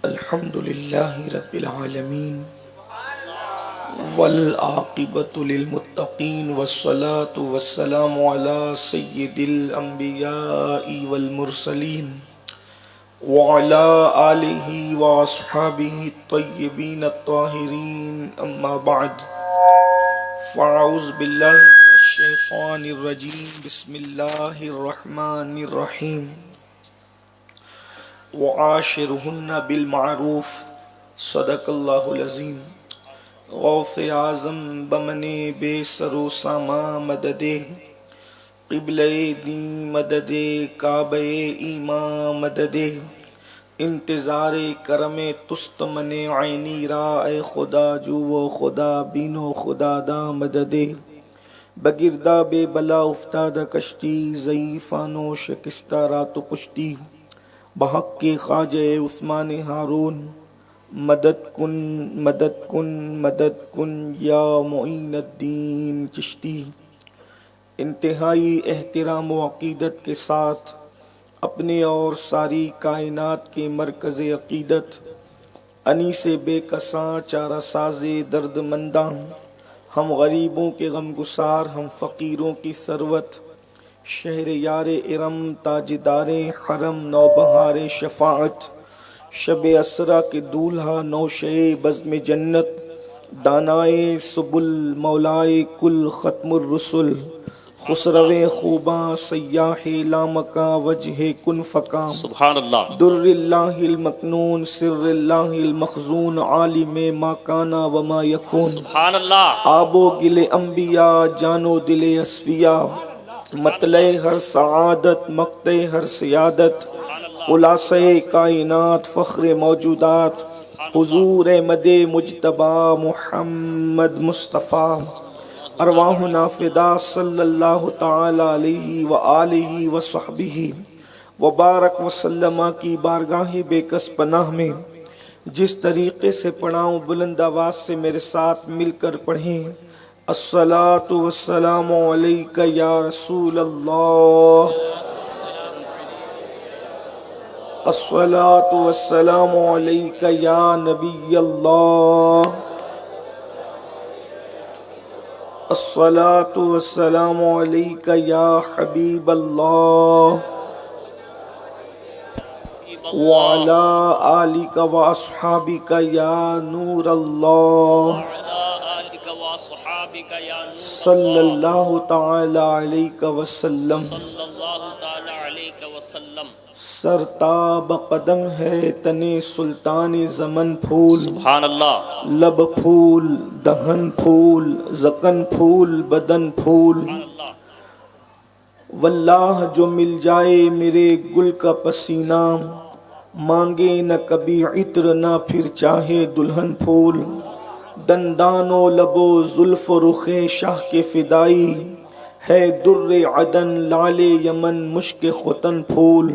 الحمد لله رب العالمين والعاقبة للمتقين والصلاة والسلام على سيد الأنبياء والمرسلين وعلى آله وأصحابه الطيبين الطاهرين أما بعد فأعوذ بالله من الشيطان الرجيم بسم الله الرحمن الرحيم وعاشرهن بالمعروف صدق اللہ العظیم. غوث اعظم بمنے بے سرو ساما مددے قبلہ دین مددے کعبہ ایمان مددے انتظار کرم تست من عینی را اے خدا جو و خدا بینو خدا دا مددے بگردہ بے بلا افتادہ کشتی ضعیفانو شکستہ رات و پشتی بحق کے خواجہ عثمان ہارون مدد کن مدد کن مدد کن یا معین الدین چشتی. انتہائی احترام و عقیدت کے ساتھ اپنے اور ساری کائنات کے مرکز عقیدت انیس بے کساں چارہ ساز درد منداں ہم غریبوں کے غم گسار ہم فقیروں کی ثروت شہر یار ارم تاجدار حرم نوبہار شفاعت شب اسرا کے دولہا نوشے بزم جنت دانائے سبل مولائے کل ختم الرسل خسرو خوباں سیاح لامکاں وجہ کن فکاں سبحان اللہ. در اللہ المکنون سر اللہ المخزون عالم ما کانا وما یکون سبحان اللہ. آب و گل انبیاء جان و دل اصفیاء مطلع ہر سعادت مقطع ہر سیادت خلاصہ کائنات فخر موجودات حضور احمد مجتبی محمد مصطفیٰ ارواحنا فدا صلی اللہ تعالی علیہ وآلہ وصحبہ وبارک وسلم کی بارگاہ بے کس پناہ میں جس طریقے سے پڑھاؤں بلند آواز سے میرے ساتھ مل کر پڑھیں. الصلاۃ والسلام علیک یا رسول اللہ الصلاۃ والسلام علیک یا نبی اللہ الصلاۃ والسلام علیک یا حبیب اللہ وعلی آلک واصحابک یا نور اللہ صلی اللہ تعالی علیہ وسلم. سرتاب قدم ہے تنے سلطان زمن پھول سبحان اللہ. لب پھول دہن پھول زکن پھول بدن پھول واللہ جو مل جائے میرے گل کا پسینہ مانگے نہ کبھی عطر نہ پھر چاہے دلہن پھول دندان و لب و زلف و رخ شاہ کے فدائی ہے در عدن لال یمن مشک ختن پھول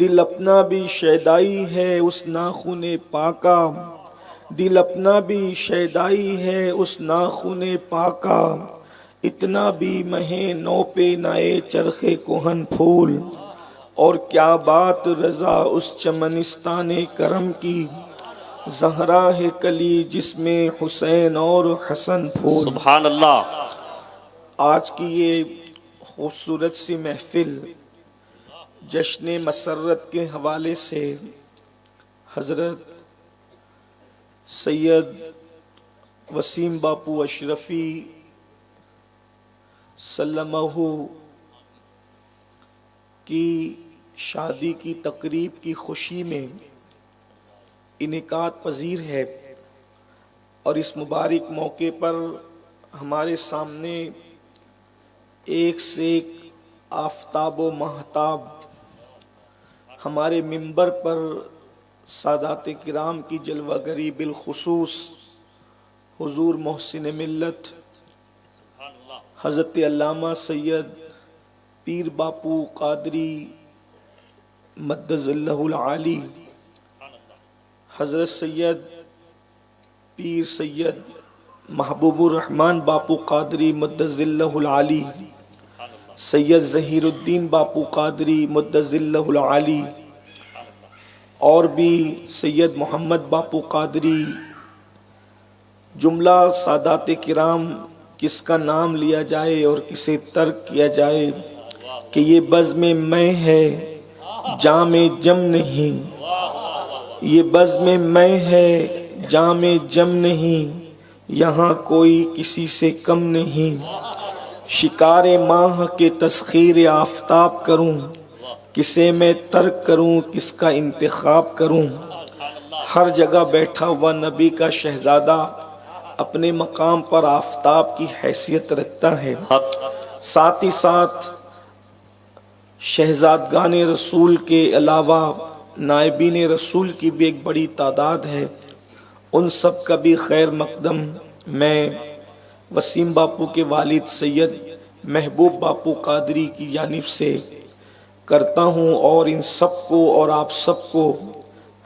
دل اپنا بھی شیدائی ہے اس ناخن پاکا دل اپنا بھی شیدائی ہے اس ناخن پاکا اتنا بھی مہیں نو پہ نئے چرخے کوہن پھول اور کیا بات رضا اس چمنستان کرم کی زہرا ہے کلی جس میں حسین اور حسن پھول. سبحان اللہ. آج کی یہ خوبصورت سی محفل جشن مسرت کے حوالے سے حضرت سید وسیم باپو اشرفی سلمہ کی شادی کی تقریب کی خوشی میں انعقاد پذیر ہے اور اس مبارک موقع پر ہمارے سامنے ایک سے ایک آفتاب و مہتاب ہمارے منبر پر سادات کرام کی جلوہ گری بالخصوص حضور محسن ملت حضرت علامہ سید پیر باپو قادری مدد اللہ العالی حضرت سید پیر سید محبوب الرحمن باپو قادری مدد اللہ العالی سید ظہیر الدین باپو قادری مدد اللہ العالی اور بھی سید محمد باپو قادری، جملہ سادات کرام، کس کا نام لیا جائے اور کسے ترک کیا جائے کہ یہ بزم میں ہے جام جم نہیں، یہ بزم میں ہے جام جم نہیں، یہاں کوئی کسی سے کم نہیں، شکار ماہ کے تسخیر آفتاب کروں، کسے میں ترک کروں کس کا انتخاب کروں۔ ہر جگہ بیٹھا ہوا نبی کا شہزادہ اپنے مقام پر آفتاب کی حیثیت رکھتا ہے، ساتھ ہی ساتھ شہزادگان رسول کے علاوہ نائبین رسول کی بھی ایک بڑی تعداد ہے، ان سب کا بھی خیر مقدم میں وسیم باپو کے والد سید محبوب باپو قادری کی جانب سے کرتا ہوں، اور ان سب کو اور آپ سب کو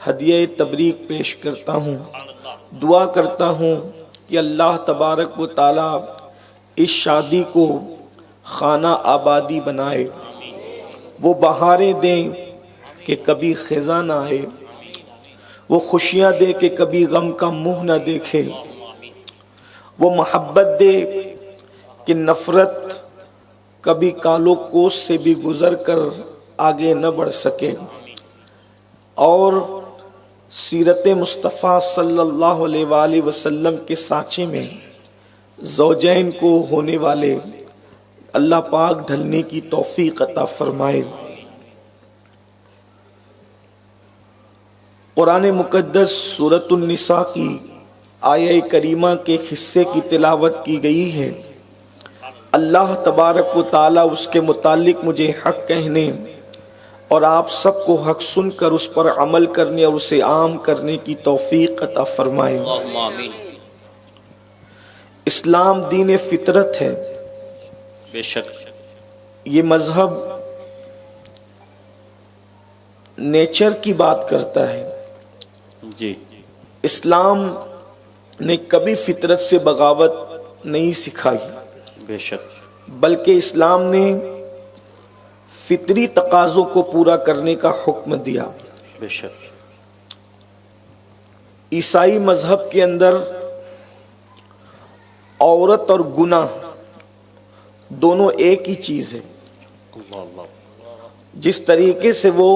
ہدیہ تبریک پیش کرتا ہوں۔ دعا کرتا ہوں کہ اللہ تبارک و تعالی اس شادی کو خانہ آبادی بنائے، وہ بہاریں دیں کہ کبھی خزاں نہ آئے، وہ خوشیاں دے کہ کبھی غم کا منہ نہ دیکھے، وہ محبت دے کہ نفرت کبھی کالو کوس سے بھی گزر کر آگے نہ بڑھ سکے، اور سیرت مصطفیٰ صلی اللہ علیہ وآلہ وسلم کے سانچے میں زوجین کو ہونے والے اللہ پاک ڈھلنے کی توفیق عطا فرمائے۔ قرآن مقدس سورۃ النساء کی آیہ کریمہ کے حصے کی تلاوت کی گئی ہے۔ اللہ تبارک و تعالی اس کے متعلق مجھے حق کہنے اور آپ سب کو حق سن کر اس پر عمل کرنے اور اسے عام کرنے کی توفیق عطا فرمائے۔ آمین۔ اسلام دین فطرت ہے، بے شک یہ مذہب نیچر کی بات کرتا ہے۔ جی، اسلام نے کبھی فطرت سے بغاوت نہیں سکھائی، بے شک بلکہ اسلام نے فطری تقاضوں کو پورا کرنے کا حکم دیا۔ بے شک عیسائی مذہب کے اندر عورت اور گناہ دونوں ایک ہی چیز ہے۔ اللہ اللہ، جس طریقے سے وہ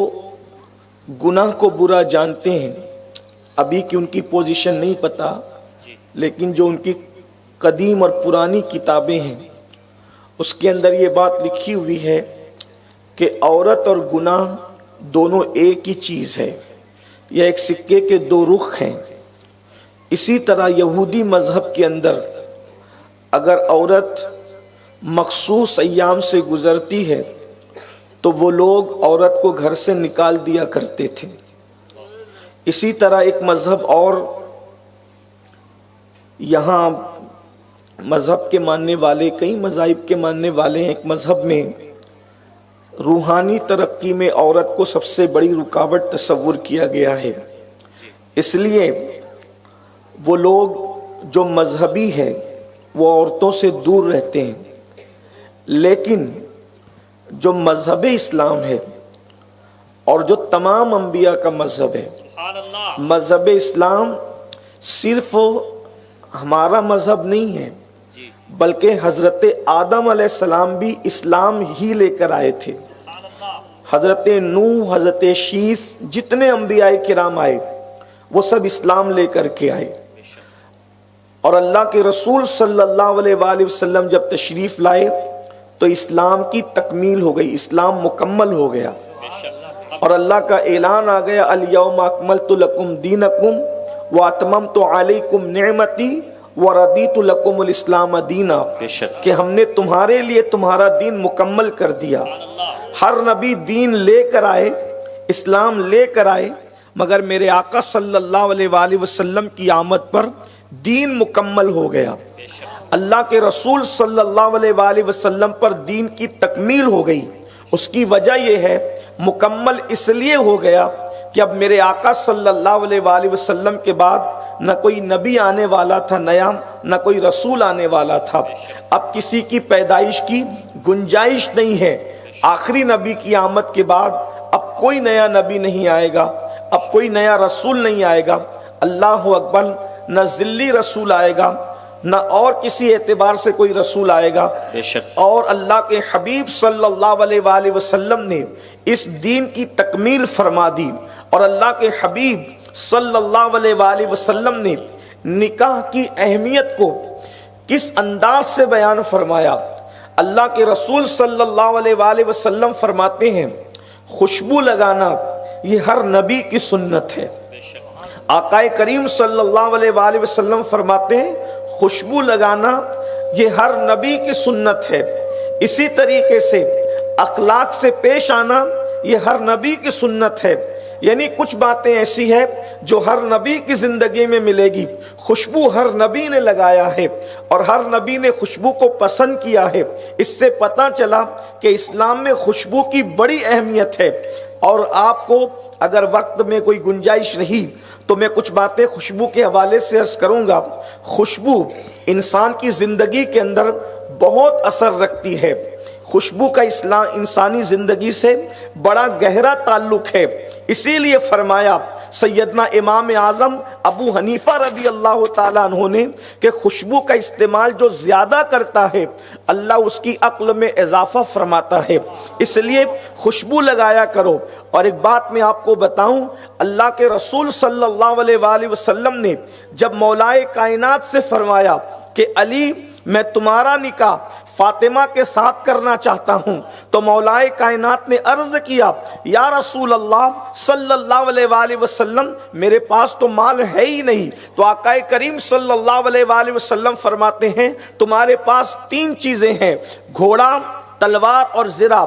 گناہ کو برا جانتے ہیں، ابھی کی ان کی پوزیشن نہیں پتا، لیکن جو ان کی قدیم اور پرانی کتابیں ہیں اس کے اندر یہ بات لکھی ہوئی ہے کہ عورت اور گناہ دونوں ایک ہی چیز ہے، یہ ایک سکے کے دو رخ ہیں۔ اسی طرح یہودی مذہب کے اندر اگر عورت مخصوص ایام سے گزرتی ہے تو وہ لوگ عورت کو گھر سے نکال دیا کرتے تھے۔ اسی طرح ایک مذہب اور یہاں مذہب کے ماننے والے، کئی مذاہب کے ماننے والے ہیں، ایک مذہب میں روحانی ترقی میں عورت کو سب سے بڑی رکاوٹ تصور کیا گیا ہے، اس لیے وہ لوگ جو مذہبی ہیں وہ عورتوں سے دور رہتے ہیں، لیکن جو مذہب اسلام ہے اور جو تمام انبیاء کا مذہب ہے، مذہب اسلام صرف ہمارا مذہب نہیں ہے، بلکہ حضرت آدم علیہ السلام بھی اسلام ہی لے کر آئے تھے۔ حضرت نوح، حضرت شیس، جتنے انبیاء کرام آئے وہ سب اسلام لے کر کے آئے، اور اللہ کے رسول صلی اللہ علیہ وآلہ وسلم جب تشریف لائے تو اسلام کی تکمیل ہو گئی، اسلام مکمل ہو گیا، اور اللہ کا اعلان آ گیا، الیوم اکملت لکم دینکم واتممت علیکم نعمتی وردیت لکم الاسلام دینا، کہ ہم نے تمہارے لیے تمہارا دین مکمل کر دیا۔ ہر نبی دین لے کر آئے، اسلام لے کر آئے، مگر میرے آقا صلی اللہ علیہ وآلہ وسلم کی آمد پر دین مکمل ہو گیا۔ اللہ کے رسول صلی اللہ علیہ وآلہ وسلم پر دین کی تکمیل ہو گئی۔ اس کی وجہ یہ ہے، مکمل اس لیے ہو گیا کہ اب میرے آقا صلی اللہ علیہ وآلہ وسلم کے بعد نہ کوئی نبی آنے والا تھا نیا، نہ کوئی رسول آنے والا تھا۔ اب کسی کی پیدائش کی گنجائش نہیں ہے۔ آخری نبی کی آمد کے بعد اب کوئی نیا نبی نہیں آئے گا۔ اب کوئی نیا رسول نہیں آئے گا، اللہ اکبر، نہ ذلی رسول آئے گا، نہ اور کسی اعتبار سے کوئی رسول آئے گا، بے شک اور اللہ کے حبیب صلی اللہ علیہ وآلہ وسلم نے اس دین کی تکمیل فرما دی، اور اللہ کے حبیب صلی اللہ علیہ وآلہ وسلم نے نکاح کی اہمیت کو کس انداز سے بیان فرمایا۔ اللہ کے رسول صلی اللہ علیہ وآلہ وسلم فرماتے ہیں خوشبو لگانا یہ ہر نبی کی سنت ہے۔ آقا کریم صلی اللہ علیہ وآلہ وسلم فرماتے ہیں خوشبو لگانا یہ ہر نبی کی سنت ہے، اسی طریقے سے اخلاق سے پیش آنا یہ ہر نبی کی سنت ہے، یعنی کچھ باتیں ایسی ہیں جو ہر نبی کی زندگی میں ملے گی۔ خوشبو ہر نبی نے لگایا ہے اور ہر نبی نے خوشبو کو پسند کیا ہے۔ اس سے پتہ چلا کہ اسلام میں خوشبو کی بڑی اہمیت ہے۔ اور آپ کو اگر وقت میں کوئی گنجائش رہی تو میں کچھ باتیں خوشبو کے حوالے سے عرض کروں گا۔ خوشبو انسان کی زندگی کے اندر بہت اثر رکھتی ہے۔ خوشبو کا انسانی زندگی سے بڑا گہرا تعلق ہے، اسی لیے فرمایا سیدنا امام اعظم ابو حنیفہ رضی اللہ تعالیٰ عنہ نے کہ خوشبو کا استعمال جو زیادہ کرتا ہے اللہ اس کی عقل میں اضافہ فرماتا ہے، اس لیے خوشبو لگایا کرو۔ اور ایک بات میں آپ کو بتاؤں، اللہ کے رسول صلی اللہ علیہ وآلہ وسلم نے جب مولائے کائنات سے فرمایا کہ علی میں تمہارا نکاح فاطمہ کے ساتھ کرنا چاہتا ہوں، تو مولائے کائنات نے عرض کیا یا رسول اللہ صلی اللہ علیہ وآلہ وسلم میرے پاس تو مال ہے ہی نہیں۔ تو آقا کریم صلی اللہ علیہ وآلہ وسلم فرماتے ہیں تمہارے پاس تین چیزیں ہیں، گھوڑا، تلوار اور زرہ۔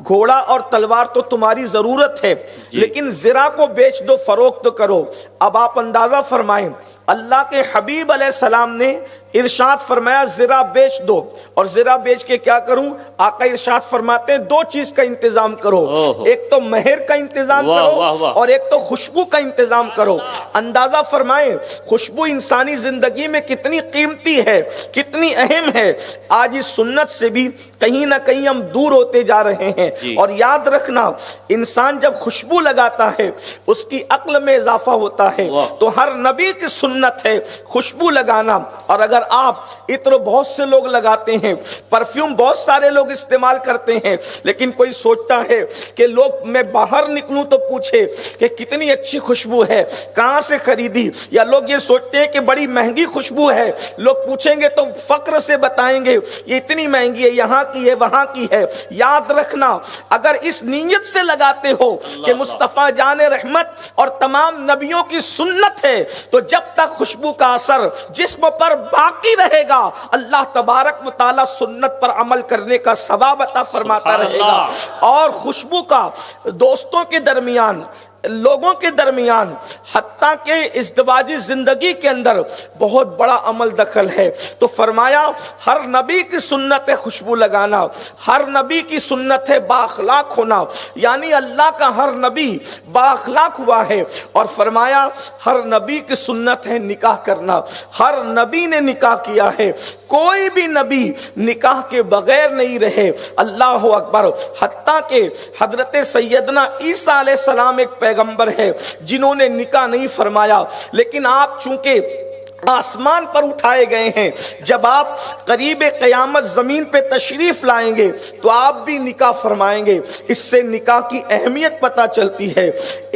گھوڑا اور تلوار تو تمہاری ضرورت ہے، لیکن زرہ کو بیچ دو، فروخت کرو۔ اب آپ اندازہ فرمائیں اللہ کے حبیب علیہ السلام نے ارشاد فرمایا زرہ بیچ دو، اور زرہ بیچ کے کیا کروں؟ آقا ارشاد فرماتے ہیں دو چیز کا انتظام کرو، ایک تو مہر کا انتظام کرو اور ایک تو خوشبو کا انتظام کرو۔ اندازہ فرمائیں خوشبو انسانی زندگی میں کتنی قیمتی ہے، کتنی اہم ہے۔ آج اس سنت سے بھی کہیں نہ کہیں ہم دور ہوتے جا رہے ہیں۔ اور یاد رکھنا انسان جب خوشبو لگاتا ہے اس کی عقل میں اضافہ ہوتا ہے، تو ہر نبی کی سنت ہے خوشبو لگانا۔ اور اگر آپ عطر بہت سے لوگ لگاتے ہیں، پرفیوم بہت سارے لوگ استعمال کرتے ہیں، لیکن کوئی سوچتا ہے کہ لوگ میں باہر نکلوں تو پوچھے کہ کتنی اچھی خوشبو ہے، کہاں سے خریدی، یا لوگ یہ سوچتے ہیں کہ بڑی مہنگی خوشبو ہے، لوگ پوچھیں گے تو فخر سے بتائیں گے یہ اتنی مہنگی ہے، یہاں کی ہے، وہاں کی ہے۔ یاد رکھنا اگر اس نیت سے لگاتے ہو کہ مصطفیٰ جان رحمت اور تمام نبیوں کی سنت ہے، تو جب تک خوشبو کا اثر جسم پر باقی رہے گا اللہ تبارک و تعالی سنت پر عمل کرنے کا ثواب عطا فرماتا رہے گا۔ اور خوشبو کا دوستوں کے درمیان، لوگوں کے درمیان، حتیٰ کہ ازدواجی زندگی کے اندر بہت بڑا عمل دخل ہے۔ تو فرمایا ہر نبی کی سنت ہے خوشبو لگانا، ہر نبی کی سنت ہے با اخلاق ہونا، یعنی اللہ کا ہر نبی با اخلاق ہوا ہے۔ اور فرمایا ہر نبی کی سنت ہے نکاح کرنا، ہر نبی نے نکاح کیا ہے، کوئی بھی نبی نکاح کے بغیر نہیں رہے۔ اللہ اکبر۔ حتیٰ کہ حضرت سیدنا عیسیٰ علیہ السلام ایک پیغمبر ہے جنہوں نے نکاح نہیں فرمایا، لیکن آپ چونکہ آسمان پر اٹھائے گئے ہیں، جب آپ قریب قیامت زمین پہ تشریف لائیں گے تو آپ بھی نکاح فرمائیں گے۔ اس سے نکاح کی اہمیت پتہ چلتی ہے۔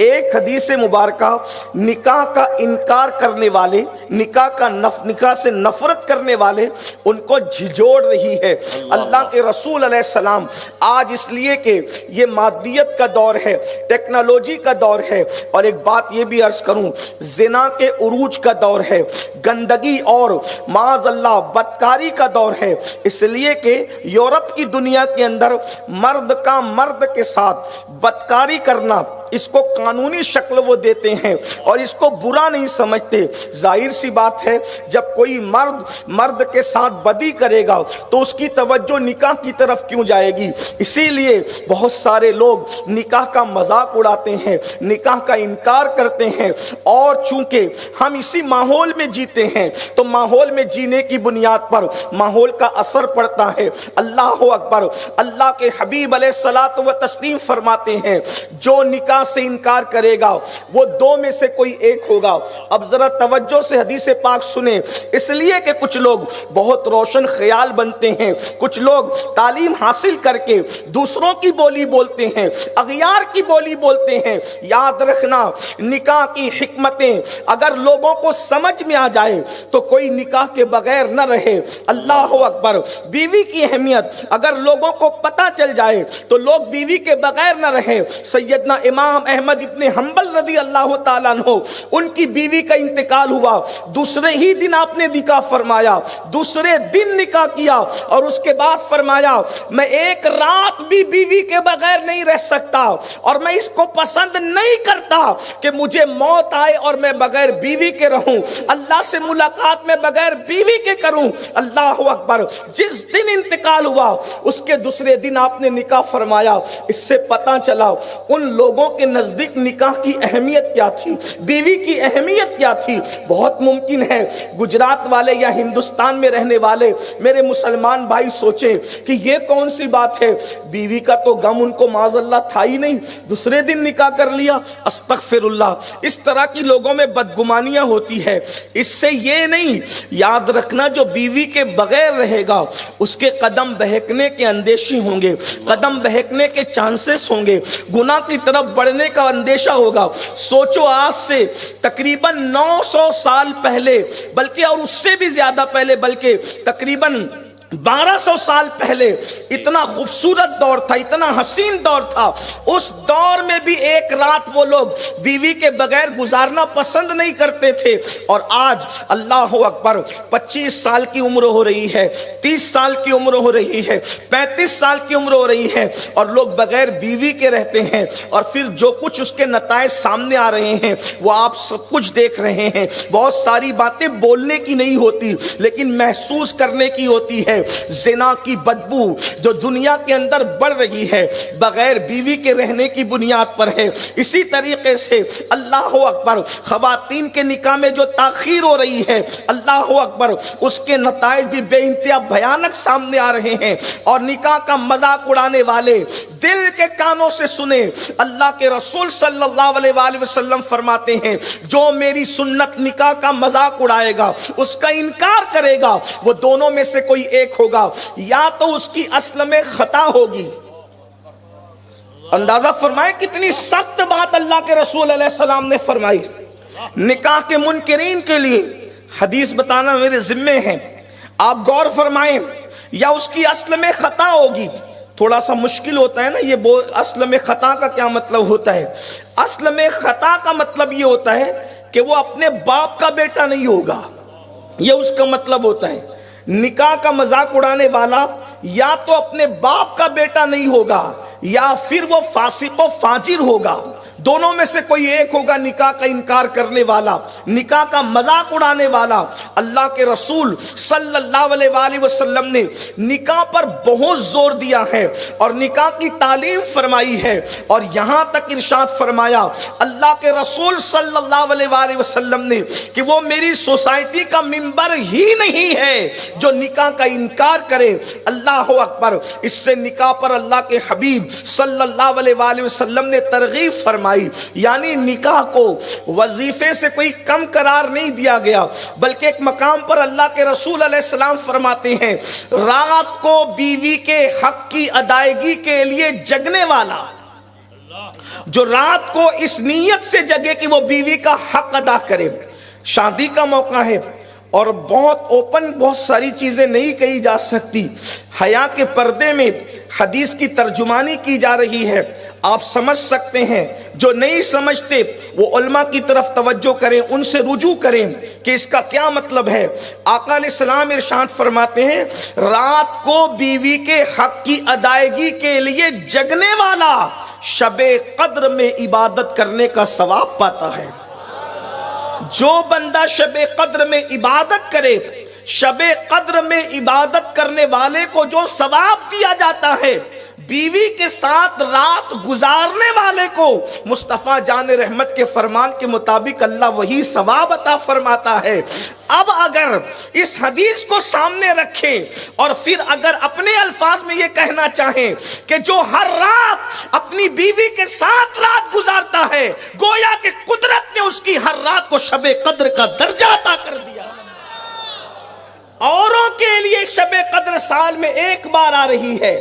ایک حدیث مبارکہ نکاح کا انکار کرنے والے، نکاح سے نفرت کرنے والے ان کو جھجوڑ رہی ہے۔ اللہ کے رسول علیہ السلام آج اس لیے کہ یہ مادیت کا دور ہے، ٹیکنالوجی کا دور ہے، اور ایک بات یہ بھی عرض کروں زنا کے عروج کا دور ہے، گندگی اور معاذ اللہ بدکاری کا دور ہے، اس لیے کہ یورپ کی دنیا کے اندر مرد کا مرد کے ساتھ بدکاری کرنا اس کو قانونی شکل وہ دیتے ہیں اور اس کو برا نہیں سمجھتے۔ ظاہر سی بات ہے جب کوئی مرد کے ساتھ بدی کرے گا تو اس کی توجہ نکاح کی طرف کیوں جائے گی؟ اسی لیے بہت سارے لوگ نکاح کا مذاق اڑاتے ہیں، نکاح کا انکار کرتے ہیں، اور چونکہ ہم اسی ماحول میں جیتے ہیں تو ماحول میں جینے کی بنیاد پر ماحول کا اثر پڑتا ہے۔ اللہ اکبر۔ اللہ کے حبیب علیہ الصلوۃ و تسلیم فرماتے ہیں جو نکاح نکاح سے انکار کرے گا وہ دو میں سے کوئی ایک ہوگا۔ اب ذرا توجہ سے حدیث پاک سنیں، اس لیے کہ کچھ لوگ بہت روشن خیال بنتے ہیں، کچھ لوگ تعلیم حاصل کر کے دوسروں کی بولی بولتے ہیں، اغیار کی بولی بولتے ہیں۔ یاد رکھنا نکاح کی حکمتیں اگر لوگوں کو سمجھ میں آ جائے تو کوئی نکاح کے بغیر نہ رہے۔ اللہ اکبر۔ بیوی کی اہمیت اگر لوگوں کو پتہ چل جائے تو لوگ بیوی کے بغیر نہ رہے۔ سیدنا امام احمد ابن حنبل رضی اللہ تعالیٰ عنہ، ان کی بیوی کا انتقال ہوا، دوسرے ہی دن آپ نے نکاح فرمایا، دوسرے دن نکاح کیا، اور اس کے بعد فرمایا میں ایک رات بھی بیوی کے بغیر نہیں رہ سکتا، اور میں اس کو پسند نہیں کرتا کہ مجھے موت آئے اور میں بغیر بیوی کے رہوں، اللہ سے ملاقات میں بغیر بیوی کے کروں۔ اللہ اکبر۔ جس دن انتقال ہوا اس کے دوسرے دن آپ نے نکاح فرمایا۔ اس سے پتہ چلا ان لوگوں کے نزدیک نکاح کی اہمیت کیا تھی، بیوی کی اہمیت کیا تھی۔ بہت ممکن ہے گجرات والے یا ہندوستان میں رہنے والے میرے مسلمان بھائی سوچیں کہ یہ کون سی بات ہے، بیوی کا تو غم ان کو معاذ اللہ تھا ہی نہیں، دوسرے دن نکاح کر لیا۔ استغفر اللہ۔ اس طرح کی لوگوں میں بدگمانیاں ہوتی ہے۔ اس سے یہ نہیں، یاد رکھنا جو بیوی کے بغیر رہے گا اس کے قدم بہکنے کے اندیشی ہوں گے، قدم بہکنے کے چانسز ہوں گے، گناہ کی طرف بڑھنے کا اندیشہ ہوگا۔ سوچو آج سے تقریباً 900 سال پہلے، بلکہ اور اس سے بھی زیادہ پہلے، بلکہ تقریباً 1200 سال پہلے اتنا خوبصورت دور تھا، اتنا حسین دور تھا، اس دور میں بھی ایک رات وہ لوگ بیوی کے بغیر گزارنا پسند نہیں کرتے تھے۔ اور آج اللہ اکبر 25 سال کی عمر ہو رہی ہے، 30 سال کی عمر ہو رہی ہے، 35 سال کی عمر ہو رہی ہے، اور لوگ بغیر بیوی کے رہتے ہیں، اور پھر جو کچھ اس کے نتائج سامنے آ رہے ہیں وہ آپ سب کچھ دیکھ رہے ہیں۔ بہت ساری باتیں بولنے کی نہیں ہوتی لیکن محسوس کرنے کی ہوتی ہے۔ زنا کی بدبو جو دنیا کے اندر بڑھ رہی ہے بغیر بیوی کے رہنے کی بنیاد پر ہے۔ اسی طریقے سے اللہ اکبر خواتین کے نکاح میں جو تاخیر ہو رہی ہے، اللہ اکبر اس کے نتائج بھی بے انتہا بھیانک سامنے آ رہے ہیں۔ اور نکاح کا مذاق اڑانے والے دل کے کانوں سے سنیں، اللہ کے رسول صلی اللہ علیہ وآلہ وسلم فرماتے ہیں جو میری سنت نکاح کا مذاق اڑائے گا، اس کا انکار کرے گا، وہ دونوں میں سے کوئی ایک ہوگا، یا تو اس کی اصل میں خطا ہوگی۔ اندازہ فرمائے کتنی سخت بات اللہ کے رسول علیہ السلام نے فرمائی۔ نکاح کے منکرین کے لیے حدیث بتانا میرے ذمے ہے، آپ غور فرمائیں، یا اس کی اصل میں خطا ہوگی۔ تھوڑا سا مشکل ہوتا ہے نا یہ اصل میں خطا کا کیا مطلب ہوتا ہے؟ اصل میں خطا کا مطلب یہ ہوتا ہے کہ وہ اپنے باپ کا بیٹا نہیں ہوگا، یہ اس کا مطلب ہوتا ہے۔ نکاح کا مذاق اڑانے والا یا تو اپنے باپ کا بیٹا نہیں ہوگا یا پھر وہ فاسق و فاجر ہوگا، دونوں میں سے کوئی ایک ہوگا نکاح کا انکار کرنے والا، نکاح کا مذاق اڑانے والا۔ اللہ کے رسول صلی اللہ علیہ وآلہ وسلم نے نکاح پر بہت زور دیا ہے اور نکاح کی تعلیم فرمائی ہے، اور یہاں تک ارشاد فرمایا اللہ کے رسول صلی اللہ علیہ وآلہ وسلم نے کہ وہ میری سوسائٹی کا ممبر ہی نہیں ہے جو نکاح کا انکار کرے۔ اللہ اکبر۔ اس سے نکاح پر اللہ کے حبیب صلی اللہ علیہ وآلہ وسلم نے ترغیب فرمائی، یعنی نکاح کو وظیفے سے کوئی کم قرار نہیں دیا گیا، بلکہ ایک مقام پر اللہ کے رسول علیہ السلام فرماتے ہیں رات کو بیوی کے حق کی ادائیگی کے لیے جگنے والا، جو رات کو اس نیت سے جگے کہ وہ بیوی کا حق ادا کرے۔ شادی کا موقع ہے اور بہت اوپن بہت ساری چیزیں نہیں کہی جا سکتی، حیا کے پردے میں حدیث کی ترجمانی کی جا رہی ہے، آپ سمجھ سکتے ہیں۔ جو نہیں سمجھتے وہ علماء کی طرف توجہ کریں، ان سے رجوع کریں کہ اس کا کیا مطلب ہے۔ آقا علیہ السلام ارشاد فرماتے ہیں رات کو بیوی کے حق کی ادائیگی کے لیے جگنے والا شب قدر میں عبادت کرنے کا ثواب پاتا ہے۔ جو بندہ شب قدر میں عبادت کرے، شب قدر میں عبادت کرنے والے کو جو ثواب دیا جاتا ہے، بیوی کے ساتھ رات گزارنے والے کو مصطفیٰ جان رحمت کے فرمان کے مطابق اللہ وہی ثواب عطا فرماتا ہے۔ اب اگر اس حدیث کو سامنے رکھے اور پھر اگر اپنے الفاظ میں یہ کہنا چاہیں کہ جو ہر رات اپنی بیوی کے ساتھ رات گزارتا ہے گویا کہ قدرت نے اس کی ہر رات کو شب قدر کا درجہ عطا کر دیا. اوروں کے لیے شب قدر سال میں ایک بار آ رہی ہے،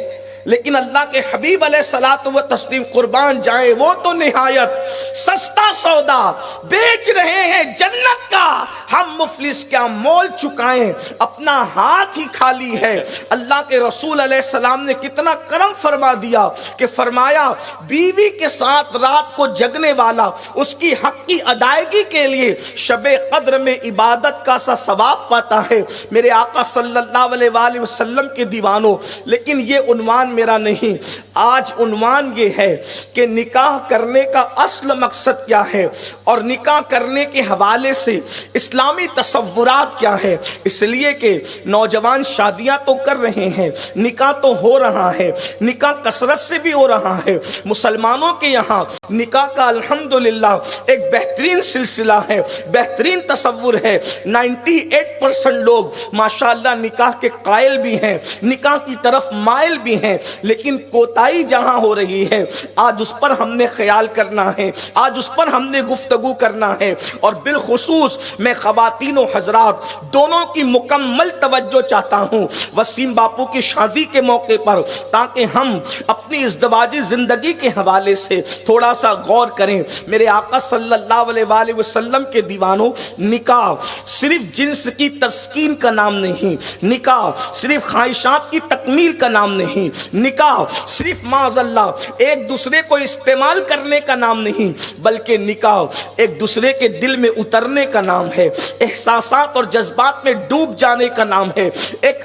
لیکن اللہ کے حبیب علیہ الصلوۃ والتسلیم قربان جائیں وہ تو نہایت سستا سودا بیچ رہے ہیں جنت کا. ہم مفلس کیا مول چکائیں، اپنا ہاتھ ہی خالی ہے. اللہ کے رسول علیہ السلام نے کتنا کرم فرما دیا کہ فرمایا بیوی کے ساتھ رات کو جگنے والا اس کی حق کی ادائیگی کے لیے شب قدر میں عبادت کا سا ثواب پاتا ہے. میرے آقا صلی اللہ علیہ وآلہ وسلم کے دیوانوں، لیکن یہ عنوان میرا نہیں، آج عنوان یہ ہے کہ نکاح کرنے کا اصل مقصد کیا ہے اور نکاح کرنے کے حوالے سے اسلامی تصورات کیا ہے. اس لیے کہ نوجوان شادیاں تو کر رہے ہیں، نکاح تو ہو رہا ہے، نکاح کثرت سے بھی ہو رہا ہے. مسلمانوں کے یہاں نکاح کا الحمدللہ ایک بہترین سلسلہ ہے، بہترین تصور ہے. 98% لوگ ماشاءاللہ نکاح کے قائل بھی ہیں، نکاح کی طرف مائل بھی ہیں، لیکن کوتاہی جہاں ہو رہی ہے آج اس پر ہم نے خیال کرنا ہے، آج اس پر ہم نے گفتگو کرنا ہے. اور بالخصوص میں خواتین و حضرات دونوں کی مکمل توجہ چاہتا ہوں وسیم باپو کی شادی کے موقع پر، تاکہ ہم اپنی ازدواجی زندگی کے حوالے سے تھوڑا سا غور کریں. میرے آقا صلی اللہ علیہ وآلہ وسلم کے دیوانوں، نکاح صرف جنس کی تسکین کا نام نہیں، نکاح صرف خواہشات کی تکمیل کا نام نہیں، نکاح صرف معاذ اللہ ایک دوسرے کو استعمال کرنے کا نام نہیں، بلکہ نکاح ایک دوسرے کے دل میں اترنے کا نام ہے، احساسات اور جذبات میں ڈوب جانے کا نام ہے، ایک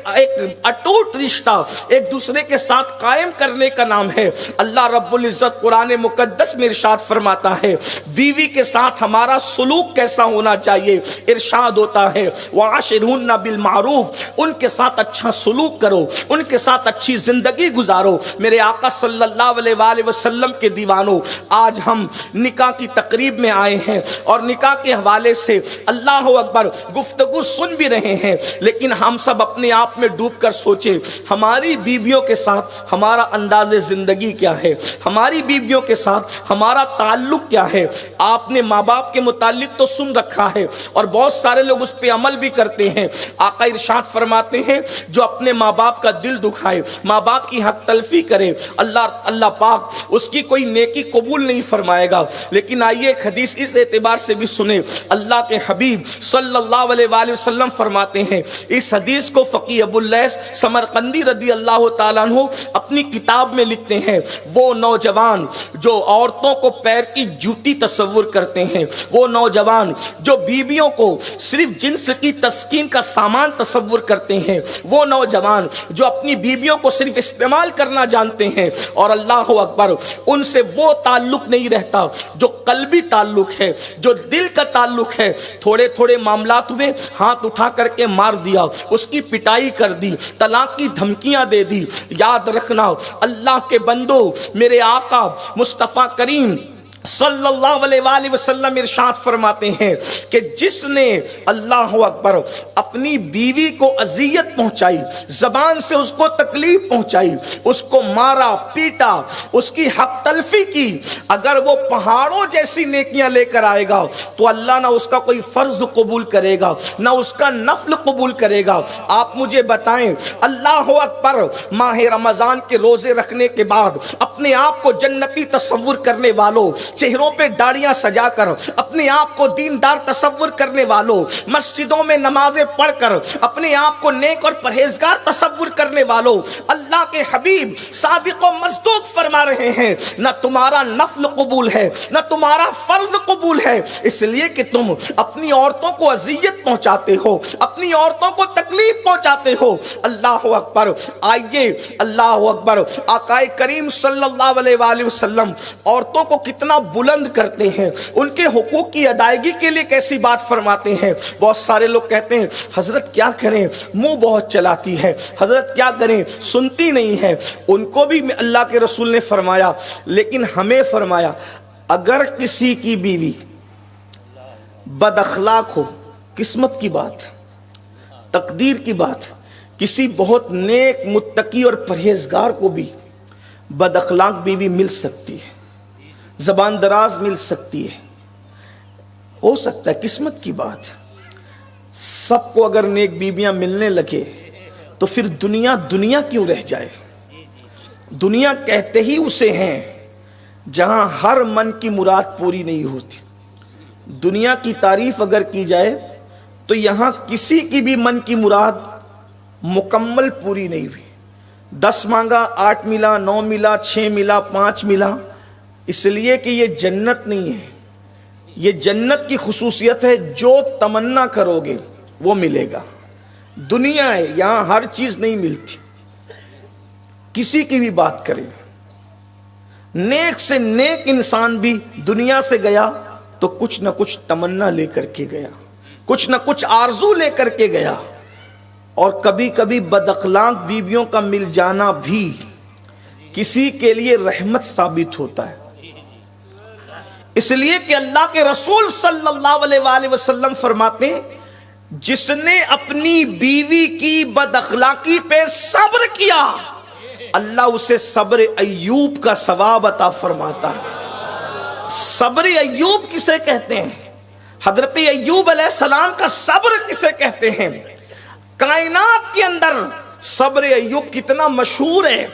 اٹوٹ رشتہ ایک دوسرے کے ساتھ قائم کرنے کا نام ہے. اللہ رب العزت قرآن مقدس میں ارشاد فرماتا ہے بیوی کے ساتھ ہمارا سلوک کیسا ہونا چاہیے. ارشاد ہوتا ہے وعاشرہن بالمعروف، ان کے ساتھ اچھا سلوک کرو، ان کے ساتھ اچھی زندگی گزارو. میرے آقا صلی اللہ علیہ وآلہ وسلم کے دیوانوں، آج ہم نکاح کی تقریب میں آئے ہیں اور نکاح کے حوالے سے اللہ اکبر گفتگو سن بھی رہے ہیں، لیکن ہم سب اپنے آپ میں ڈوب کر سوچیں ہماری بیویوں کے ساتھ ہمارا انداز زندگی کیا ہے، ہماری بیویوں کے ساتھ ہمارا تعلق کیا ہے. آپ نے ماں باپ کے متعلق تو سن رکھا ہے اور بہت سارے لوگ اس پہ عمل بھی کرتے ہیں. آقا ارشاد فرماتے ہیں جو اپنے ماں باپ کا دل دکھائے، ماں باپ کی حق تلفی کرے، اللہ پاک اس کی کوئی نیکی قبول نہیں فرمائے گا. لیکن آئیے ایک حدیث اس اعتبار سے بھی سنیں. اللہ کے حبیب صلی اللہ علیہ وآلہ وسلم فرماتے ہیں، اس حدیث کو فقی ابو اللیث سمرقندی رضی اللہ تعالیٰ عنہ اپنی کتاب میں لکھتے ہیں، وہ نوجوان جو عورتوں کو پیر کی جوتی تصور کرتے ہیں، وہ نوجوان جو بیویوں کو صرف جنس کی تسکین کا سامان تصور کرتے ہیں، وہ نوجوان جو اپنی بیویوں کو صرف استعمال کرنا جانتے ہیں، اور اللہ اکبر ان سے وہ تعلق نہیں رہتا جو قلبی تعلق ہے، جو دل کا تعلق ہے. تھوڑے تھوڑے معاملات ہوئے، ہاتھ اٹھا کر کے مار دیا، اس کی پٹائی کر دی، طلاق کی دھمکیاں دے دی. یاد رکھنا اللہ کے بندو، میرے آقا مصطفیٰ کریم صلی اللہ علیہ وآلہ وسلم ارشاد فرماتے ہیں کہ جس نے اللہ اکبر اپنی بیوی کو اذیت پہنچائی، زبان سے اس کو تکلیف پہنچائی، اس کو مارا پیٹا، اس کی حق تلفی کی، اگر وہ پہاڑوں جیسی نیکیاں لے کر آئے گا تو اللہ نہ اس کا کوئی فرض قبول کرے گا نہ اس کا نفل قبول کرے گا. آپ مجھے بتائیں اللہ اکبر ماہ رمضان کے روزے رکھنے کے بعد اپنے آپ کو جنتی تصور کرنے والوں، چہروں پہ داڑیاں سجا کر اپنے آپ کو دیندار تصور کرنے والوں، مسجدوں میں نمازیں پڑھ کر اپنے آپ کو نیک اور پرہیزگار تصور کرنے والوں، اللہ کے حبیب صادق و مصدوق فرما رہے ہیں نہ تمہارا نفل قبول ہے نہ تمہارا فرض قبول ہے، اس لیے کہ تم اپنی عورتوں کو اذیت پہنچاتے ہو، اپنی عورتوں کو تکلیف پہنچاتے ہو. اللہ اکبر. آئیے اللہ اکبر آقا کریم صلی اللہ علیہ وآلہ وسلم عورتوں کو کتنا بلند کرتے ہیں، ان کے حقوق کی ادائیگی کے لیے کیسی بات فرماتے ہیں. بہت سارے لوگ کہتے ہیں حضرت کیا کریں، منہ بہت چلاتی ہے، حضرت کیا کریں، سنتی نہیں ہے. ان کو بھی اللہ کے رسول نے فرمایا، لیکن ہمیں فرمایا اگر کسی کی بیوی بد اخلاق ہو، قسمت کی بات تقدیر کی بات، کسی بہت نیک متقی اور پرہیزگار کو بھی بد اخلاق بیوی مل سکتی ہے، زبان دراز مل سکتی ہے، ہو سکتا ہے، قسمت کی بات۔ سب کو اگر نیک بیویاں ملنے لگے تو پھر دنیا کیوں رہ جائے؟ دنیا کہتے ہی اسے ہیں جہاں ہر من کی مراد پوری نہیں ہوتی۔ دنیا کی تعریف اگر کی جائے تو یہاں کسی کی بھی من کی مراد مکمل پوری نہیں ہوئی۔ 10 مانگا 8 ملا، 9 ملا، 6 ملا، 5 ملا، اس لیے کہ یہ جنت نہیں ہے۔ یہ جنت کی خصوصیت ہے، جو تمنا کرو گے وہ ملے گا۔ دنیا ہے، یہاں ہر چیز نہیں ملتی۔ کسی کی بھی بات کریں، نیک سے نیک انسان بھی دنیا سے گیا تو کچھ نہ کچھ تمنا لے کر کے گیا، کچھ نہ کچھ آرزو لے کر کے گیا۔ اور کبھی کبھی بد اخلاق بیویوں کا مل جانا بھی کسی کے لیے رحمت ثابت ہوتا ہے، اس لیے کہ اللہ کے رسول صلی اللہ علیہ وآلہ وسلم فرماتے ہیں، جس نے اپنی بیوی کی بد اخلاقی پہ صبر کیا، اللہ اسے صبر ایوب کا ثواب عطا فرماتا ہے۔ صبر ایوب کسے کہتے ہیں؟ حضرت ایوب علیہ السلام کا صبر کسے کہتے ہیں؟ کائنات کے اندر صبر ایوب کتنا مشہور ہے،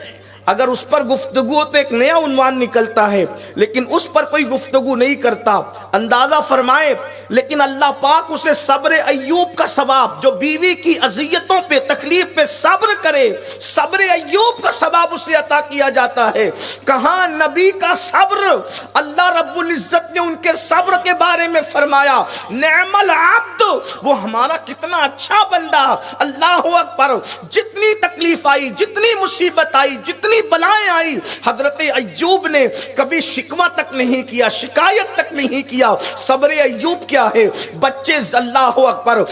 اگر اس پر گفتگو تو ایک نیا عنوان نکلتا ہے، لیکن اس پر کوئی گفتگو نہیں کرتا۔ اندازہ فرمائے، لیکن اللہ پاک اسے صبر ایوب کا ثواب، جو بیوی کی اذیتوں پہ تکلیف پہ صبر کرے، صبر ایوب کا ثواب اسے عطا کیا جاتا ہے۔ کہاں نبی کا صبر، اللہ رب العزت نے ان کے صبر کے بارے میں فرمایا، نعم العبد، وہ ہمارا کتنا اچھا بندہ۔ اللہ اکبر، جتنی تکلیف آئی، جتنی مصیبت آئی، جتنی بلائیں آئی، حضرت ایوب نے کبھی شکوہ تک نہیں کیا، شکایت تک نہیں کیا۔ صبر ایوب کیا ہے؟ بچے اللہ اکبر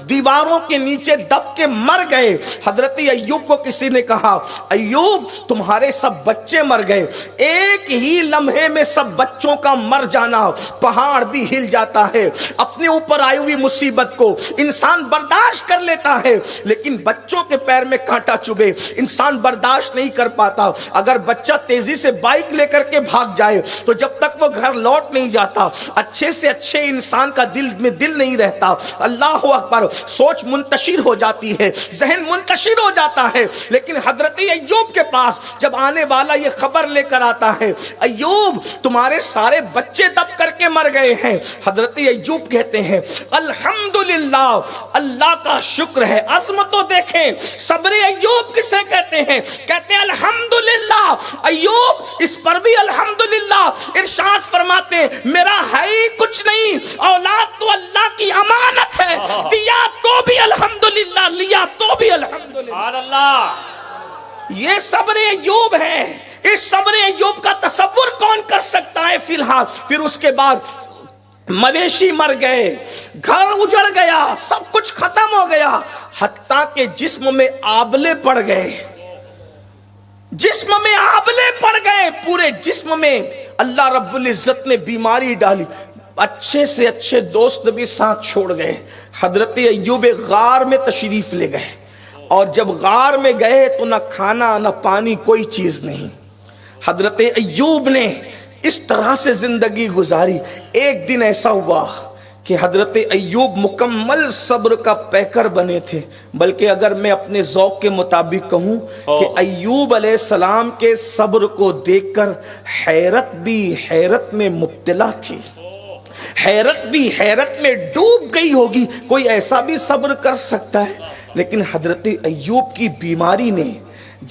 دیواروں کے نیچے دب کے مر گئے، حضرت ایوب کو کسی نے کہا، ایوب تمہارے سب بچے مر گئے۔ ایک ہی لمحے میں سب بچوں کا مر جانا، پہاڑ بھی ہل جاتا ہے۔ اپنے اوپر آئی ہوئی مصیبت کو انسان برداشت کر لیتا ہے، لیکن بچوں کے پیر میں کانٹا چبھے انسان برداشت نہیں کر پاتا۔ اگر بچہ تیزی سے بائک لے کر کے بھاگ جائے تو جب تک وہ گھر لوٹ نہیں جاتا، اچھے سے اچھے انسان کا دل میں دل نہیں رہتا۔ اللہ اکبر، سوچ منتشر ہو جاتی ہے، ذہن منتشر ہو جاتا ہے۔ لیکن حضرت ایوب کے پاس جب آنے والا یہ خبر لے کر آتا ہے، ایوب تمہارے سارے بچے دب کر کے مر گئے ہیں، حضرت ایوب کہتے ہیں الحمدللہ، اللہ کا شکر ہے۔ عظمت دیکھیں، صبر ایوب کسے کہتے ہیں؟ کہتے ہیں الحمدللہ۔ ایوب اس پر بھی الحمدللہ ارشاد فرماتے ہیں، میرا ہے ہی کچھ نہیں، اولاد تو اللہ کی امانت ہے، دیا تو بھی الحمدللہ، لیا تو بھی الحمدللہ۔ یہ صبر ایوب ہے۔ اس صبر ایوب کا تصور کون کر سکتا ہے؟ فی الحال پھر اس کے بعد مویشی مر گئے، گھر اجڑ گیا، سب کچھ ختم ہو گیا، حتیٰ کہ جسم میں آبلے پڑ گئے، جسم میں آبلے پڑ گئے، پورے جسم میں اللہ رب العزت نے بیماری ڈالی۔ اچھے سے اچھے دوست بھی ساتھ چھوڑ گئے۔ حضرت ایوب غار میں تشریف لے گئے، اور جب غار میں گئے تو نہ کھانا نہ پانی، کوئی چیز نہیں۔ حضرت ایوب نے اس طرح سے زندگی گزاری۔ ایک دن ایسا ہوا کہ حضرت ایوب مکمل صبر کا پیکر بنے تھے، بلکہ اگر میں اپنے ذوق کے مطابق کہوں کہ ایوب علیہ السلام کے صبر کو دیکھ کر حیرت بھی حیرت میں مبتلا تھی، حیرت بھی حیرت میں ڈوب گئی ہوگی۔ کوئی ایسا بھی صبر کر سکتا ہے؟ لیکن حضرت ایوب کی بیماری نے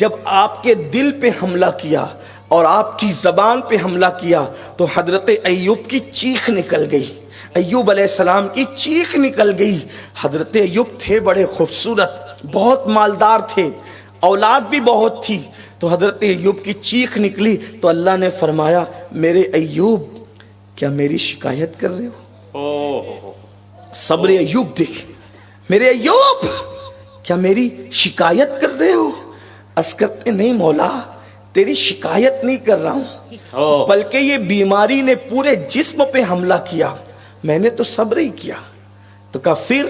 جب آپ کے دل پہ حملہ کیا اور آپ کی زبان پہ حملہ کیا تو حضرت ایوب کی چیخ نکل گئی، ایوب علیہ السلام کی چیخ نکل گئی۔ حضرت ایوب تھے بڑے خوبصورت، بہت مالدار تھے، اولاد بھی بہت تھی، تو حضرت ایوب کی چیخ نکلی تو اللہ نے فرمایا، میرے ایوب کیا میری شکایت کر رہے ہو؟ صبر ایوب دیکھ، میرے ایوب کیا میری شکایت کر رہے ہو؟ عرض کرتے نہیں مولا، تیری شکایت نہیں کر رہا ہوں، بلکہ یہ بیماری نے پورے جسم پہ حملہ کیا، میں نے تو صبر ہی کیا۔ تو کہا پھر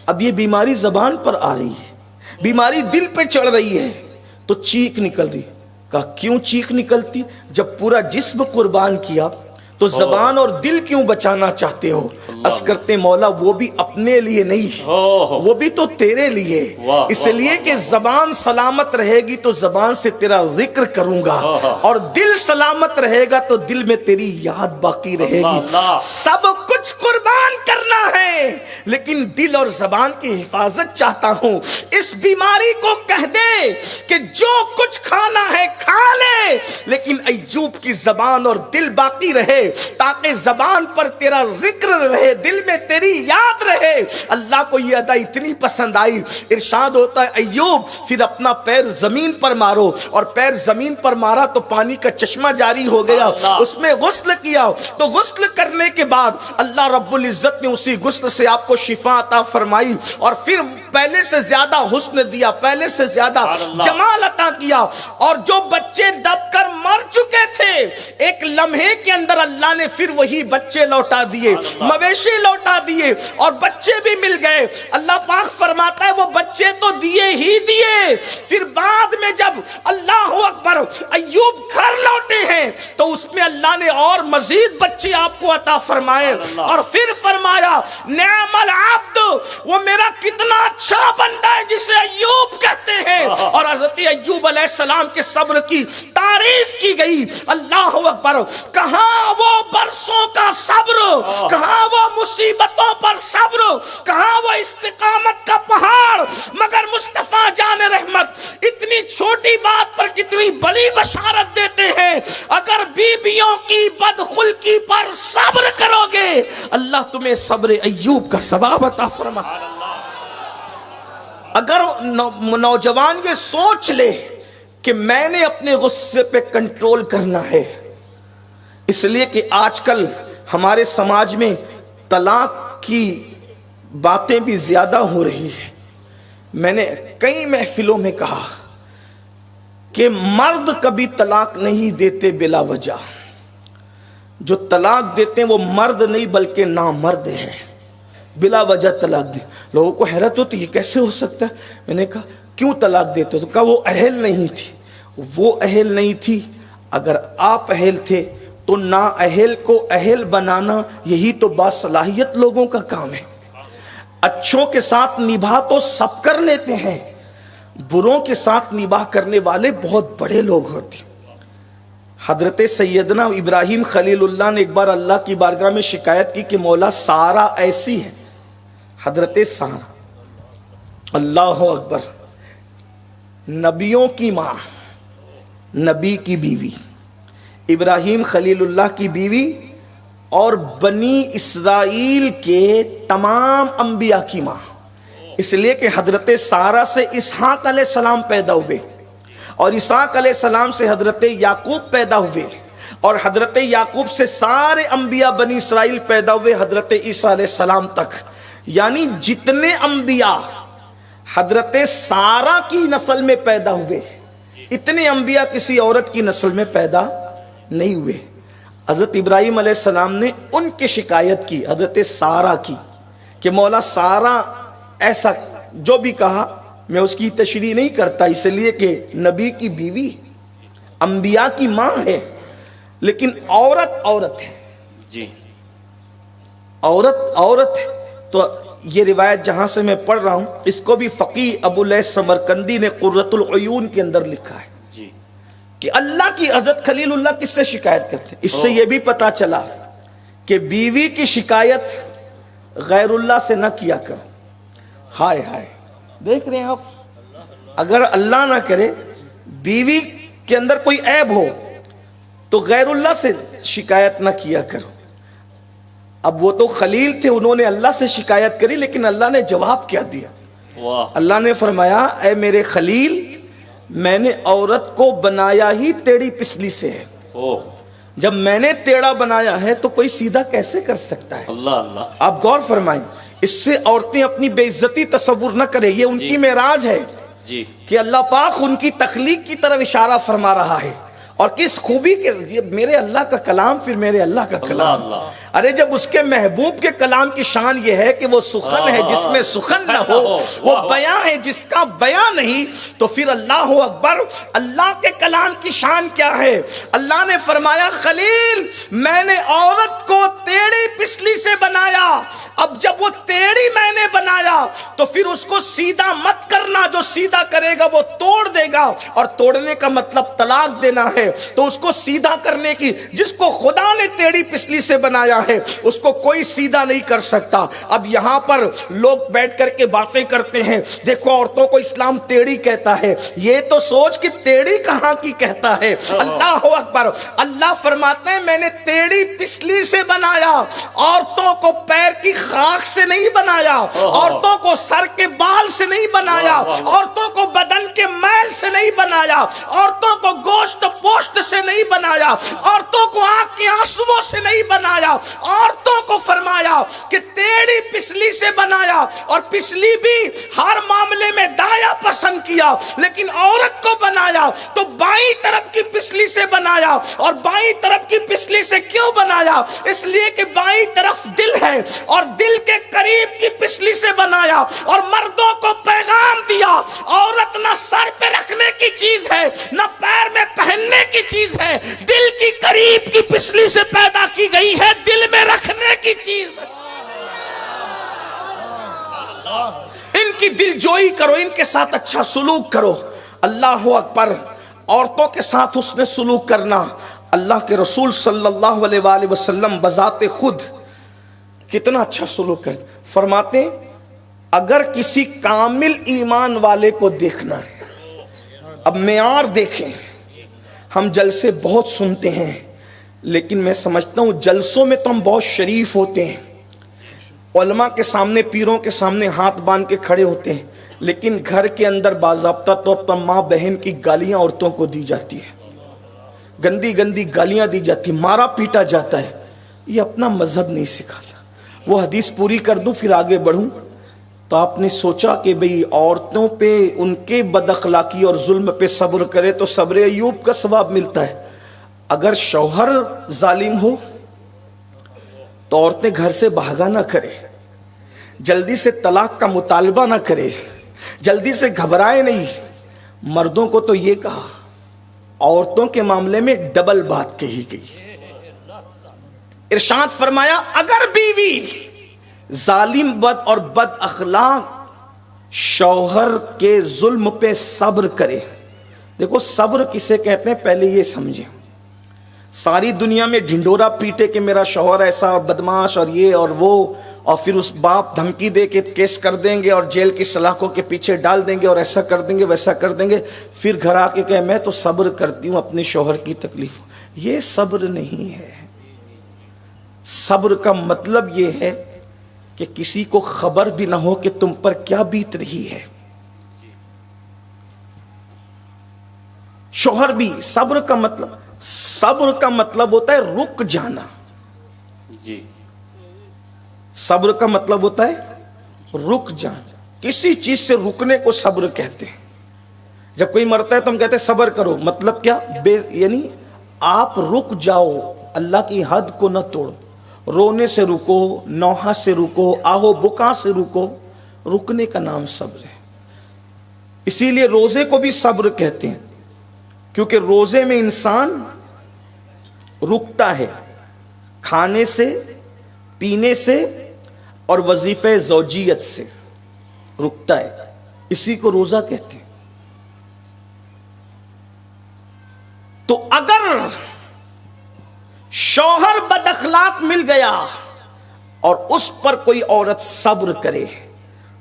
اب یہ بیماری زبان پر آ رہی ہے, بیماری دل پہ چڑھ رہی ہے, تو چیخ نکل رہی. کہا کیوں چیخ نکلتی؟ جب پورا جسم قربان کیا تو زبان اور دل کیوں بچانا چاہتے ہو؟ عرض کرتے مولا وہ بھی اپنے لیے نہیں, وہ بھی تو تیرے لیے, اس لیے کہ زبان سلامت رہے گی تو زبان سے تیرا ذکر کروں گا, اور دل سلامت رہے گا تو دل میں تیری یاد باقی رہے گی. سب کچھ قربان کرنا ہے لیکن دل اور زبان کی حفاظت چاہتا ہوں. اس بیماری کو کہہ دے کہ جو کچھ کھانا ہے کھا لے, لیکن ایوب کی زبان اور دل باقی رہے, تاکہ زبان پر تیرا ذکر رہے, دل میں تیری یاد رہے. اللہ کو یہ ادا اتنی پسند آئی, ارشاد ہوتا ہے ایوب پھر اپنا پیر زمین پر مارو, اور پیر زمین پر مارا تو پانی کا چشمہ جاری ہو گیا, اس میں غسل کیا, تو غسل کرنے کے بعد اللہ رب العزت نے اسی غسل سے آپ کو شفا عطا فرمائی, اور پھر پہلے سے زیادہ حسن دیا, پہلے سے زیادہ جمال عطا کیا. اور جو بچے دب کر مر چکے تھے ایک لمحے کے اندر اللہ نے پھر وہی بچے لوٹا دیے, مویشی لوٹا دیے, اور بچے بھی مل گئے. اللہ پاک فرماتا ہے وہ بچے تو دیے ہی دیے, پھر بعد میں جب اللہ اکبر ایوب گھر لوٹے ہیں تو اس میں اللہ نے اور مزید بچے آپ کو عطا فرمائے, اور پھر فرمایا نعم العبد, وہ میرا کتنا اچھا بندہ ہے جسے ایوب کہتے ہیں. اور حضرت ایوب علیہ السلام کے صبر کی تعریف کی گئی. اللہ اکبر, کہاں وہ برسوں کا صبر, کہاں وہ مصیبتوں پر صبر, کہاں وہ استقامت کا پہاڑ, مگر مصطفیٰ جان رحمت اتنی چھوٹی بات پر کتنی بڑی بشارت دیتے ہیں. اگر بیویوں کی بدخلقی پر صبر کرو گے اللہ تمہیں صبر ایوب کا ثواب عطا فرمائے. اگر نوجوان یہ سوچ لے کہ میں نے اپنے غصے پہ کنٹرول کرنا ہے, اس لیے کہ آج کل ہمارے سماج میں طلاق کی باتیں بھی زیادہ ہو رہی ہیں. میں نے کئی محفلوں میں کہا کہ مرد کبھی طلاق نہیں دیتے بلا وجہ, جو طلاق دیتے ہیں وہ مرد نہیں بلکہ نامرد ہیں, بلا وجہ طلاق دے. لوگوں کو حیرت ہوتی ہے کیسے ہو سکتا ہے. میں نے کہا کیوں طلاق دیتے ہو؟ تو کہا وہ اہل نہیں تھی. وہ اہل نہیں تھی, اگر آپ اہل تھے تو نا اہل کو اہل بنانا یہی تو باصلاحیت لوگوں کا کام ہے. اچھوں کے ساتھ نباہ تو سب کر لیتے ہیں, بروں کے ساتھ نباہ کرنے والے بہت بڑے لوگ ہوتے ہیں. حضرت سیدنا ابراہیم خلیل اللہ نے ایک بار اللہ کی بارگاہ میں شکایت کی کہ مولا سارا ایسی ہے. حضرت سارا, اللہ اکبر, نبیوں کی ماں, نبی کی بیوی, ابراہیم خلیل اللہ کی بیوی, اور بنی اسرائیل کے تمام انبیاء کی ماں. اس لیے کہ حضرت سارا سے اسحاق علیہ السلام پیدا ہوئے, اور اسحاق علیہ السلام سے حضرت یعقوب پیدا ہوئے, اور حضرت یعقوب سے سارے انبیاء بنی اسرائیل پیدا ہوئے حضرت عیسیٰ علیہ السلام تک. یعنی جتنے انبیاء حضرت سارا کی نسل میں پیدا ہوئے اتنے انبیاء کسی عورت کی نسل میں پیدا نہیں ہوئے. حضرت ابراہیم علیہ السلام نے ان کی شکایت کی حضرت سارا کی کہ مولا سارا ایسا, جو بھی کہا میں اس کی تشریح نہیں کرتا, اس لیے کہ نبی کی بیوی انبیاء کی ماں ہے, لیکن عورت ہے جی, عورت ہے. تو یہ روایت جہاں سے میں پڑھ رہا ہوں اس کو بھی فقیہ ابو لیث سمرقندی نے قرۃ العیون کے اندر لکھا ہے جی, کہ اللہ کی حضرت خلیل اللہ کس سے شکایت کرتے. اس سے یہ بھی پتا چلا کہ بیوی کی شکایت غیر اللہ سے نہ کیا کرو. ہائے ہائے, دیکھ رہے ہیں آپ, اگر اللہ نہ کرے بیوی کے اندر کوئی عیب ہو تو غیر اللہ سے شکایت نہ کیا کرو. اب وہ تو خلیل تھے, انہوں نے اللہ سے شکایت کری, لیکن اللہ نے جواب کیا دیا. اللہ نے فرمایا اے میرے خلیل, میں نے عورت کو بنایا ہی ٹیڑھی پسلی سے ہے. جب میں نے ٹیڑھا بنایا ہے تو کوئی سیدھا کیسے کر سکتا ہے. اللہ اللہ, آپ غور فرمائیں, اس سے عورتیں اپنی بے عزتی تصور نہ کریں, یہ ان کی معراج ہے جی, کہ اللہ پاک ان کی تخلیق کی طرف اشارہ فرما رہا ہے. اور کس خوبی کے میرے اللہ کا کلام پھر میرے اللہ کا کلام. ارے جب اس کے محبوب کے کلام کی شان یہ ہے کہ وہ سخن ہے جس میں سخن نہ ہو، وہ بیان ہے جس کا بیان نہیں، تو پھر اللہ اکبر. اللہ کے کلام کی شان کیا ہے؟ اللہ نے فرمایا خلیل میں نے عورت کو ٹیڑھی پسلی سے بنایا. اب جب وہ ٹیڑھی میں نے بنایا تو پھر اس کو سیدھا مت کرنا، جو سیدھا کرے گا وہ توڑ دے گا، اور توڑنے کا مطلب طلاق دینا ہے. تو اس کو سیدھا کرنے کی، جس کو خدا نے ٹیڑھی پسلی سے بنایا ہے اس کو کوئی سیدھا نہیں کر سکتا. اب یہاں پر لوگ بیٹھ کر کے باتیں کرتے ہیں، دیکھو عورتوں کو اسلام ٹیڑھی کہتا ہے. یہ تو سوچ کہ ٹیڑھی کہاں کی کہتا ہے. اللہ اکبر. اللہ فرماتے ہیں میں نے ٹیڑھی پسلی سے بنایا، عورتوں کو پیر کی خاک سے نہیں بنایا، عورتوں کو سر کے بال سے نہیں بنایا، عورتوں کو بدن کے میل سے نہیں بنایا، عورتوں کو گوشت پوشت سے نہیں بنایا، عورتوں کو آنکھ کے آنسوؤں سے نہیں بنایا. عورتوں کو فرمایا کہ ٹیڑھی پسلی سے بنایا، اور پسلی بھی ہر معاملے میں دایا پسند کیا، لیکن عورت کو بنایا تو بائیں طرف کی پسلی سے بنایا. اور بائیں طرف کی پسلی سے کیوں بنایا؟ اس لیے کہ بائیں طرف دل ہے، اور دل کے قریب کی پسلی سے بنایا. اور مردوں کو پیغام دیا عورت نہ سر پہ رکھنے کی چیز ہے نہ پیر میں پہننے کی چیز ہے، دل کی قریب کی پسلی سے پیدا کی گئی ہے، دل میں رکھنے کی چیز ہے. ان کی دل جوئی کرو، ان کے ساتھ اچھا سلوک کرو. اللہ اکبر. عورتوں کے ساتھ حسن سلوک کرنا، اللہ کے رسول صلی اللہ علیہ وآلہ وسلم بذات خود کتنا اچھا سلوک کرتے. فرماتے ہیں اگر کسی کامل ایمان والے کو دیکھنا ہے، اب معیار دیکھیں. ہم جلسے بہت سنتے ہیں، لیکن میں سمجھتا ہوں جلسوں میں تو ہم بہت شریف ہوتے ہیں، علماء کے سامنے پیروں کے سامنے ہاتھ باندھ کے کھڑے ہوتے ہیں، لیکن گھر کے اندر باضابطہ طور پر ماں بہن کی گالیاں عورتوں کو دی جاتی ہیں، گندی گندی گالیاں دی جاتی، مارا پیٹا جاتا ہے. یہ اپنا مذہب نہیں سکھاتا. وہ حدیث پوری کر دوں پھر آگے بڑھوں. تو آپ نے سوچا کہ بھئی عورتوں پہ ان کے بد اخلاقی اور ظلم پہ صبر کرے تو صبر ایوب کا ثواب ملتا ہے. اگر شوہر ظالم ہو تو عورتیں گھر سے بھاگا نہ کرے، جلدی سے طلاق کا مطالبہ نہ کرے، جلدی سے گھبرائے نہیں. مردوں کو تو یہ کہا، عورتوں کے معاملے میں ڈبل بات کہی گئی. ارشاد فرمایا اگر بیوی ظالم بد اور بد اخلاق شوہر کے ظلم پہ صبر کرے. دیکھو صبر کسے کہتے ہیں پہلے یہ سمجھیں. ساری دنیا میں ڈھنڈورا پیٹے کہ میرا شوہر ایسا اور بدماش اور یہ اور وہ، اور پھر اس باپ دھمکی دے کے کیس کر دیں گے اور جیل کی سلاخوں کے پیچھے ڈال دیں گے اور ایسا کر دیں گے ویسا کر دیں گے، پھر گھر آ کے کہے میں تو صبر کرتی ہوں اپنے شوہر کی تکلیف. یہ صبر نہیں ہے. صبر کا مطلب یہ ہے کہ کسی کو خبر بھی نہ ہو کہ تم پر کیا بیت رہی ہے. شوہر بھی صبر کا مطلب ہوتا ہے رک جانا. جی صبر کا مطلب ہوتا ہے رک جانا. کسی چیز سے رکنے کو صبر کہتے ہیں. جب کوئی مرتا ہے تو ہم کہتے ہیں صبر کرو. مطلب کیا؟ یعنی آپ رک جاؤ، اللہ کی حد کو نہ توڑو. رونے سے رکو، نوحہ سے رکو، آہو بکا سے رکو. رکنے کا نام صبر ہے. اسی لیے روزے کو بھی صبر کہتے ہیں، کیونکہ روزے میں انسان رکتا ہے کھانے سے، پینے سے اور وظیفہ زوجیت سے رکتا ہے. اسی کو روزہ کہتے ہیں. تو اگر شوہر بد اخلاق مل گیا اور اس پر کوئی عورت صبر کرے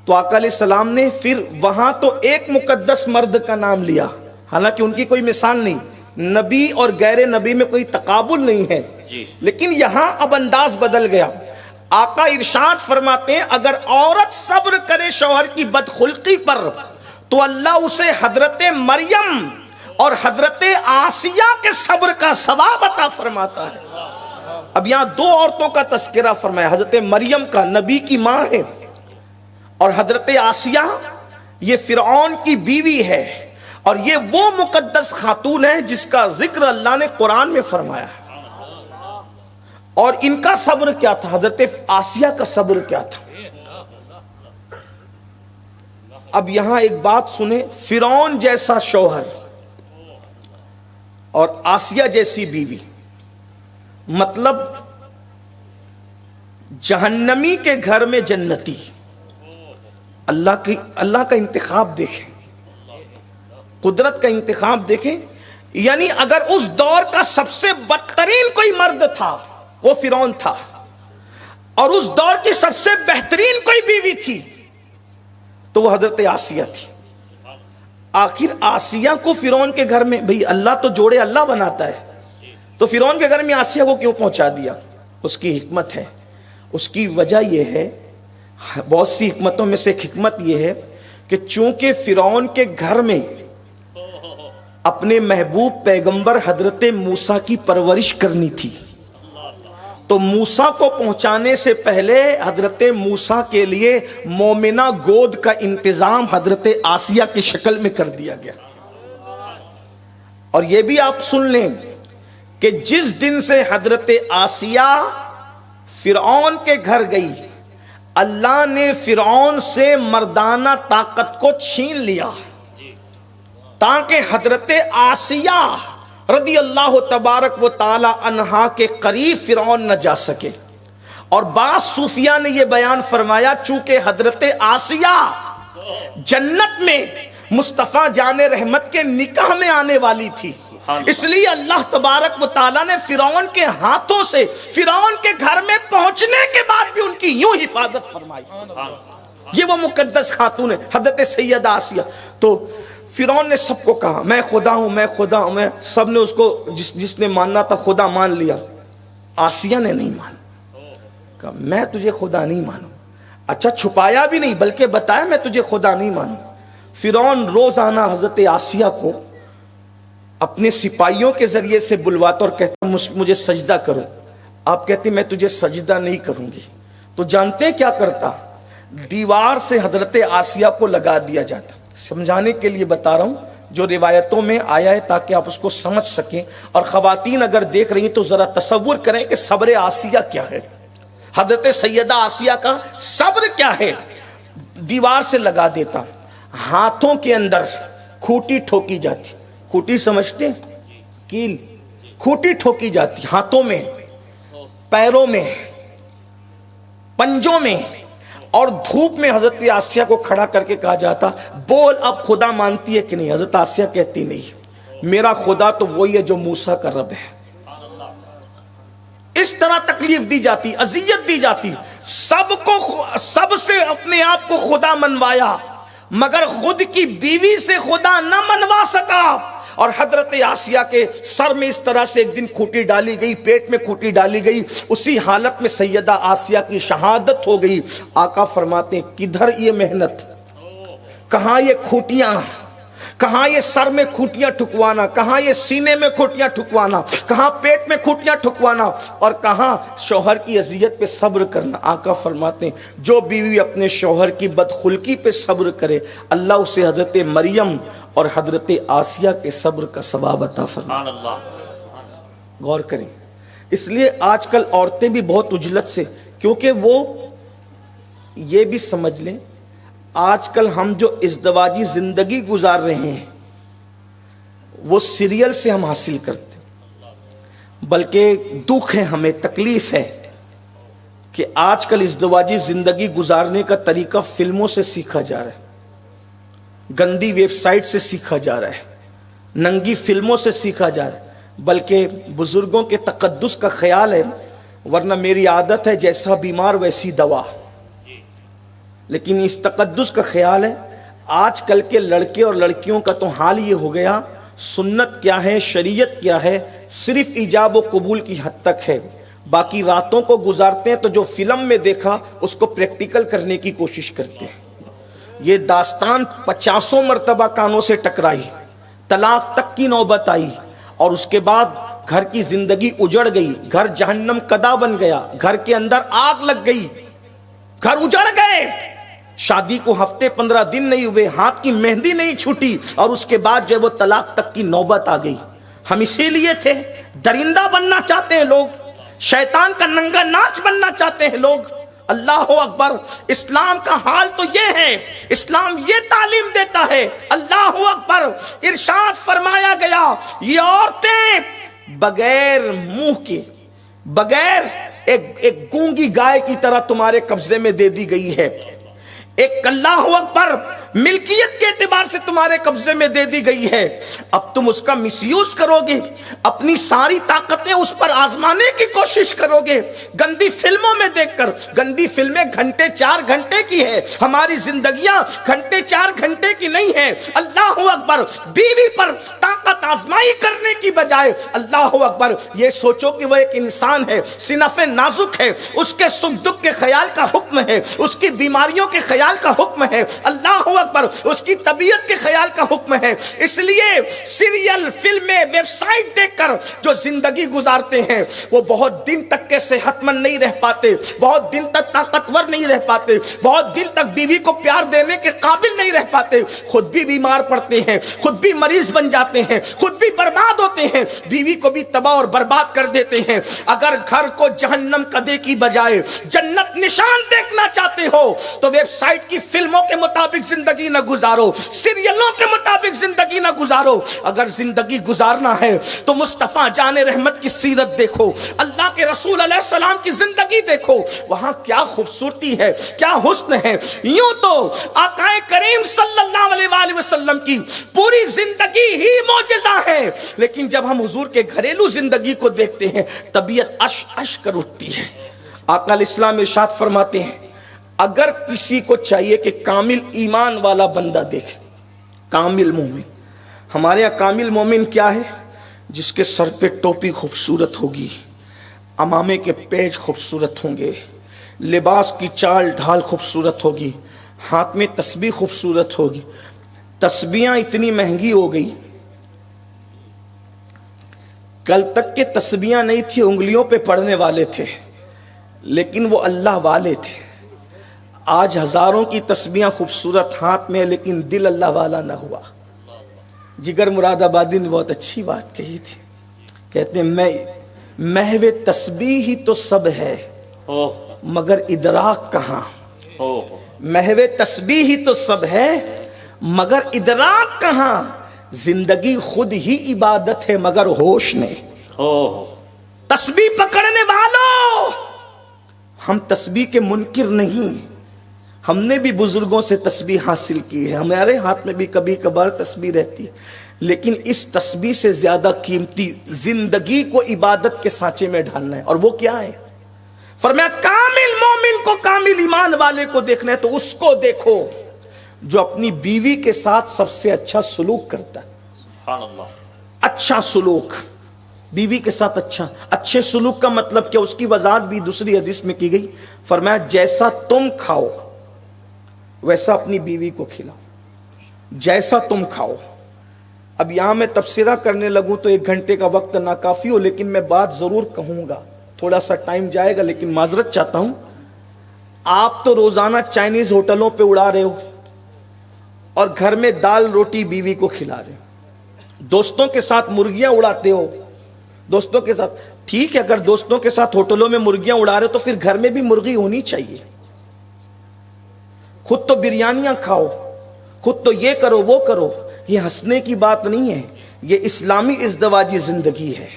تو آقا علیہ السلام نے پھر وہاں تو ایک مقدس مرد کا نام لیا، حالانکہ ان کی کوئی مثال نہیں، نبی اور غیر نبی میں کوئی تقابل نہیں ہے، لیکن یہاں اب انداز بدل گیا. آقا ارشاد فرماتے ہیں اگر عورت صبر کرے شوہر کی بدخلقی پر تو اللہ اسے حضرت مریم اور حضرت آسیہ کے صبر کا ثواب عطا فرماتا ہے. اب یہاں دو عورتوں کا تذکرہ فرمایا، حضرت مریم کا، نبی کی ماں ہے، اور حضرت آسیہ یہ فرعون کی بیوی ہے. اور یہ وہ مقدس خاتون ہے جس کا ذکر اللہ نے قرآن میں فرمایا ہے. اور ان کا صبر کیا تھا، حضرت آسیہ کا صبر کیا تھا. اب یہاں ایک بات سنیں، فرعون جیسا شوہر اور آسیہ جیسی بیوی، مطلب جہنمی کے گھر میں جنتی. اللہ کا انتخاب دیکھیں، قدرت کا انتخاب دیکھیں. یعنی اگر اس دور کا سب سے بدترین کوئی مرد تھا وہ فرعون تھا، اور اس دور کی سب سے بہترین کوئی بیوی تھی تو وہ حضرت آسیہ تھی. آخر آسیہ کو فرعون کے گھر میں، بھئی اللہ تو جوڑے اللہ بناتا ہے، تو فرعون کے گھر میں آسیہ کو کیوں پہنچا دیا؟ اس کی حکمت ہے. اس کی وجہ یہ ہے، بہت سی حکمتوں میں سے ایک حکمت یہ ہے کہ چونکہ فرعون کے گھر میں اپنے محبوب پیغمبر حضرت موسیٰ کی پرورش کرنی تھی، تو موسیٰ کو پہنچانے سے پہلے حضرت موسیٰ کے لیے مومنہ گود کا انتظام حضرت آسیہ کی شکل میں کر دیا گیا. اور یہ بھی آپ سن لیں کہ جس دن سے حضرت آسیہ فرعون کے گھر گئی، اللہ نے فرعون سے مردانہ طاقت کو چھین لیا تاکہ حضرت آسیہ رضی اللہ تبارک و تعالی عنہا کے قریب فرعون نہ جا سکے. اور بعض صوفیاء نے یہ بیان فرمایا چونکہ حضرت آسیہ جنت میں مصطفیٰ جان رحمت کے نکاح میں آنے والی تھی، اس لیے اللہ تبارک و تعالیٰ نے فرعون کے ہاتھوں سے فرعون کے گھر میں پہنچنے کے بعد بھی ان کی یوں حفاظت فرمائی. یہ وہ مقدس خاتون ہے حضرت سیدہ آسیہ. تو فرعون نے سب کو کہا میں خدا ہوں، میں خدا ہوں، میں، سب نے اس کو جس نے ماننا تھا خدا مان لیا. آسیہ نے نہیں مانا، کہا میں تجھے خدا نہیں مانوں. اچھا چھپایا بھی نہیں بلکہ بتایا میں تجھے خدا نہیں مانوں. فرعون روزانہ حضرت آسیہ کو اپنے سپاہیوں کے ذریعے سے بلواتا اور کہتا مجھے سجدہ کرو. آپ کہتے میں تجھے سجدہ نہیں کروں گی. تو جانتے کیا کرتا؟ دیوار سے حضرت آسیہ کو لگا دیا جاتا. سمجھانے کے لیے بتا رہا ہوں جو روایتوں میں آیا ہے تاکہ آپ اس کو سمجھ سکیں. اور خواتین اگر دیکھ رہی ہیں تو ذرا تصور کریں کہ صبر آسیہ کیا ہے، حضرت سیدہ آسیہ کا صبر کیا ہے. دیوار سے لگا دیتا، ہاتھوں کے اندر کھوٹی ٹھوکی جاتی. کھوٹی سمجھتے؟ کیل. کھوٹی ٹھوکی جاتی ہاتھوں میں، پیروں میں، پنجوں میں. اور دھوپ میں حضرت آسیہ کو کھڑا کر کے کہا جاتا بول اب خدا مانتی ہے کہ نہیں؟ حضرت آسیہ کہتی نہیں، میرا خدا تو وہی ہے جو موسیٰ کا رب ہے. اس طرح تکلیف دی جاتی، اذیت دی جاتی. سب سے اپنے آپ کو خدا منوایا مگر خود کی بیوی سے خدا نہ منوا سکا. اور حضرت آسیہ کے سر میں اس طرح سے ایک دن کھوٹی ڈالی گئی، پیٹ میں کھوٹی ڈالی گئی. اسی حالت میں سیدہ آسیہ کی شہادت ہو گئی. آقا فرماتے ہیں کدھر یہ محنت، کہاں یہ کھوٹیاں، کہاں یہ سر میں کھوٹیاں ٹھکوانا، کہاں یہ سینے میں کھوٹیاں ٹھکوانا، کہاں پیٹ میں کھوٹیاں ٹھکوانا، اور کہاں شوہر کی اذیت پہ صبر کرنا. آقا فرماتے ہیں جو بیوی اپنے شوہر کی بدخلقی پہ صبر کرے اللہ اسے حضرت مریم اور حضرت آسیہ کے صبر کا ثواب عطا فرمائے. غور کریں. اس لیے آج کل عورتیں بھی بہت عجلت سے، کیونکہ وہ یہ بھی سمجھ لیں آج کل ہم جو ازدواجی زندگی گزار رہے ہیں وہ سیریل سے ہم حاصل کرتے ہیں. بلکہ دکھ ہے، ہمیں تکلیف ہے کہ آج کل ازدواجی زندگی گزارنے کا طریقہ فلموں سے سیکھا جا رہا ہے، گندی ویب سائٹ سے سیکھا جا رہا ہے، ننگی فلموں سے سیکھا جا رہا ہے. بلکہ بزرگوں کے تقدس کا خیال ہے، ورنہ میری عادت ہے جیسا بیمار ویسی دوا. لیکن اس تقدس کا خیال ہے آج کل کے لڑکے اور لڑکیوں کا تو حال یہ ہو گیا، سنت کیا ہے، شریعت کیا ہے، صرف ایجاب و قبول کی حد تک ہے. باقی راتوں کو گزارتے ہیں تو جو فلم میں دیکھا اس کو پریکٹیکل کرنے کی کوشش کرتے ہیں. یہ داستان 50 مرتبہ کانوں سے ٹکرائی، طلاق تک کی نوبت آئی، اور اس کے بعد گھر کی زندگی اجڑ گئی، گھر جہنم کدا بن گیا، گھر کے اندر آگ لگ گئی، گھر اجڑ گئے. شادی کو ہفتے 15 دن نہیں ہوئے، ہاتھ کی مہندی نہیں چھوٹی، اور اس کے بعد جو وہ طلاق تک کی نوبت آ گئی۔ ہم اسی لیے تھے، درندہ بننا چاہتے ہیں لوگ، شیطان کا ننگا ناچ بننا چاہتے ہیں لوگ۔ اللہ اکبر، اسلام کا حال تو یہ ہے، اسلام یہ تعلیم دیتا ہے۔ اللہ اکبر، ارشاد فرمایا گیا یہ عورتیں بغیر منہ کے، بغیر ایک گونگی گائے کی طرح تمہارے قبضے میں دے دی گئی ہے، ایک اللہ اکبر ملکیت کے اعتبار سے تمہارے قبضے میں دے دی گئی ہے۔ اب تم اس کا مس یوز کرو گے، اپنی ساری طاقتیں اس پر آزمانے کی کوشش کرو گے، گندی فلموں میں دیکھ کر۔ گندی فلمیں گھنٹے 4 گھنٹے کی ہے، ہماری زندگیاں گھنٹے 4 گھنٹے کی نہیں ہے۔ اللہ اکبر، بیوی پر طاقت آزمائی کرنے کی بجائے اللہ اکبر یہ سوچو کہ وہ ایک انسان ہے، صنف نازک ہے، اس کے سکھ دکھ کے خیال کا حکم ہے، اس کی بیماریوں کے خیال کا حکم ہے، اللہ اکبر اس کی طبیعت کے خیال کا حکم ہے۔ اس لیے سیریل، فلمیں، ویب سائٹ دیکھ کر جو زندگی گزارتے ہیں وہ بہت دن تک کے صحت مند نہیں رہ پاتے، بہت دن تک طاقتور نہیں رہ پاتے، بہت دن تک بیوی کو پیار دینے کے قابل نہیں رہ پاتے، خود بھی بیمار پڑتے ہیں، خود بھی مریض بن جاتے ہیں، خود بھی برباد ہوتے ہیں، بیوی کو بھی تباہ اور برباد کر دیتے ہیں۔ اگر گھر کو جہنم کدے کی بجائے جنت نشان دیکھنا چاہتے ہو تو ویب سائٹ کی فلموں کے مطابق زندگی نہ گزارو، سیریلوں کے مطابق زندگی نہ گزارو۔ اگر زندگی گزارنا ہے تو مصطفیٰ جان رحمت کی سیرت دیکھو، اللہ کے رسول علیہ السلام کی زندگی دیکھو، وہاں کیا خوبصورتی ہے، کیا حسن ہے۔ یوں تو آقا کریم صلی اللہ علیہ وآلہ وسلم کی پوری زندگی ہی معجزہ ہے، لیکن جب ہم حضور کے گھریلو زندگی کو دیکھتے ہیں طبیعت اش کر اٹھتی ہے۔ آقا علیہ السلام ارشاد فرماتے ہیں اگر کسی کو چاہیے کہ کامل ایمان والا بندہ دیکھے، کامل مومن، ہمارے یہاں کامل مومن کیا ہے؟ جس کے سر پہ ٹوپی خوبصورت ہوگی، امامے کے پیچ خوبصورت ہوں گے، لباس کی چال ڈھال خوبصورت ہوگی، ہاتھ میں تسبیح خوبصورت ہوگی۔ تسبیحاں اتنی مہنگی ہو گئی، کل تک کے تسبیحاں نہیں تھی، انگلیوں پہ پڑھنے والے تھے، لیکن وہ اللہ والے تھے۔ آج ہزاروں کی تسبیحاں خوبصورت ہاتھ میں، لیکن دل اللہ والا نہ ہوا۔ جگر مراد آبادی نے بہت اچھی بات کہی تھی، کہتے ہیں محو تسبیح ہی تو سب ہے مگر ادراک کہاں، محو تسبیح ہی تو سب ہے مگر ادراک کہاں، زندگی خود ہی عبادت ہے مگر ہوش نہیں۔ تسبیح پکڑنے والوں، ہم تسبیح کے منکر نہیں، ہم نے بھی بزرگوں سے تسبیح حاصل کی ہے، ہمارے ہاتھ میں بھی کبھی کبھار تسبیح رہتی ہے، لیکن اس تسبیح سے زیادہ قیمتی زندگی کو عبادت کے سانچے میں ڈھالنا ہے، اور وہ کیا ہے؟ فرمایا کامل مومن کو، کامل ایمان والے کو دیکھنا ہے تو اس کو دیکھو جو اپنی بیوی کے ساتھ سب سے اچھا سلوک کرتا ہے۔ سبحان اللہ۔ اچھا سلوک، بیوی کے ساتھ اچھے سلوک کا مطلب کیا؟ اس کی وضاحت بھی دوسری حدیث میں کی گئی، فرمایا جیسا تم کھاؤ ویسا اپنی بیوی کو کھلاؤ، جیسا تم کھاؤ۔ اب یہاں میں تبصرہ کرنے لگوں تو 1 گھنٹے کا وقت ناکافی ہو، لیکن میں بات ضرور کہوں گا، تھوڑا سا ٹائم جائے گا، لیکن معذرت چاہتا ہوں۔ آپ تو روزانہ چائنیز ہوٹلوں پہ اڑا رہے ہو اور گھر میں دال روٹی بیوی کو کھلا رہے ہو، دوستوں کے ساتھ مرغیاں اڑاتے ہو، دوستوں کے ساتھ ٹھیک ہے، اگر دوستوں کے ساتھ ہوٹلوں میں مرغیاں اڑا رہے ہو تو پھر گھر میں بھی مرغی ہونی چاہیے۔ خود تو بریانیاں کھاؤ، خود تو یہ کرو وہ کرو، یہ ہنسنے کی بات نہیں ہے، یہ اسلامی ازدواجی زندگی ہے۔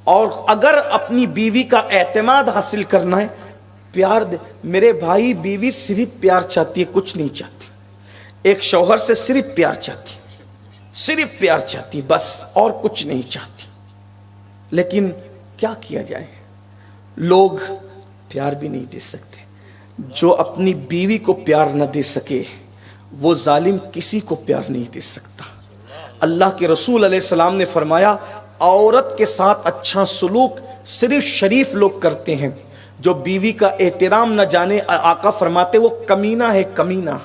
اور اگر اپنی بیوی کا اعتماد حاصل کرنا ہے، پیار دے۔ میرے بھائی، بیوی صرف پیار چاہتی ہے، کچھ نہیں چاہتی۔ ایک شوہر سے صرف پیار چاہتی، صرف پیار چاہتی، بس، اور کچھ نہیں چاہتی۔ لیکن کیا کیا جائے، لوگ پیار بھی نہیں دے سکتے۔ جو اپنی بیوی کو پیار نہ دے سکے وہ ظالم کسی کو پیار نہیں دے سکتا۔ اللہ کے رسول علیہ السلام نے فرمایا عورت کے ساتھ اچھا سلوک صرف شریف لوگ کرتے ہیں، جو بیوی کا احترام نہ جانے، آقا فرماتے وہ کمینہ ہے، کمینہ۔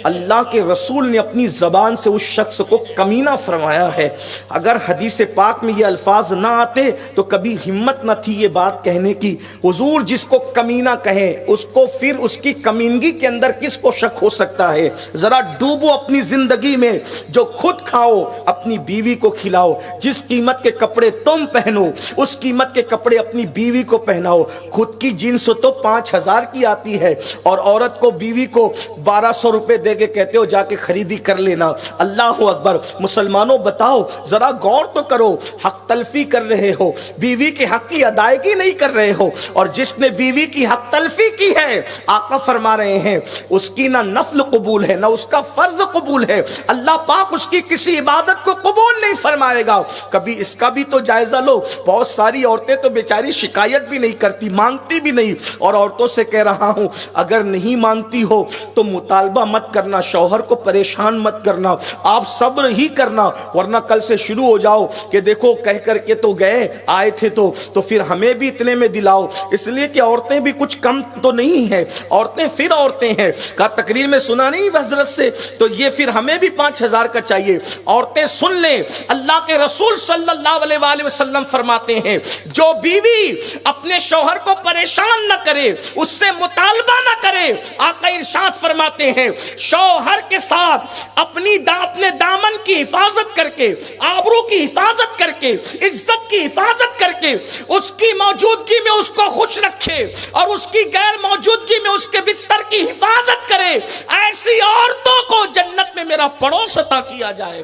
اللہ کے رسول نے اپنی زبان سے اس شخص کو کمینہ فرمایا ہے. اگر حدیث پاک میں یہ الفاظ نہ آتے تو کبھی ہمت نہ تھی یہ بات کہنے کی. حضور جس کو کمینہ کہیں اس کو پھر اس کی کمینگی کے اندر کس کو شک ہو سکتا ہے؟ ذرا ڈوبو اپنی زندگی میں. جو خود کھاؤ اپنی بیوی کو کھلاؤ. جس قیمت کے کپڑے تم پہنو اس قیمت کے کپڑے اپنی بیوی کو پہناؤ. خود کی جنس تو 5,000 کی آتی ہے اور عورت کو بیوی کو 1,200 روپے دے کے کہتے ہو جا کے خریدی کر لینا. اللہ اکبر. مسلمانوں بتاؤ ذرا غور تو کرو. حق تلفی کر رہے ہو, بیوی کے حق کی ادائیگی نہیں کر رہے ہو. اور جس نے بیوی کی حق تلفی کی ہے آقا فرما رہے ہیں اس کی نہ نفل قبول ہے نہ اس کا فرض قبول ہے. اللہ پاک اس کی کسی عبادت کو قبول نہیں فرمائے گا. کبھی اس کا بھی تو جائزہ لو. بہت ساری عورتیں تو بیچاری شکایت بھی نہیں کرتی, مانگتی بھی نہیں. اور عورتوں سے کہہ رہا ہوں اگر نہیں مانگتی ہو تو مطالبہ مت کرنا, شوہر کو پریشان مت کرنا, آپ صبر ہی کرنا. ورنہ کل سے شروع ہو جاؤ کہ دیکھو کہہ کر کے تو گئے آئے تھے تو پھر ہمیں بھی اتنے میں دلاؤ. اس لیے کہ عورتیں بھی کچھ کم تو نہیں ہیں, عورتیں پھر عورتیں ہیں. کہا تقریر میں سنا نہیں حضرت سے, تو یہ پھر ہمیں بھی 5,000 کا چاہیے. عورتیں سن لیں, اللہ کے رسول صلی اللہ علیہ وآلہ وسلم فرماتے ہیں جو بیوی اپنے شوہر کو پریشان نہ کرے, اس سے مطالبہ نہ کرے, آقا ارشاد فرماتے ہیں شوہر کے ساتھ اپنے دامن کی حفاظت کر کے, آبرو کی حفاظت کر کے, عزت کی حفاظت کر کے, اس کی موجودگی میں اس کو خوش رکھے اور اس کی غیر موجودگی میں اس کے بستر کی حفاظت کرے, ایسی عورتوں کو جنت میں میرا پڑوس عطا کیا جائے.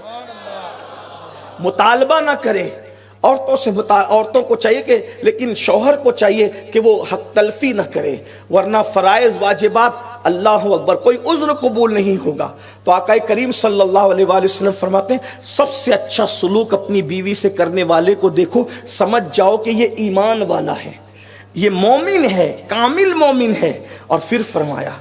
مطالبہ نہ کرے عورتوں سے. عورتوں کو چاہیے کہ لیکن شوہر کو چاہیے کہ وہ حق تلفی نہ کرے, ورنہ فرائض واجبات اللہ اکبر کوئی عذر قبول نہیں ہوگا. تو آقا کریم صلی اللہ علیہ وآلہ وسلم فرماتے ہیں سب سے اچھا سلوک اپنی بیوی سے کرنے والے کو دیکھو, سمجھ جاؤ کہ یہ ایمان والا ہے, یہ مومن ہے, کامل مومن ہے. اور پھر فرمایا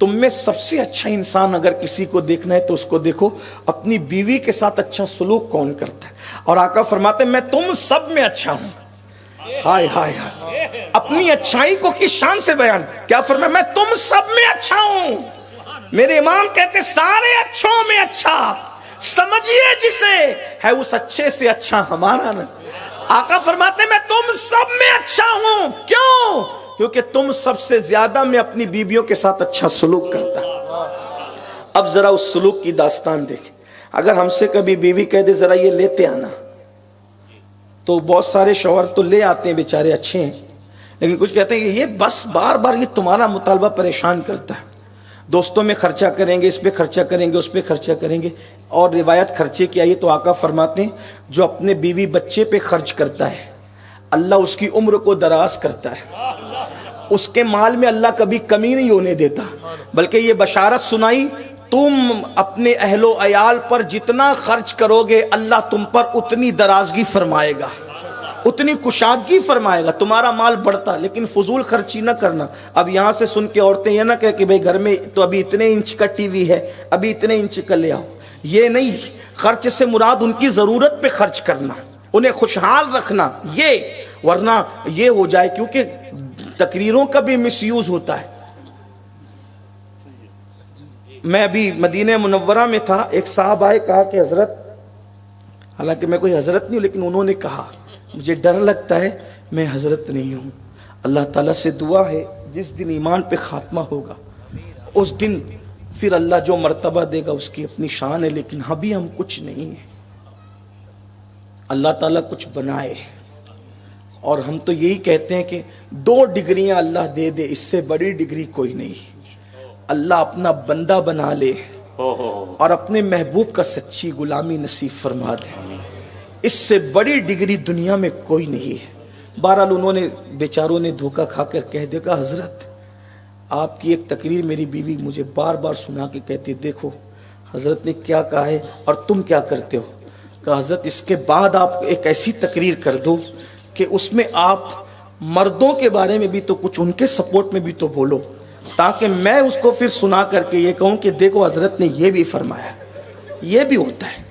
تم میں سب سے اچھا انسان اگر کسی کو دیکھنا ہے تو اس کو دیکھو اپنی بیوی کے ساتھ اچھا سلوک کون کرتا ہے. اور آقا فرماتے ہیں میں تم سب میں اچھا ہوں. ہائے ہائے ہائے, اپنی اچھائی کو کس شان سے بیان کیا فرمایا, میں تم سب میں اچھا ہوں. میرے امام کہتے سارے اچھوں میں اچھا, سمجھیے جسے ہے اس اچھے سے اچھا ہمارا نہ. آقا فرماتے میں تم سب میں اچھا ہوں. کیوں؟ کیونکہ تم سب سے زیادہ میں اپنی بیویوں کے ساتھ اچھا سلوک کرتا. اب ذرا اس سلوک کی داستان دیکھ. اگر ہم سے کبھی بیوی کہہ دے ذرا یہ لیتے آنا, تو بہت سارے شوہر تو لے آتے ہیں بیچارے اچھے ہیں, لیکن کچھ کہتے ہیں کہ یہ بس بار بار یہ تمہارا مطالبہ پریشان کرتا ہے. دوستوں میں خرچہ کریں گے, اس پہ خرچہ کریں گے, اس پہ خرچہ کریں گے. اور روایت خرچے کی آئی تو آقا فرماتے ہیں جو اپنے بیوی بچے پہ خرچ کرتا ہے اللہ اس کی عمر کو دراز کرتا ہے. اس کے مال میں اللہ کبھی کمی نہیں ہونے دیتا, بلکہ یہ بشارت سنائی تم اپنے اہل و عیال پر جتنا خرچ کرو گے اللہ تم پر اتنی درازگی فرمائے گا, اتنی کشادگی فرمائے گا. تمہارا مال بڑھتا لیکن فضول خرچی نہ کرنا. اب یہاں سے سن کے عورتیں یہ نہ کہے کہ بھئی گھر میں تو ابھی اتنے انچ کا ٹی وی ہے, ابھی اتنے انچ کا لے آؤ. یہ نہیں, خرچ سے مراد ان کی ضرورت پہ خرچ کرنا, انہیں خوشحال رکھنا, یہ ورنہ یہ ہو جائے کیونکہ تقریروں کا بھی مس یوز ہوتا ہے. میں ابھی مدینہ منورہ میں تھا, ایک صاحب آئے کہا کہ حضرت, حالانکہ میں کوئی حضرت نہیں ہوں لیکن انہوں نے کہا مجھے ڈر لگتا ہے میں حضرت نہیں ہوں, اللہ تعالیٰ سے دعا ہے جس دن ایمان پہ خاتمہ ہوگا اس دن پھر اللہ جو مرتبہ دے گا اس کی اپنی شان ہے, لیکن ابھی ہم کچھ نہیں ہیں. اللہ تعالیٰ کچھ بنائے, اور ہم تو یہی کہتے ہیں کہ 2 ڈگریاں اللہ دے دے, اس سے بڑی ڈگری کوئی نہیں. اللہ اپنا بندہ بنا لے اور اپنے محبوب کا سچی غلامی نصیب فرما دے, اس سے بڑی ڈگری دنیا میں کوئی نہیں ہے. بہرحال انہوں نے بیچاروں نے دھوکہ کھا کر کہہ دیا حضرت آپ کی ایک تقریر میری بیوی مجھے بار بار سنا کے کہتی دیکھو حضرت نے کیا کہا ہے اور تم کیا کرتے ہو. کہا حضرت اس کے بعد آپ ایک ایسی تقریر کر دو کہ اس میں آپ مردوں کے بارے میں بھی تو کچھ ان کے سپورٹ میں بھی تو بولو, تاکہ میں اس کو پھر سنا کر کے یہ کہوں کہ دیکھو حضرت نے یہ بھی فرمایا. یہ بھی ہوتا ہے.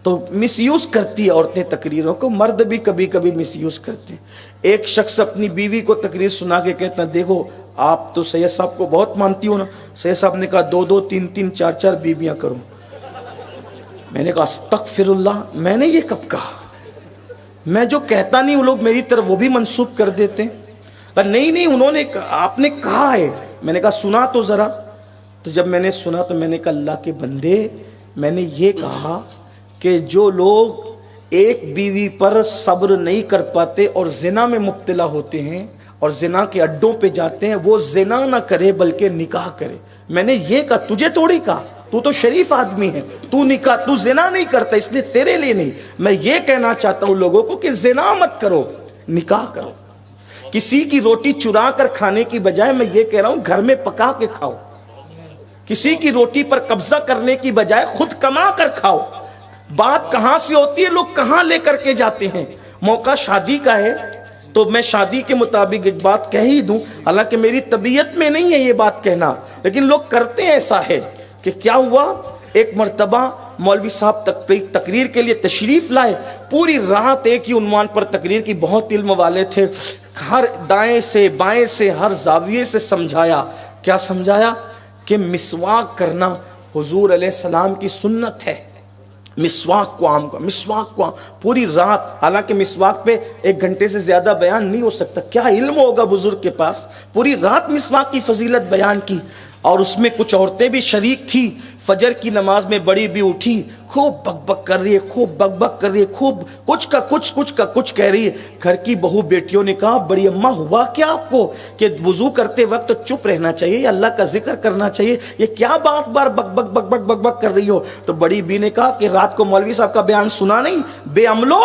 تو مس یوز کرتی ہے عورتیں تقریروں کو, مرد بھی کبھی کبھی مس یوز کرتے ہیں. ایک شخص اپنی بیوی کو تقریر سنا کے کہتا ہے دیکھو آپ تو سید صاحب کو بہت مانتی ہو نا. سید صاحب نے کہا 2 3 3 4 4 بیویاں کروں. میں نے کہا استغفر اللہ, میں نے یہ کب کہا؟ میں جو کہتا نہیں وہ لوگ میری طرف وہ بھی منسوب کر دیتے ہیں. نہیں انہوں نے آپ نے کہا ہے. میں نے کہا سنا تو ذرا. تو جب میں نے سنا تو میں نے کہا اللہ کے بندے, میں نے یہ کہا کہ جو لوگ ایک بیوی پر صبر نہیں کر پاتے اور زنا میں مبتلا ہوتے ہیں اور زنا کے اڈوں پہ جاتے ہیں, وہ زنا نہ کرے بلکہ نکاح کرے. میں نے یہ کہا, تجھے تھوڑی کہا, تو تو شریف آدمی ہے, تو زنا نہیں کرتا اس لیے تیرے لیے نہیں. میں یہ کہنا چاہتا ہوں لوگوں کو کہ زنا مت کرو, نکاح کرو. کسی کی روٹی چرا کر کھانے کی بجائے میں یہ کہہ رہا ہوں گھر میں پکا کے کھاؤ. کسی کی روٹی پر قبضہ کرنے کی بجائے خود کما کر کھاؤ. بات کہاں سے ہوتی ہے, لوگ کہاں لے کر کے جاتے ہیں. موقع شادی کا ہے تو میں شادی کے مطابق ایک بات کہہ ہی دوں, حالانکہ میری طبیعت میں نہیں ہے یہ بات کہنا, لیکن لوگ کرتے ہیں. ایسا ہے کہ کیا ہوا, ایک مرتبہ مولوی صاحب تقریر کے لیے تشریف لائے. پوری رات ایک ہی عنوان پر تقریر کی, بہت علم والے تھے. ہر دائیں سے بائیں سے ہر زاویے سے سمجھایا. کیا سمجھایا؟ کہ مسواک کرنا حضور علیہ السلام کی سنت ہے. مسواک کو عام کا, مسواک کو عام. پوری رات, حالانکہ مسواک پہ 1 گھنٹے سے زیادہ بیان نہیں ہو سکتا, کیا علم ہوگا بزرگ کے پاس. پوری رات مسواک کی فضیلت بیان کی. اور اس میں کچھ عورتیں بھی شریک تھی. فجر کی نماز میں بڑی بھی اٹھی, خوب بک بک کر رہی ہے, خوب بک بک کر رہی ہے, خوب کچھ کا کچھ کہہ رہی ہے. گھر کی بہو بیٹیوں نے کہا بڑی اماں ہوا کیا آپ کو کہ وضو کرتے وقت چپ رہنا چاہیے یا اللہ کا ذکر کرنا چاہیے, یہ کیا بات بار بک بک بک بک بک بک کر رہی ہو. تو بڑی بی نے کہا کہ رات کو مولوی صاحب کا بیان سنا نہیں, بے عملو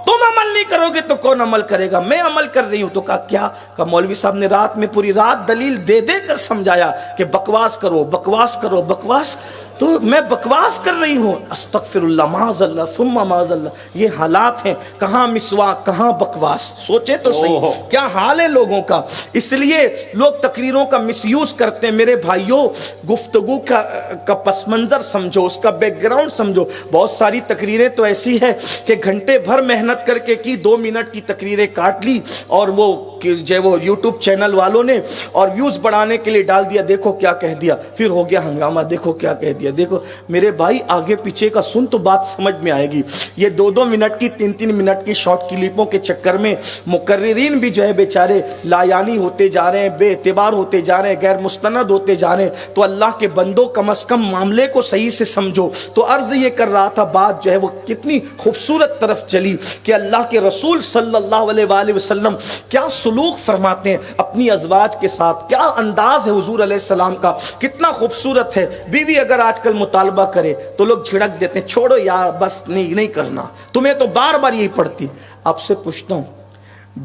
تم عمل نہیں کرو گے تو کون عمل کرے گا, میں عمل کر رہی ہوں. تو کہا کیا؟ کہا مولوی صاحب نے رات میں پوری رات دلیل دے دے کر سمجھایا کہ بکواس کرو بکواس کرو بکواس. تو میں بکواس کر رہی ہوں. استغفر اللہ, معاذ اللہ ثم معاذ اللہ. یہ حالات ہیں, کہاں مسواک کہاں بکواس. سوچے تو صحیح کیا حال ہے لوگوں کا. اس لیے لوگ تقریروں کا مس یوز کرتے ہیں. میرے بھائیوں, گفتگو کا پس منظر سمجھو, اس کا بیک گراؤنڈ سمجھو. بہت ساری تقریریں تو ایسی ہے کہ گھنٹے بھر محنت کر کے کی, 2 منٹ کی تقریریں کاٹ لی اور وہ یوٹیوب چینل والوں نے اور ویوز بڑھانے کے لیے ڈال دیا, دیکھو کیا کہہ دیا, پھر ہو گیا ہنگامہ, دیکھو کیا کہہ دیا. دیکھو میرے بھائی, آگے پیچھے کا سن تو بات سمجھ میں آئے گی. یہ 2 منٹ کی 3 منٹ کی شارٹ کلپوں کے چکر میں مقررین بھی جو ہے بیچارے لایانی ہوتے جا رہے ہیں, بے اعتبار ہوتے جا رہے ہیں, غیر مستند ہوتے جا رہے ہیں. تو اللہ کے بندوں, کم از کم معاملے کو صحیح سے سمجھو. تو عرض یہ کر رہا تھا, بات جو ہے وہ کتنی خوبصورت طرف چلی کہ اللہ کے رسول صلی اللہ علیہ وآلہ وسلم کیا سلوک فرماتے ہیں اپنی ازواج کے ساتھ, کیا انداز ہے حضور علیہ السلام کا, کتنا خوبصورت ہے. بیوی اگر آج کل مطالبہ کرے تو لوگ جھڑک دیتے ہیں, چھوڑو یار بس نہیں کرنا, تمہیں تو بار بار یہی پڑتی. آپ سے پوچھتا ہوں,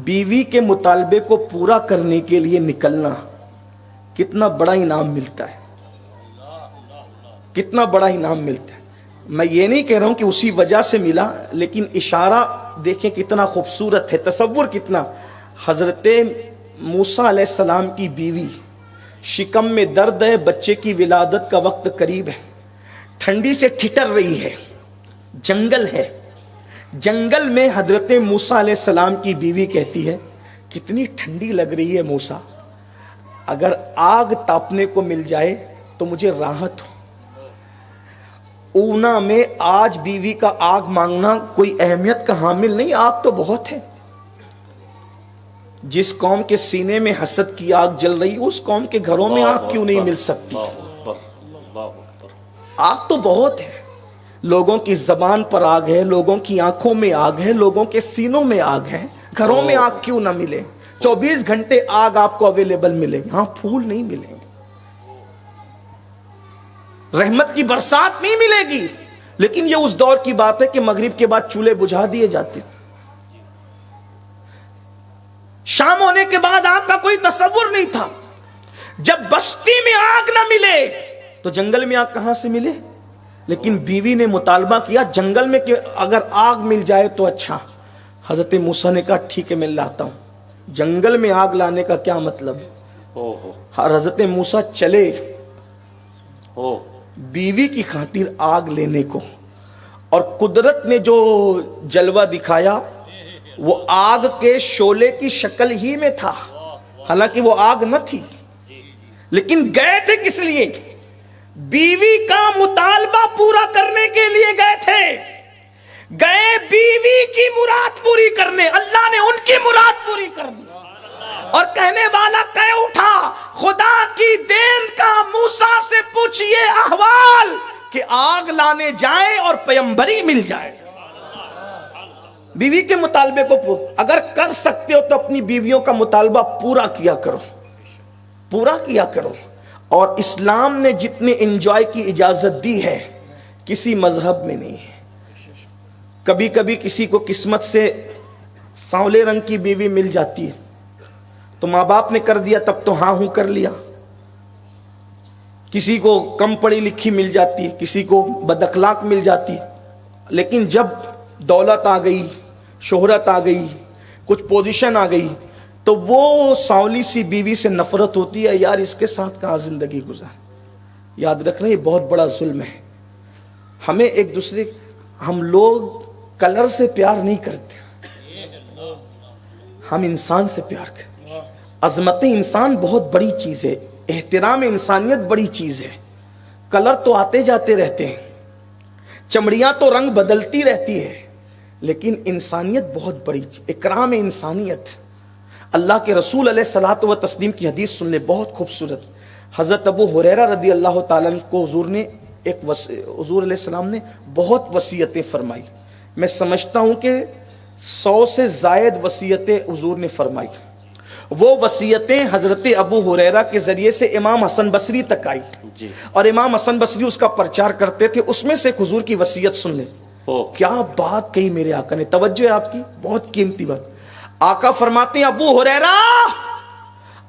بیوی کے مطالبے کو پورا کرنے کے لیے نکلنا کتنا بڑا انعام ملتا ہے, کتنا بڑا انعام ملتا ہے. میں یہ نہیں کہہ رہا ہوں کہ اسی وجہ سے ملا, لیکن اشارہ دیکھیں کتنا خوبصورت ہے, تصور کتنا. حضرت موسیٰ علیہ السلام کی بیوی, شکم میں درد ہے, بچے کی ولادت کا وقت قریب ہے, ٹھنڈی سے ٹھٹر رہی ہے, جنگل ہے, جنگل میں حضرت موسیٰ علیہ السلام کی بیوی کہتی ہے کتنی ٹھنڈی لگ رہی ہے موسیٰ, اگر آگ تاپنے کو مل جائے تو مجھے راحت ہو. اونا میں آج بیوی کا آگ مانگنا کوئی اہمیت کا حامل نہیں, آگ تو بہت ہے. جس قوم کے سینے میں حسد کی آگ جل رہی, اس قوم کے گھروں میں آگ کیوں نہیں مل سکتی؟ آگ تو بہت ہے. لوگوں کی زبان پر آگ ہے, لوگوں کی آنکھوں میں آگ ہے, لوگوں کے سینوں میں آگ ہے, گھروں میں آگ کیوں نہ ملے؟ 24 گھنٹے آگ آپ کو اویلیبل ملے گی, ہاں پھول نہیں ملیں گے, رحمت کی برسات نہیں ملے گی. لیکن یہ اس دور کی بات ہے کہ مغرب کے بعد چولہے بجھا دیے جاتے تھے. شام ہونے کے بعد آگ کا کوئی تصور نہیں تھا. جب بستی میں آگ نہ ملے تو جنگل میں آگ کہاں سے ملے؟ لیکن بیوی نے مطالبہ کیا جنگل میں کہ اگر آگ مل جائے تو اچھا. حضرت موسیٰ نے کہا ٹھیک ہے میں لاتا ہوں. جنگل میں آگ لانے کا کیا مطلب؟ حضرت موسیٰ چلے بیوی کی خاطر آگ لینے کو, اور قدرت نے جو جلوہ دکھایا وہ آگ کے شعلے کی شکل ہی میں تھا, حالانکہ وہ آگ نہ تھی. لیکن گئے تھے کس لیے؟ بیوی کا مطالبہ پورا کرنے کے لیے گئے تھے. گئے بیوی کی مراد پوری کرنے، اللہ نے ان کی مراد پوری کر دی. اور کہنے والا کہہ اٹھا خدا کی دین کا موسیٰ سے پوچھئے احوال کہ آگ لانے جائیں اور پیمبری مل جائے. بیوی کے مطالبے کو اگر کر سکتے ہو تو اپنی بیویوں کا مطالبہ پورا کیا کرو، پورا کیا کرو. اور اسلام نے جتنے انجوائے کی اجازت دی ہے کسی مذہب میں نہیں ہے. کبھی کبھی کسی کو قسمت سے سانولے رنگ کی بیوی مل جاتی ہے تو ماں باپ نے کر دیا تب تو ہاں ہوں کر لیا. کسی کو کم پڑھی لکھی مل جاتی ہے، کسی کو بد اخلاق مل جاتی ہے. لیکن جب دولت آ گئی، شہرت آ گئی، کچھ پوزیشن آ گئی تو وہ سانولی سی بیوی سے نفرت ہوتی ہے، یار اس کے ساتھ کہاں زندگی گزار. یاد رکھنا یہ بہت بڑا ظلم ہے. ہمیں ایک دوسرے، ہم لوگ کلر سے پیار نہیں کرتے، ہم انسان سے پیار کرتے. عظمت انسان بہت بڑی چیز ہے، احترام انسانیت بڑی چیز ہے. کلر تو آتے جاتے رہتے ہیں، چمڑیاں تو رنگ بدلتی رہتی ہے، لیکن انسانیت بہت بڑی چیز، اکرام انسانیت. اللہ کے رسول علیہ الصلوۃ والتسلیم کی حدیث سن لے، بہت خوبصورت. حضرت ابو ہریرہ رضی اللہ تعالیٰ عنہ کو حضور علیہ السلام نے بہت وصیتیں فرمائی. میں سمجھتا ہوں کہ 100 سے زائد وصیتیں حضور نے فرمائی. وہ وصیتیں حضرت ابو ہریرہ کے ذریعے سے امام حسن بصری تک آئی جی. اور امام حسن بصری اس کا پرچار کرتے تھے. اس میں سے ایک حضور کی وصیت سن لیں. کیا بات کہی میرے آقا نے، توجہ ہے آپ کی، بہت قیمتی بات. آقا فرماتے ہیں ابو ہریرہ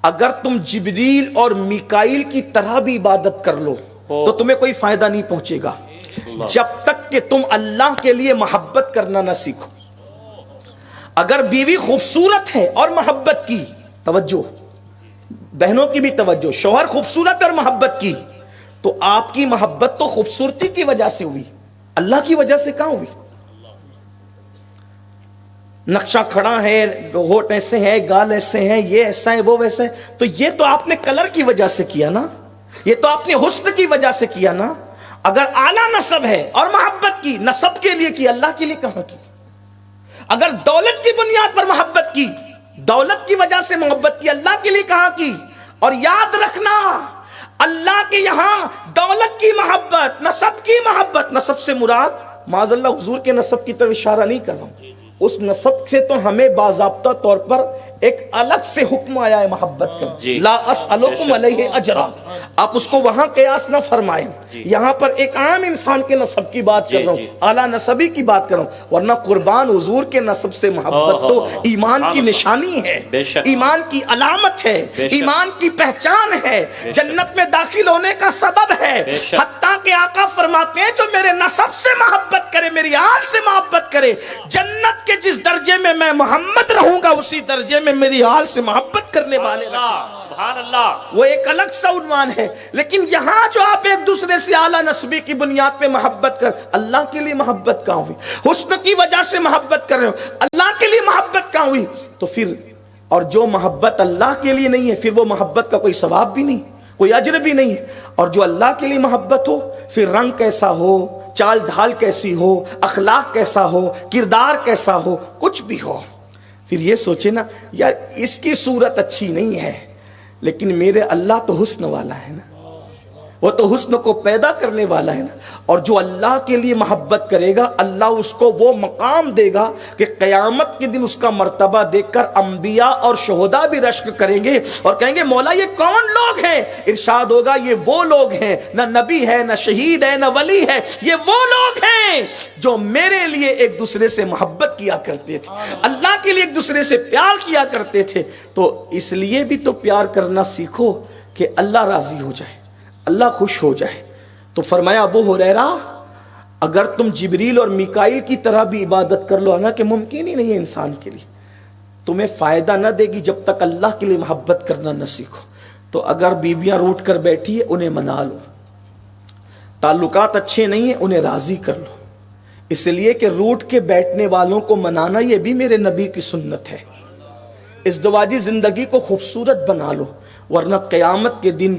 اگر تم جبریل اور میکائیل کی طرح بھی عبادت کر لو تو تمہیں کوئی فائدہ نہیں پہنچے گا جب تک کہ تم اللہ کے لیے محبت کرنا نہ سیکھو. اگر بیوی خوبصورت ہے اور محبت کی، توجہ بہنوں کی بھی توجہ، شوہر خوبصورت اور محبت کی تو آپ کی محبت تو خوبصورتی کی وجہ سے ہوئی، اللہ کی وجہ سے کہاں ہوئی؟ نقشہ کھڑا ہے، ہونٹ ایسے ہیں، گال ایسے ہیں، یہ ایسا ہے، وہ ویسا ہے، تو یہ تو آپ نے کلر کی وجہ سے کیا نا، یہ تو آپ نے حسن کی وجہ سے کیا نا. اگر اعلیٰ نسب ہے اور محبت کی، نسب کے لیے کی، اللہ کے لیے کہاں کی؟ اگر دولت کی بنیاد پر محبت کی، دولت کی وجہ سے محبت کی، اللہ کے لیے کہاں کی؟ اور یاد رکھنا اللہ کے یہاں دولت کی محبت، نسب کی محبت، نسب سے مراد معاذ اللہ حضور کے نسب کی طرف اشارہ نہیں کر رہا ہوں، اس نسب سے تو ہمیں باضابطہ طور پر ایک الگ سے حکم آیا ہے محبت کا. لا اسألکم علیہ اجرا، آپ اس کو وہاں قیاس نہ فرمائیں. یہاں پر ایک عام انسان کے نسب کی بات کر رہا ہوں، اعلیٰ نسبی کی بات کر رہا ہوں. ورنہ قربان حضور کے نسب سے محبت تو ایمان کی نشانی ہے، ایمان کی علامت ہے، ایمان کی پہچان ہے، جنت میں داخل ہونے کا سبب ہے. حتیٰ کہ آقا فرماتے ہیں جو میرے نسب سے محبت کرے، میری آل سے محبت کرے، جنت کے جس درجے میں میں محمد رہوں گا اسی درجے میں میری آل سے محبت کرنے والے رکھیں. سبحان اللہ. وہ ایک الگ سا عنوان ہے. لیکن یہاں جو آپ ایک دوسرے سے اعلیٰ نسبی کی بنیاد پہ محبت کر، اللہ کے لیے محبت کہاں ہوئی؟ حسن کی وجہ سے محبت کر رہے ہو، اللہ کے لیے محبت کہاں ہوئی؟ تو پھر اور جو محبت اللہ کے لیے نہیں ہے، پھر وہ محبت کا کوئی ثواب بھی نہیں، کوئی اجر بھی نہیں ہے. اور جو اللہ کے لیے محبت ہو، پھر رنگ کیسا ہو، چال ڈھال کیسی ہو، اخلاق کیسا ہو، کردار کیسا ہو، کچھ بھی ہو، پھر یہ سوچے نا یار اس کی صورت اچھی نہیں ہے لیکن میرے اللہ تو حسن والا ہے نا، وہ تو حسن کو پیدا کرنے والا ہے نا. اور جو اللہ کے لیے محبت کرے گا اللہ اس کو وہ مقام دے گا کہ قیامت کے دن اس کا مرتبہ دیکھ کر انبیاء اور شہداء بھی رشک کریں گے اور کہیں گے مولا یہ کون لوگ ہیں؟ ارشاد ہوگا یہ وہ لوگ ہیں، نہ نبی ہے، نہ شہید ہے، نہ ولی ہے، یہ وہ لوگ ہیں جو میرے لیے ایک دوسرے سے محبت کیا کرتے تھے، اللہ کے لیے ایک دوسرے سے پیار کیا کرتے تھے. تو اس لیے بھی تو پیار کرنا سیکھو کہ اللہ راضی ہو جائے، اللہ خوش ہو جائے. تو فرمایا ابو ہریرہ اگر تم جبریل اور میکائیل کی طرح بھی عبادت کر لو، حالانکہ ممکن ہی نہیں ہے انسان کے لیے، تمہیں فائدہ نہ دے گی جب تک اللہ کے لیے محبت کرنا نہ سیکھو. تو اگر بیویاں روٹ کر بیٹھی ہے انہیں منا لو، تعلقات اچھے نہیں ہیں انہیں راضی کر لو، اس لیے کہ روٹ کے بیٹھنے والوں کو منانا یہ بھی میرے نبی کی سنت ہے. ازدواجی زندگی کو خوبصورت بنا لو. ورنہ قیامت کے دن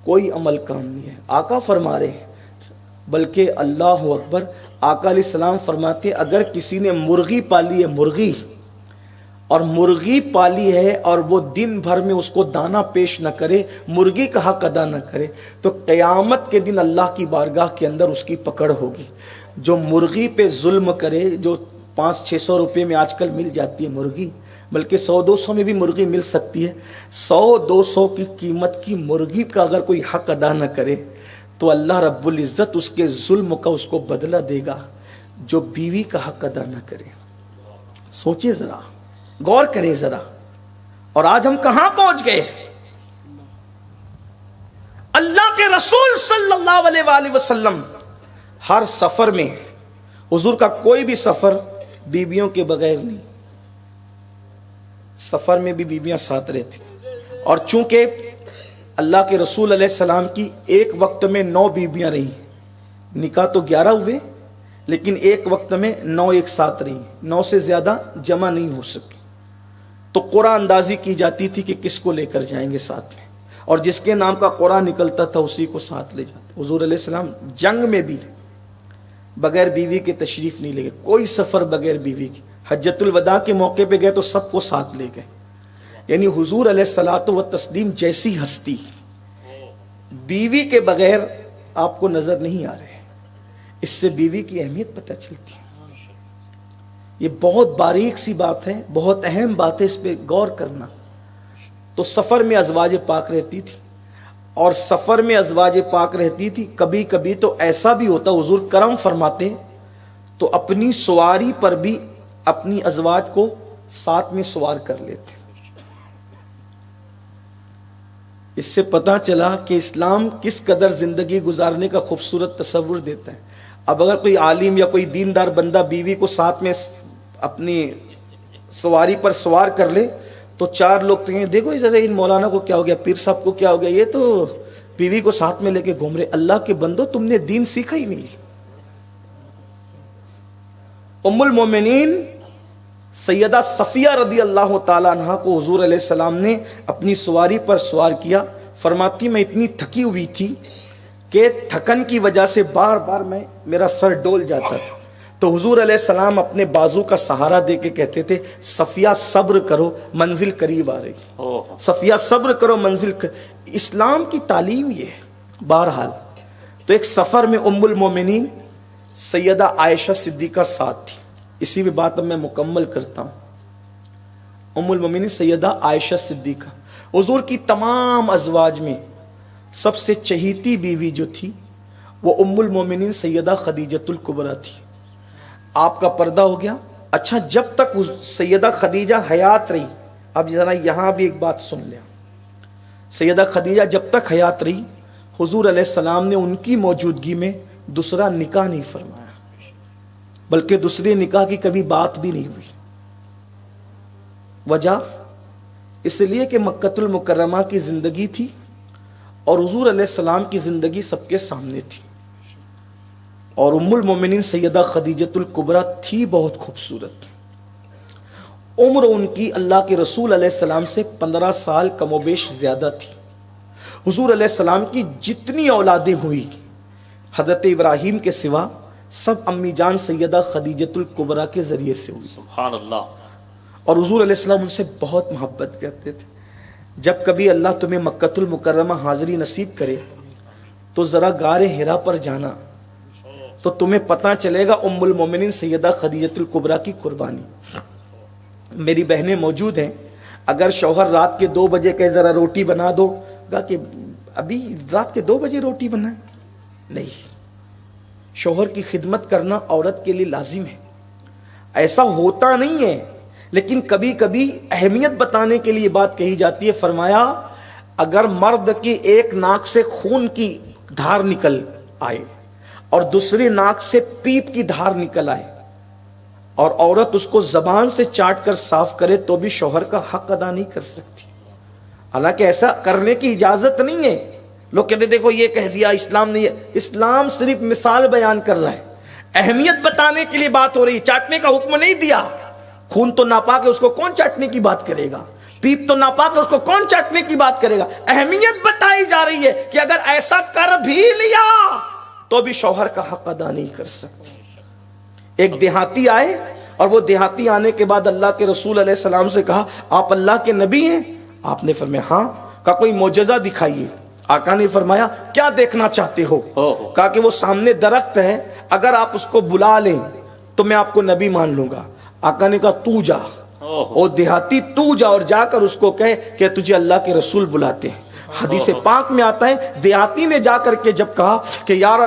کوئی عمل کام نہیں ہے. آقا فرما رہے ہیں بلکہ اللہ اکبر، آقا علیہ السلام فرماتے ہیں اگر کسی نے مرغی پالی ہے، مرغی پالی ہے اور وہ دن بھر میں اس کو دانہ پیش نہ کرے، مرغی کا حق ادا نہ کرے، تو قیامت کے دن اللہ کی بارگاہ کے اندر اس کی پکڑ ہوگی. جو مرغی پہ ظلم کرے، جو 500-600 روپے میں آج کل مل جاتی ہے مرغی، بلکہ 100-200 میں بھی مرغی مل سکتی ہے، 100-200 کی قیمت کی مرغی کا اگر کوئی حق ادا نہ کرے تو اللہ رب العزت اس کے ظلم کا اس کو بدلہ دے گا. جو بیوی کا حق ادا نہ کرے، سوچئے ذرا، غور کریں ذرا. اور آج ہم کہاں پہنچ گئے؟ اللہ کے رسول صلی اللہ علیہ وآلہ وسلم ہر سفر میں، حضور کا کوئی بھی سفر بیویوں کے بغیر نہیں، سفر میں بھی بیویاں ساتھ رہتی. اور چونکہ اللہ کے رسول علیہ السلام کی ایک وقت میں 9 بیویاں رہی، نکاح تو 11 ہوئے لیکن ایک وقت میں 9 ایک ساتھ رہی، 9 سے زیادہ جمع نہیں ہو سکی. تو قرآن اندازی کی جاتی تھی کہ کس کو لے کر جائیں گے ساتھ میں، اور جس کے نام کا قرآن نکلتا تھا اسی کو ساتھ لے جاتے. حضور علیہ السلام جنگ میں بھی بغیر بیوی کے تشریف نہیں لے گئے، کوئی سفر بغیر بیوی کی. حجۃ الوداع کے موقع پہ گئے تو سب کو ساتھ لے گئے. یعنی حضور علیہ الصلوۃ والتسلیم جیسی ہستی بیوی کے بغیر آپ کو نظر نہیں آ رہے. اس سے بیوی کی اہمیت پتہ چلتی ہے. یہ بہت باریک سی بات ہے، بہت اہم بات ہے، اس پہ غور کرنا. تو سفر میں ازواج پاک رہتی تھی، اور سفر میں ازواج پاک رہتی تھی. کبھی کبھی تو ایسا بھی ہوتا، حضور کرم فرماتے تو اپنی سواری پر بھی اپنی ازواج کو ساتھ میں سوار کر لیتے. اس سے پتہ چلا کہ اسلام کس قدر زندگی گزارنے کا خوبصورت تصور دیتا ہے. اب اگر کوئی عالم یا کوئی دیندار بندہ بیوی کو ساتھ میں اپنی سواری پر سوار کر لے تو 4 لوگ تو کہیں دیکھو ذرا ان مولانا کو کیا ہو گیا، پیر صاحب کو کیا ہو گیا، یہ تو بیوی کو ساتھ میں لے کے گھوم رہے. اللہ کے بندو، تم نے دین سیکھا ہی نہیں. ام المومنین سیدہ صفیہ رضی اللہ تعالیٰ عنہ کو حضور علیہ السلام نے اپنی سواری پر سوار کیا. فرماتی میں اتنی تھکی ہوئی تھی کہ تھکن کی وجہ سے بار بار میرا سر ڈول جاتا تھا. تو حضور علیہ السلام اپنے بازو کا سہارا دے کے کہتے تھے صفیہ صبر کرو، منزل قریب آ رہی. صفیہ صبر کرو، منزل اسلام کی تعلیم یہ ہے. بہرحال تو ایک سفر میں ام المومنین سیدہ عائشہ صدیقہ ساتھ تھی. اسی بھی بات اب میں مکمل کرتا ہوں. ام المومنین سیدہ عائشہ صدیقہ حضور کی تمام ازواج میں سب سے چہیتی بیوی جو تھی وہ ام المومنین سیدہ خدیجۃ الکبریٰ تھی. آپ کا پردہ ہو گیا. اچھا، جب تک سیدہ خدیجہ حیات رہی، اب ذرا یہاں بھی ایک بات سن لیں. سیدہ خدیجہ جب تک حیات رہی، حضور علیہ السلام نے ان کی موجودگی میں دوسرا نکاح نہیں فرمایا، بلکہ دوسرے نکاح کی کبھی بات بھی نہیں ہوئی. وجہ اس لیے کہ مکۃ المکرمہ کی زندگی تھی اور حضور علیہ السلام کی زندگی سب کے سامنے تھی. اور ام المومنین سیدہ خدیجۃ الکبریٰ تھی بہت خوبصورت. عمر ان کی اللہ کے رسول علیہ السلام سے 15 سال کم و بیش زیادہ تھی. حضور علیہ السلام کی جتنی اولادیں ہوئی حضرت ابراہیم کے سوا سب امی جان سیدہ خدیجۃ الکبریٰ کے ذریعے سے ہوئی. سبحان اللہ. اور حضور علیہ السلام ان سے بہت محبت کرتے تھے. جب کبھی اللہ تمہیں مکۃ المکرمہ حاضری نصیب کرے تو ذرا غار حرا پر جانا تو تمہیں پتہ چلے گا ام المومنین سیدہ خدیجۃ الکبریٰ کی قربانی. میری بہنیں موجود ہیں، اگر شوہر رات کے 2 بجے کہ ذرا روٹی بنا دو گا کہ ابھی رات کے 2 بجے روٹی بنائیں، نہیں. شوہر کی خدمت کرنا عورت کے لیے لازم ہے. ایسا ہوتا نہیں ہے، لیکن کبھی کبھی اہمیت بتانے کے لیے بات کہی جاتی ہے. فرمایا اگر مرد کی ایک ناک سے خون کی دھار نکل آئے اور دوسری ناک سے پیپ کی دھار نکل آئے اور عورت اس کو زبان سے چاٹ کر صاف کرے تو بھی شوہر کا حق ادا نہیں کر سکتی. حالانکہ ایسا کرنے کی اجازت نہیں ہے. لوگ کہتے دیکھو یہ کہہ دیا اسلام نہیں ہے. اسلام صرف مثال بیان کر رہا ہے، اہمیت بتانے کے لیے بات ہو رہی ہے. چاٹنے کا حکم نہیں دیا. خون تو ناپاک ہے، اس کو کون چاٹنے کی بات کرے گا؟ پیپ تو ناپاک ہے، اس کو کون چاٹنے کی بات کرے گا؟ اہمیت بتائی جا رہی ہے کہ اگر ایسا کر بھی لیا تو بھی شوہر کا حق ادا نہیں کر سکتی۔ ایک دیہاتی آئے اور وہ دیہاتی آنے کے بعد اللہ کے رسول علیہ السلام سے کہا آپ اللہ کے نبی ہیں؟ آپ نے فرمایا ہاں۔ کہا کوئی معجزہ دکھائیے۔ آقا نے فرمایا کیا دیکھنا چاہتے ہو؟ کہا کہ وہ سامنے درخت ہے، اگر آپ اس کو بلا لیں تو میں آپ کو نبی مان لوں گا۔ آقا نے کہا تو جا، او دیہاتی تو جا اور جا کر اس کو کہے کہ تجھے اللہ کے رسول بلاتے ہیں۔ حدیث پاک میں آتا ہے دیہاتی نے جا کر کے جب کہا کہ یار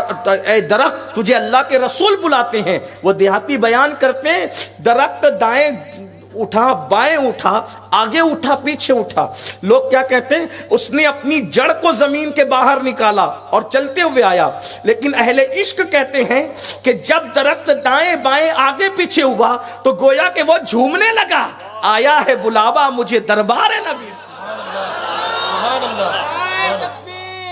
اے درخت تجھے اللہ کے رسول بلاتے ہیں، وہ دیہاتی بیان کرتے ہیں درخت دائیں اٹھا، بائیں اٹھا، آگے اٹھا، پیچھے اٹھا۔ لوگ کیا کہتے ہیں اس نے اپنی جڑ کو زمین کے باہر نکالا اور چلتے ہوئے آیا، لیکن اہل عشق کہتے ہیں کہ جب درخت دائیں بائیں آگے پیچھے ہوا تو گویا کہ وہ جھومنے لگا، آیا ہے بلاوا مجھے دربار نبی سے۔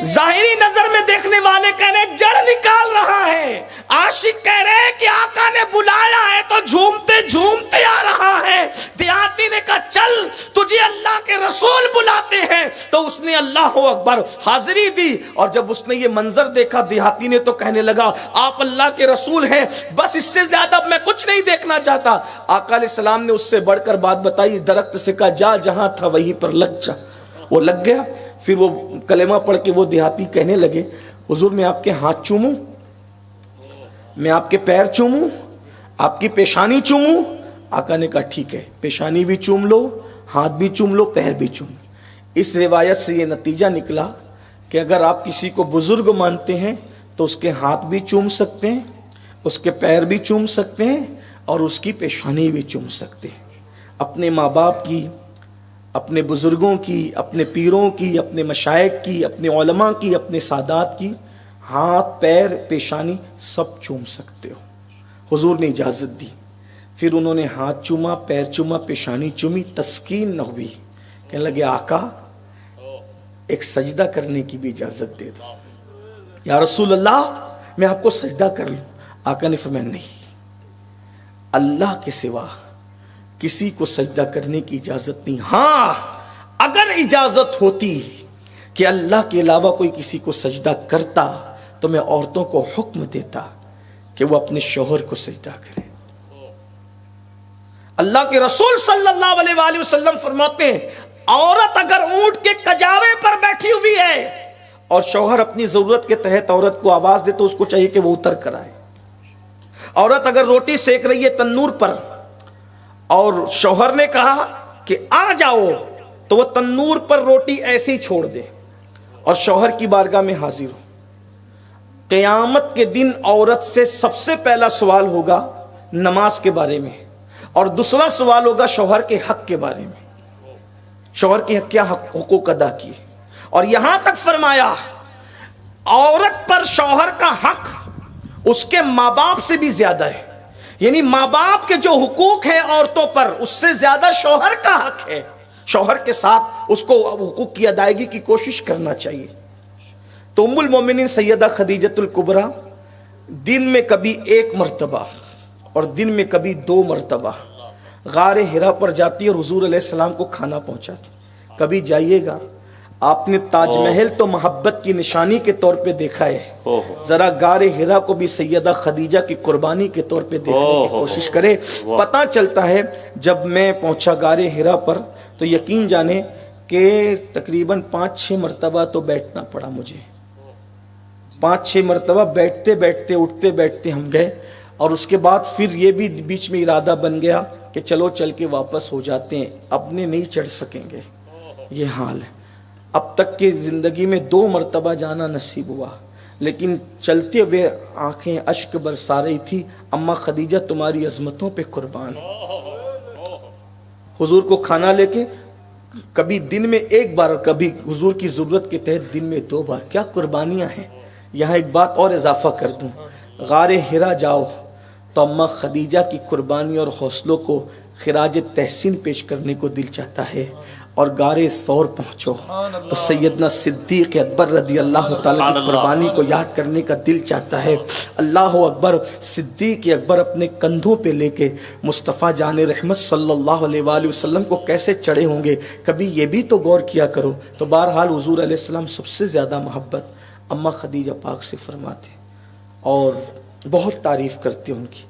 ظاہری نظر میں دیکھنے والے کہہ رہے جڑ نکال رہا ہے، عاشق کہہ رہے کہ آقا نے بلایا ہے تو جھومتے جھومتے آ رہا ہے۔ دیہاتی نے کہا چل تجھے اللہ کے رسول بلاتے ہیں، تو اس نے اللہ اکبر حاضری دی، اور جب اس نے یہ منظر دیکھا دیہاتی نے تو کہنے لگا آپ اللہ کے رسول ہیں، بس اس سے زیادہ میں کچھ نہیں دیکھنا چاہتا۔ آقا علیہ السلام نے اس سے بڑھ کر بات بتائی، درخت سے کہا جا جہاں تھا وہیں پر لگ جا۔ وہ لگ گیا۔ پھر وہ کلمہ پڑھ کے وہ دیہاتی کہنے لگے حضور میں آپ کے ہاتھ چوموں، میں آپ کے پیر چوموں، آپ کی پیشانی چوموں؟ آقا نے کہا ٹھیک ہے، پیشانی بھی چوم لو، ہاتھ بھی چوم لو، پیر بھی چوم۔ اس روایت سے یہ نتیجہ نکلا کہ اگر آپ کسی کو بزرگ مانتے ہیں تو اس کے ہاتھ بھی چوم سکتے ہیں، اس کے پیر بھی چوم سکتے ہیں، اور اس کی پیشانی بھی چوم سکتے ہیں۔ اپنے ماں باپ کی، اپنے بزرگوں کی، اپنے پیروں کی، اپنے مشائخ کی، اپنے علماء کی، اپنے سادات کی ہاتھ، پیر، پیشانی سب چوم سکتے ہو۔ حضور نے اجازت دی۔ پھر انہوں نے ہاتھ چوما، پیر چوما، پیشانی چومی، تسکین نہ ہوئی۔ کہنے لگے آقا ایک سجدہ کرنے کی بھی اجازت دے دو۔ یا رسول اللہ میں آپ کو سجدہ کر لوں؟ آقا نے فرمایا نہیں، اللہ کے سوا کسی کو سجدہ کرنے کی اجازت نہیں۔ ہاں اگر اجازت ہوتی کہ اللہ کے علاوہ کوئی کسی کو سجدہ کرتا تو میں عورتوں کو حکم دیتا کہ وہ اپنے شوہر کو سجدہ کرے۔ اللہ کے رسول صلی اللہ علیہ وآلہ وسلم فرماتے ہیں عورت اگر اونٹ کے کجاوے پر بیٹھی ہوئی ہے اور شوہر اپنی ضرورت کے تحت عورت کو آواز دے تو اس کو چاہیے کہ وہ اتر کر آئے۔ عورت اگر روٹی سیک رہی ہے تنور پر اور شوہر نے کہا کہ آ جاؤ تو وہ تنور پر روٹی ایسے ہی چھوڑ دے اور شوہر کی بارگاہ میں حاضر ہو۔ قیامت کے دن عورت سے سب سے پہلا سوال ہوگا نماز کے بارے میں، اور دوسرا سوال ہوگا شوہر کے حق کے بارے میں، شوہر کے کیا حقوق ادا کیے۔ اور یہاں تک فرمایا عورت پر شوہر کا حق اس کے ماں باپ سے بھی زیادہ ہے، یعنی ماں باپ کے جو حقوق ہیں عورتوں پر اس سے زیادہ شوہر کا حق ہے۔ شوہر کے ساتھ اس کو حقوق کی ادائیگی کی کوشش کرنا چاہیے۔ تو ام المومنین سیدہ خدیجۃ الکبریٰ دن میں کبھی 1 مرتبہ اور دن میں کبھی 2 مرتبہ غار حرا پر جاتی اور حضور علیہ السلام کو کھانا پہنچاتی۔ کبھی جائیے گا، آپ نے تاج محل تو محبت کی نشانی کے طور پہ دیکھا ہے، ذرا غار حرا کو بھی سیدہ خدیجہ کی قربانی کے طور پہ دیکھنے کی کوشش کرے۔ پتہ چلتا ہے جب میں پہنچا غار حرا پر تو یقین جانے کہ تقریباً 5-6 مرتبہ تو بیٹھنا پڑا مجھے۔ 5-6 مرتبہ بیٹھتے بیٹھتے اٹھتے بیٹھتے ہم گئے، اور اس کے بعد پھر یہ بھی بیچ میں ارادہ بن گیا کہ چلو چل کے واپس ہو جاتے ہیں، اپنے نہیں چڑھ سکیں گے، یہ حال ہے۔ اب تک کی زندگی میں 2 مرتبہ جانا نصیب ہوا، لیکن چلتے ہوئے آنکھیں اشک برسا رہی تھی، اماں خدیجہ تمہاری عظمتوں پہ قربان۔ حضور کو کھانا لے کے کبھی دن میں 1 بار، کبھی حضور کی ضرورت کے تحت دن میں 2 بار، کیا قربانیاں ہیں۔ یہاں ایک بات اور اضافہ کر دوں، غار حرا جاؤ تو اماں خدیجہ کی قربانی اور حوصلوں کو خراج تحسین پیش کرنے کو دل چاہتا ہے، اور غار ثور پہنچو تو سیدنا صدیق اکبر رضی اللہ تعالیٰ کی قربانی کو یاد کرنے کا دل چاہتا ہے۔ اللہ اکبر، صدیق اکبر اپنے کندھوں پہ لے کے مصطفیٰ جان رحمت صلی اللہ علیہ وآلہ وسلم کو کیسے چڑھے ہوں گے، کبھی یہ بھی تو غور کیا کرو۔ تو بہرحال حضور علیہ السلام سب سے زیادہ محبت اماں خدیجہ پاک سے فرماتے اور بہت تعریف کرتے ان کی،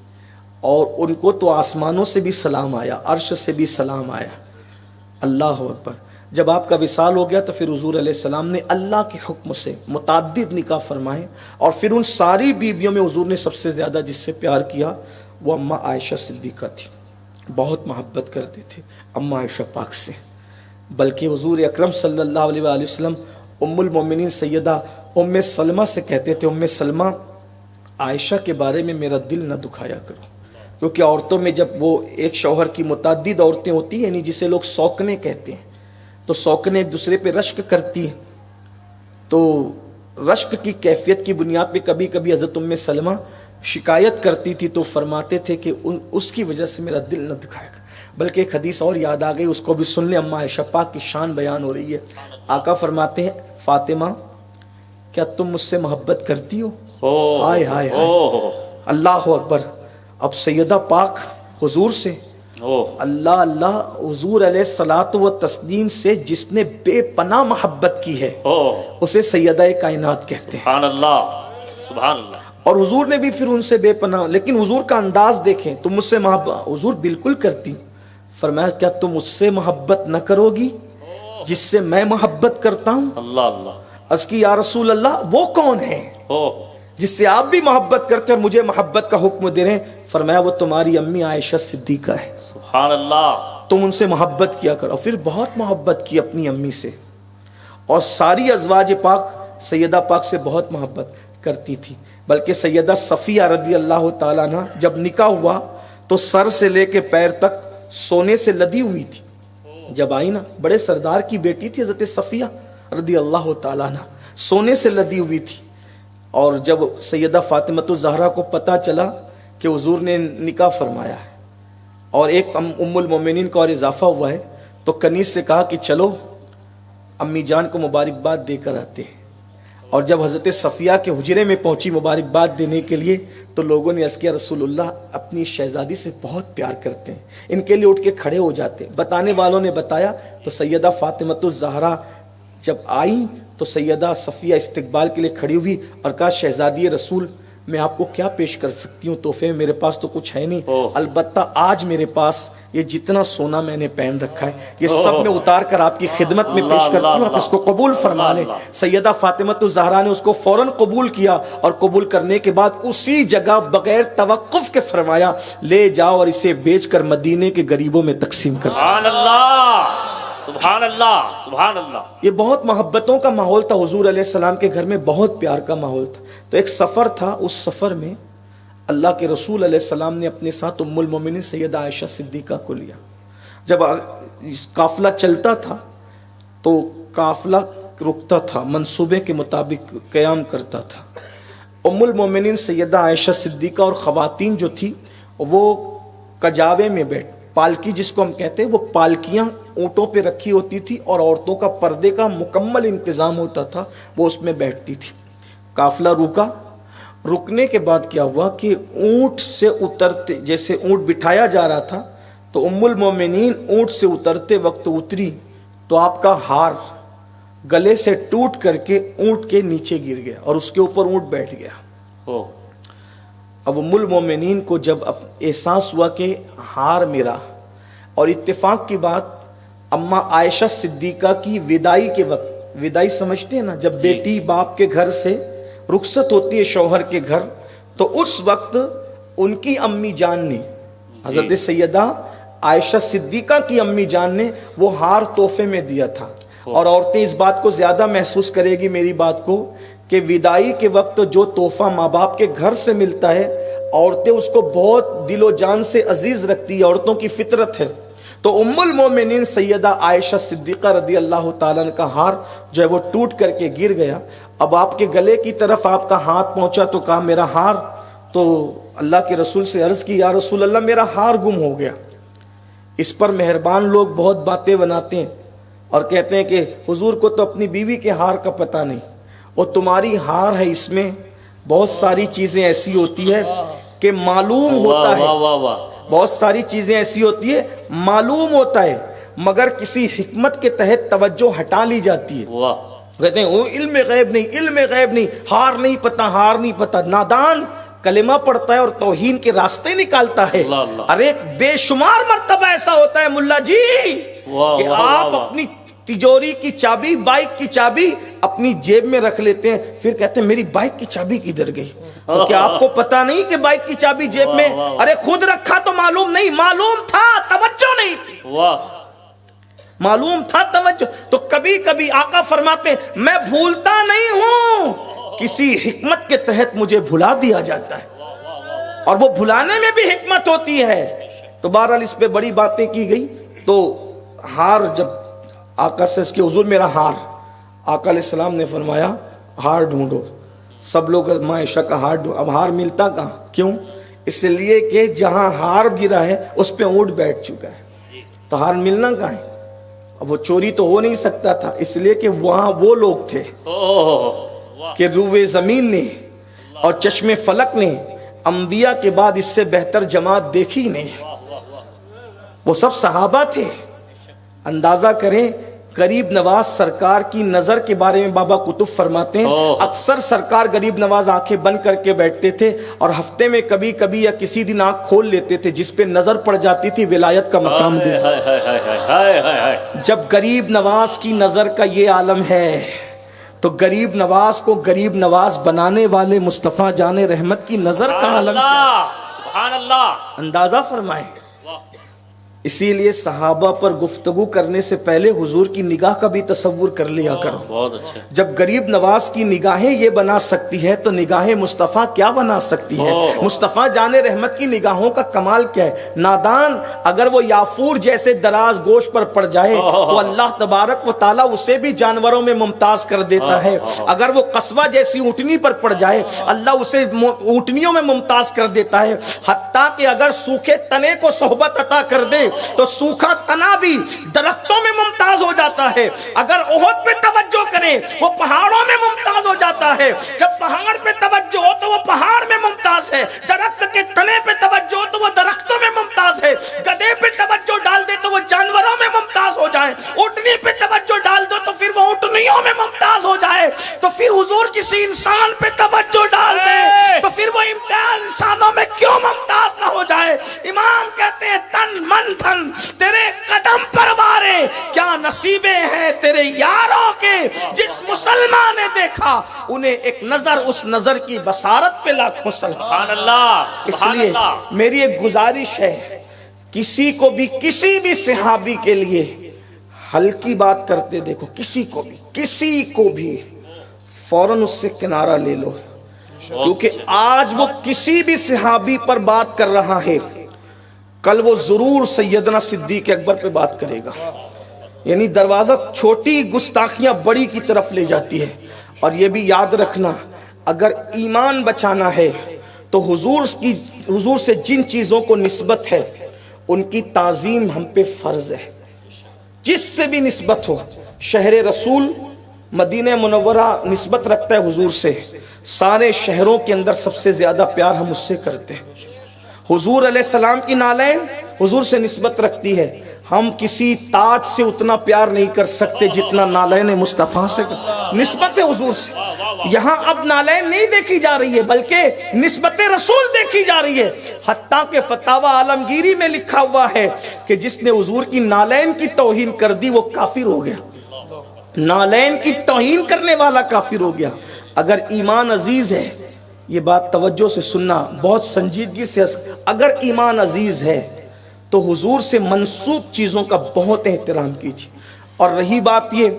اور ان کو تو آسمانوں سے بھی سلام آیا، عرش سے بھی سلام آیا۔ اللہ اکبر۔ جب آپ کا وصال ہو گیا تو پھر حضور علیہ السلام نے اللہ کے حکم سے متعدد نکاح فرمائے، اور پھر ان ساری بیویوں میں حضور نے سب سے زیادہ جس سے پیار کیا وہ اماں عائشہ صدیقہ تھی۔ بہت محبت کرتے تھے اماں عائشہ پاک سے، بلکہ حضور اکرم صلی اللہ علیہ وآلہ وسلم ام المومنین سیدہ ام سلمہ سے کہتے تھے، ام سلمہ عائشہ کے بارے میں میرا دل نہ دکھایا کرو، کیونکہ عورتوں میں جب وہ ایک شوہر کی متعدد عورتیں ہوتی ہیں، یعنی جسے لوگ سوکنے کہتے ہیں، تو سوکنے ایک دوسرے پہ رشک کرتی ہیں، تو رشک کی کیفیت کی بنیاد پہ کبھی کبھی حضرت ام سلمہ شکایت کرتی تھی، تو فرماتے تھے کہ اس کی وجہ سے میرا دل نہ دکھائے گا۔ بلکہ ایک حدیث اور یاد آ گئی، اس کو بھی سن لیں، اماں عائشہ پاک کی شان بیان ہو رہی ہے۔ آقا فرماتے ہیں، فاطمہ کیا تم مجھ سے محبت کرتی ہو؟ ہائے ہائے ہائے، اللہ اکبر۔ اب سیدہ پاک حضور سے اللہ اللہ، حضور علیہ الصلوۃ و تسلیم سے جس نے بے پناہ محبت کی ہے اسے سیدہ کائنات کہتے ہیں۔ سبحان اللہ، سبحان اللہ۔ اور حضور نے بھی پھر ان سے بے پناہ، لیکن حضور کا انداز دیکھیں، تم مجھ سے محبت، حضور بالکل کرتی۔ فرمایا کیا تم مجھ سے محبت نہ کرو گی جس سے میں محبت کرتا ہوں؟ اللہ اللہ۔ عرض کی یا رسول اللہ وہ کون ہے جس سے آپ بھی محبت کرتے اور مجھے محبت کا حکم دے رہے ہیں؟ فرمایا وہ تمہاری امی عائشہ صدیقہ ہے، سبحان اللہ۔ تم ان سے محبت کیا کرو۔ پھر بہت محبت کی اپنی امی سے، اور ساری ازواج پاک سیدہ پاک سے بہت محبت کرتی تھی۔ بلکہ سیدہ صفیہ رضی اللہ تعالیٰ عنہ جب نکاح ہوا تو سر سے لے کے پیر تک سونے سے لدی ہوئی تھی۔ جب آئی نا، بڑے سردار کی بیٹی تھی حضرت صفیہ رضی اللہ تعالیٰ عنہ، سونے سے لدی ہوئی تھی۔ اور جب سیدہ فاطمہ الزہرا کو پتہ چلا کہ حضور نے نکاح فرمایا ہے اور ایک ام المومنین کا اور اضافہ ہوا ہے، تو کنیز سے کہا کہ چلو امی جان کو مبارکباد دے کر آتے ہیں۔ اور جب حضرت صفیہ کے حجرے میں پہنچی مبارکباد دینے کے لیے تو لوگوں نے عرض کیا رسول اللہ اپنی شہزادی سے بہت پیار کرتے ہیں، ان کے لیے اٹھ کے کھڑے ہو جاتے ہیں۔ بتانے والوں نے بتایا تو سیدہ فاطمہ الزہرا جب آئی تو سیدہ صفیہ استقبال کے لیے کھڑی ہوئی اور کہا شہزادی رسول میں آپ کو کیا پیش کر سکتی ہوں تحفے میں؟ میرے پاس تو کچھ ہے نہیں، البتہ آج میرے پاس یہ جتنا سونا میں نے پہن رکھا ہے یہ سب میں اتار کر آپ کی خدمت میں پیش کرتی ہوں، آپ اس کو قبول فرما لیں۔ سیدہ فاطمہ الزہرا نے اس کو فوراً قبول کیا، اور قبول کرنے کے بعد اسی جگہ بغیر توقف کے فرمایا لے جاؤ اور اسے بیچ کر مدینے کے غریبوں میں تقسیم کر۔ سبحان اللہ، سبحان اللہ، سبحان اللہ۔ یہ بہت محبتوں کا ماحول تھا حضور علیہ السلام کے گھر میں، بہت پیار کا ماحول تھا۔ تو ایک سفر تھا، اس سفر میں اللہ کے رسول علیہ السلام نے اپنے ساتھ ام المومنین سیدہ عائشہ صدیقہ کو لیا۔ جب قافلہ چلتا تھا تو قافلہ رکتا تھا، منصوبے کے مطابق قیام کرتا تھا۔ ام المومنین سیدہ عائشہ صدیقہ اور خواتین جو تھی وہ کجاوے میں بیٹھ، پالکی جس کو ہم کہتے ہیں، وہ پالکیاں اونٹوں پہ رکھی ہوتی تھی اور عورتوں کا پردے کا مکمل انتظام ہوتا تھا، وہ اس میں بیٹھتی تھی۔ قافلہ رکا، رکنے کے بعد کیا ہوا کہ اونٹ سے اترتے، جیسے اونٹ بٹھایا جا رہا تھا تو ام المومنین اونٹ سے اترتے وقت اتری تو آپ کا ہار گلے سے ٹوٹ کر کے اونٹ کے نیچے گر گیا اور اس کے اوپر اونٹ بیٹھ گیا۔ اب ام المومنین کو جب احساس ہوا کہ ہار میرا، اور اتفاق کی بات اماں عائشہ صدیقہ کی وداعی کے وقت، وداعی سمجھتے ہیں نا، جب بیٹی باپ کے گھر سے رخصت ہوتی ہے شوہر کے گھر، تو اس وقت ان کی امی جان نے، حضرت سیدہ عائشہ صدیقہ کی امی جان نے وہ ہار تحفے میں دیا تھا۔ اور عورتیں اس بات کو زیادہ محسوس کرے گی میری بات کو کہ وداعی کے وقت جو تحفہ ماں باپ کے گھر سے ملتا ہے عورتیں اس کو بہت دل و جان سے عزیز رکھتی ہے، عورتوں کی فطرت ہے۔ تو ام المومنین سیدہ عائشہ صدیقہ رضی اللہ تعالیٰ عنہ کا ہار جو ہے وہ ٹوٹ کر کے گر گیا۔ اب آپ کے گلے کی طرف آپ کا ہاتھ پہنچا تو کہا میرا ہار، تو اللہ کے رسول سے عرض کی یا رسول اللہ میرا ہار گم ہو گیا۔ اس پر مہربان لوگ بہت باتیں بناتے ہیں، اور کہتے ہیں کہ حضور کو تو اپنی بیوی کے ہار کا پتہ نہیں، اور تمہاری ہار ہے، اس میں بہت ساری چیزیں ایسی ہوتی ہے کہ معلوم ہوتا ہے، بہت ساری چیزیں ایسی ہوتی ہے معلوم ہوتا ہے مگر کسی حکمت کے تحت توجہ ہٹا لی جاتی ہے۔ کہتے ہیں وہ علم غیب نہیں، علم غیب نہیں، ہار نہیں پتہ، ہار نہیں پتہ۔ نادان کلمہ پڑھتا ہے اور توہین کے راستے نکالتا ہے۔ ارے بے شمار مرتبہ ایسا ہوتا ہے ملا جی کہ آپ اپنی تجوری کی چابی، بائک کی چابی اپنی جیب میں رکھ لیتے ہیں، پھر کہتے ہیں میری بائک کی چابی کدھر گئی؟ تو کیا آپ کو پتا نہیں کہ بائک کی چابی جیب میں؟ ارے خود رکھا تو معلوم نہیں، معلوم تھا توجہ نہیں تھی، معلوم تھا توجہ۔ تو کبھی کبھی آقا فرماتے ہیں میں بھولتا نہیں ہوں، کسی حکمت کے تحت مجھے بھلا دیا جاتا ہے، اور وہ بھلانے میں بھی حکمت ہوتی ہے۔ تو بہرحال اس پہ بڑی باتیں کی گئی۔ تو ہار جب آقا سے اس کے حضور میرا ہار، آقا علیہ السلام نے فرمایا ہار ڈھونڈو۔ سب لوگ معاشہ کا ہار ڈھونڈو، اب ہار ملتا کہاں؟ کیوں؟ اس لیے کہ جہاں ہار گرا ہے اس پہ اونٹ بیٹھ چکا ہے، تو ہار ملنا کہاں ہے؟ اب وہ چوری تو ہو نہیں سکتا تھا، اس لیے کہ وہاں وہ لوگ تھے کہ روئے زمین نے اور چشم فلک نے انبیاء کے بعد اس سے بہتر جماعت دیکھی نہیں، وہ سب صحابہ تھے۔ اندازہ کریں غریب نواز سرکار کی نظر کے بارے میں بابا کتب فرماتے ہیں اکثر سرکار غریب نواز آنکھیں بند کر کے بیٹھتے تھے، اور ہفتے میں کبھی کبھی یا کسی دن آنکھ کھول لیتے تھے، جس پہ نظر پڑ جاتی تھی ولایت کا مقام دے۔ جب غریب نواز کی نظر کا یہ عالم ہے تو غریب نواز کو غریب نواز بنانے والے مصطفیٰ جان رحمت کی نظر کا عالم کیا؟ سبحان اللہ، اندازہ فرمائیں۔ اسی لیے صحابہ پر گفتگو کرنے سے پہلے حضور کی نگاہ کا بھی تصور کر لیا کرو۔ بہت اچھا۔ جب غریب نواز کی نگاہیں یہ بنا سکتی ہے تو نگاہیں مصطفیٰ کیا بنا سکتی ہے؟ مصطفیٰ جان رحمت کی نگاہوں کا کمال کیا ہے؟ نادان اگر وہ یافور جیسے دراز گوش پر پڑ جائے تو اللہ تبارک و تعالیٰ اسے بھی جانوروں میں ممتاز کر دیتا ہے۔ اگر وہ قصوہ جیسی اونٹنی پر پڑ جائے اللہ اسے اونٹنیوں میں ممتاز کر دیتا ہے، حتیٰ کہ اگر سوکھے تنے کو صحبت عطا کر دے تو سوکھا تنا بھی درختوں میں ممتاز ہو جاتا ہے۔ اگر احد پہ توجہ کریں وہ پہاڑوں میں ممتاز ہو جاتا ہے، جب پہاڑ پہ توجہ ہو تو وہ پہاڑ میں ممتاز ہے، درخت کے تنے پہ توجہ ہو تو وہ درختوں میں ممتاز ہے، گدھے پہ توجہ ڈال دے تو وہ جانوروں میں ممتاز ہو جائے، اونٹنی پہ توجہ ڈال دو تو پھر وہ اونٹنیوں میں ممتاز ہو جائے، تو پھر حضور کسی انسان پہ توجہ ڈال دے تو پھر وہ امتحان انسانوں میں کیوں ممتاز نہ ہو جائے؟ امام کہتے ہیں تن من دھن تیرے قدم پروارے، کیا نصیبیں ہیں تیرے یاروں کے، جس مسلمان نے دیکھا انہیں ایک نظر اس نظر کی بصارت پہ لاکھوں سلام۔ سبحان اللہ، اس لیے میری ایک گزارش ہے، کسی کو بھی کسی بھی صحابی کے لیے ہلکی بات کرتے دیکھو، کسی کو بھی فوراً اس سے کنارہ لے لو، کیونکہ آج وہ کسی بھی صحابی پر بات کر رہا ہے کل وہ ضرور سیدنا صدیق اکبر پہ بات کرے گا۔ یعنی دروازہ چھوٹی گستاخیاں بڑی کی طرف لے جاتی ہے۔ اور یہ بھی یاد رکھنا اگر ایمان بچانا ہے تو حضور سے جن چیزوں کو نسبت ہے ان کی تعظیم ہم پہ فرض ہے، جس سے بھی نسبت ہو۔ شہر رسول مدینہ منورہ نسبت رکھتا ہے حضور سے، سارے شہروں کے اندر سب سے زیادہ پیار ہم اس سے کرتے ہیں۔ حضور علیہ السلام کی نالین حضور سے نسبت رکھتی ہے، ہم کسی تاج سے اتنا پیار نہیں کر سکتے جتنا نالین مصطفیٰ سے نسبت ہے حضور سے۔ یہاں اب نالین نہیں دیکھی جا رہی ہے بلکہ نسبت رسول دیکھی جا رہی ہے، حتیٰ کہ فتاوی عالمگیری میں لکھا ہوا ہے کہ جس نے حضور کی نالین کی توہین کر دی وہ کافر ہو گیا، نالین کی توہین کرنے والا کافر ہو گیا۔ اگر ایمان عزیز ہے، یہ بات توجہ سے سننا بہت سنجیدگی سے، اگر ایمان عزیز ہے تو حضور سے منسوب چیزوں کا بہت احترام کیجیے۔ اور رہی بات یہ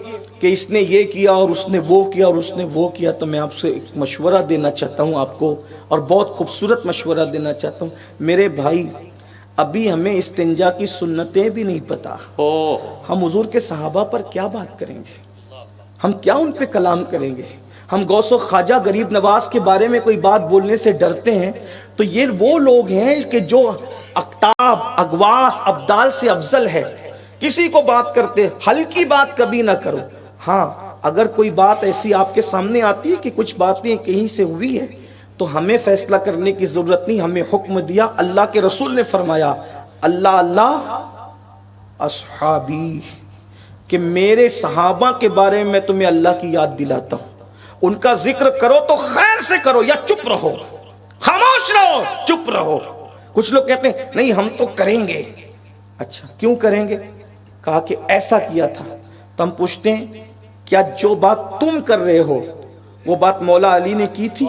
کہ اس نے یہ کیا اور اس نے وہ کیا اور اس نے وہ کیا، تو میں آپ سے ایک مشورہ دینا چاہتا ہوں آپ کو، اور بہت خوبصورت مشورہ دینا چاہتا ہوں میرے بھائی۔ ابھی ہمیں استنجا کی سنتیں بھی نہیں پتا، ہم حضور کے صحابہ پر کیا بات کریں گے، ہم کیا ان پہ کلام کریں گے؟ ہم غوث و خواجہ غریب نواز کے بارے میں کوئی بات بولنے سے ڈرتے ہیں تو یہ وہ لوگ ہیں کہ جو اقطاب اغواس ابدال سے افضل ہے، کسی کو بات کرتے ہلکی بات کبھی نہ کرو. ہاں اگر کوئی بات ایسی آپ کے سامنے آتی ہے کہ کچھ باتیں کہیں سے ہوئی ہے تو ہمیں فیصلہ کرنے کی ضرورت نہیں. ہمیں حکم دیا, اللہ کے رسول نے فرمایا اللہ اللہ اصحابی, کہ میرے صحابہ کے بارے میں تمہیں اللہ کی یاد دلاتا ہوں. ان کا ذکر کرو تو خیر سے کرو یا چپ رہو, خاموش رہو, چپ رہو. کچھ لوگ کہتے ہیں نہیں ہم تو کریں گے. اچھا کیوں کریں گے؟ کہا کہ ایسا کیا تھا. تو ہم پوچھتے ہیں کیا جو بات تم کر رہے ہو وہ بات مولا علی نے کی تھی؟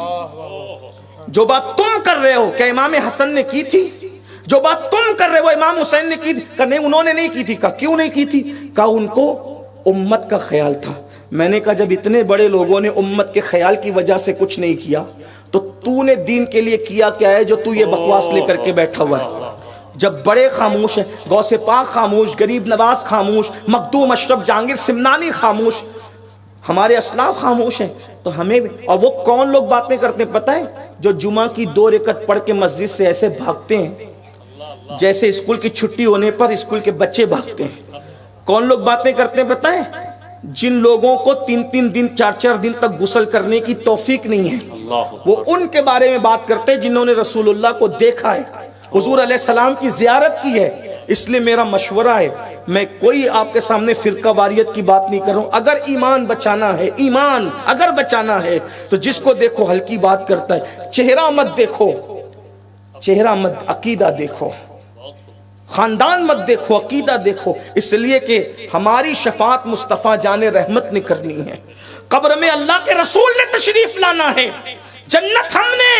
جو بات تم کر رہے ہو کیا امام حسن نے کی تھی؟ جو بات تم کر رہے ہو امام حسین نے کی تھی؟ کہ نہیں انہوں نے نہیں کی تھی. کہا کیوں نہیں کی تھی؟ کہا ان کو امت کا خیال تھا. میں نے کہا جب اتنے بڑے لوگوں نے امت کے خیال کی وجہ سے کچھ نہیں کیا تو تو نے دین کے لیے کیا کیا ہے جو تو یہ بکواس لے کر کے بیٹھا ہوا ہے؟ جب بڑے خاموش ہیں, غوث پاک خاموش, غریب نواز خاموش, مخدوم اشرف جہانگیر سمنانی خاموش, ہمارے اسلاف خاموش ہیں, تو ہمیں بھی. اور وہ کون لوگ باتیں کرتے ہیں پتہ ہے؟ جو جمعہ کی 2 رکعت پڑھ کے مسجد سے ایسے بھاگتے ہیں جیسے اسکول کی چھٹی ہونے پر اسکول کے بچے بھاگتے ہیں. کون لوگ باتیں کرتے ہیں پتہ ہے؟ جن لوگوں کو 3 دن 4 دن تک غسل کرنے کی توفیق نہیں ہے, وہ ان کے بارے میں بات کرتے ہیں جنہوں نے رسول اللہ کو دیکھا ہے, حضور علیہ السلام کی زیارت کی ہے. اس لیے میرا مشورہ ہے, میں کوئی آپ کے سامنے فرقہ واریت کی بات نہیں کر رہا ہوں. اگر ایمان بچانا ہے, ایمان اگر بچانا ہے تو جس کو دیکھو ہلکی بات کرتا ہے. چہرہ مت دیکھو, چہرہ مت, عقیدہ دیکھو. خاندان مت دیکھو, عقیدہ دیکھو. اس لیے کہ ہماری شفاعت مصطفیٰ جان رحمت نے کرنی ہے. قبر میں اللہ کے رسول نے تشریف لانا ہے. جنت ہم نے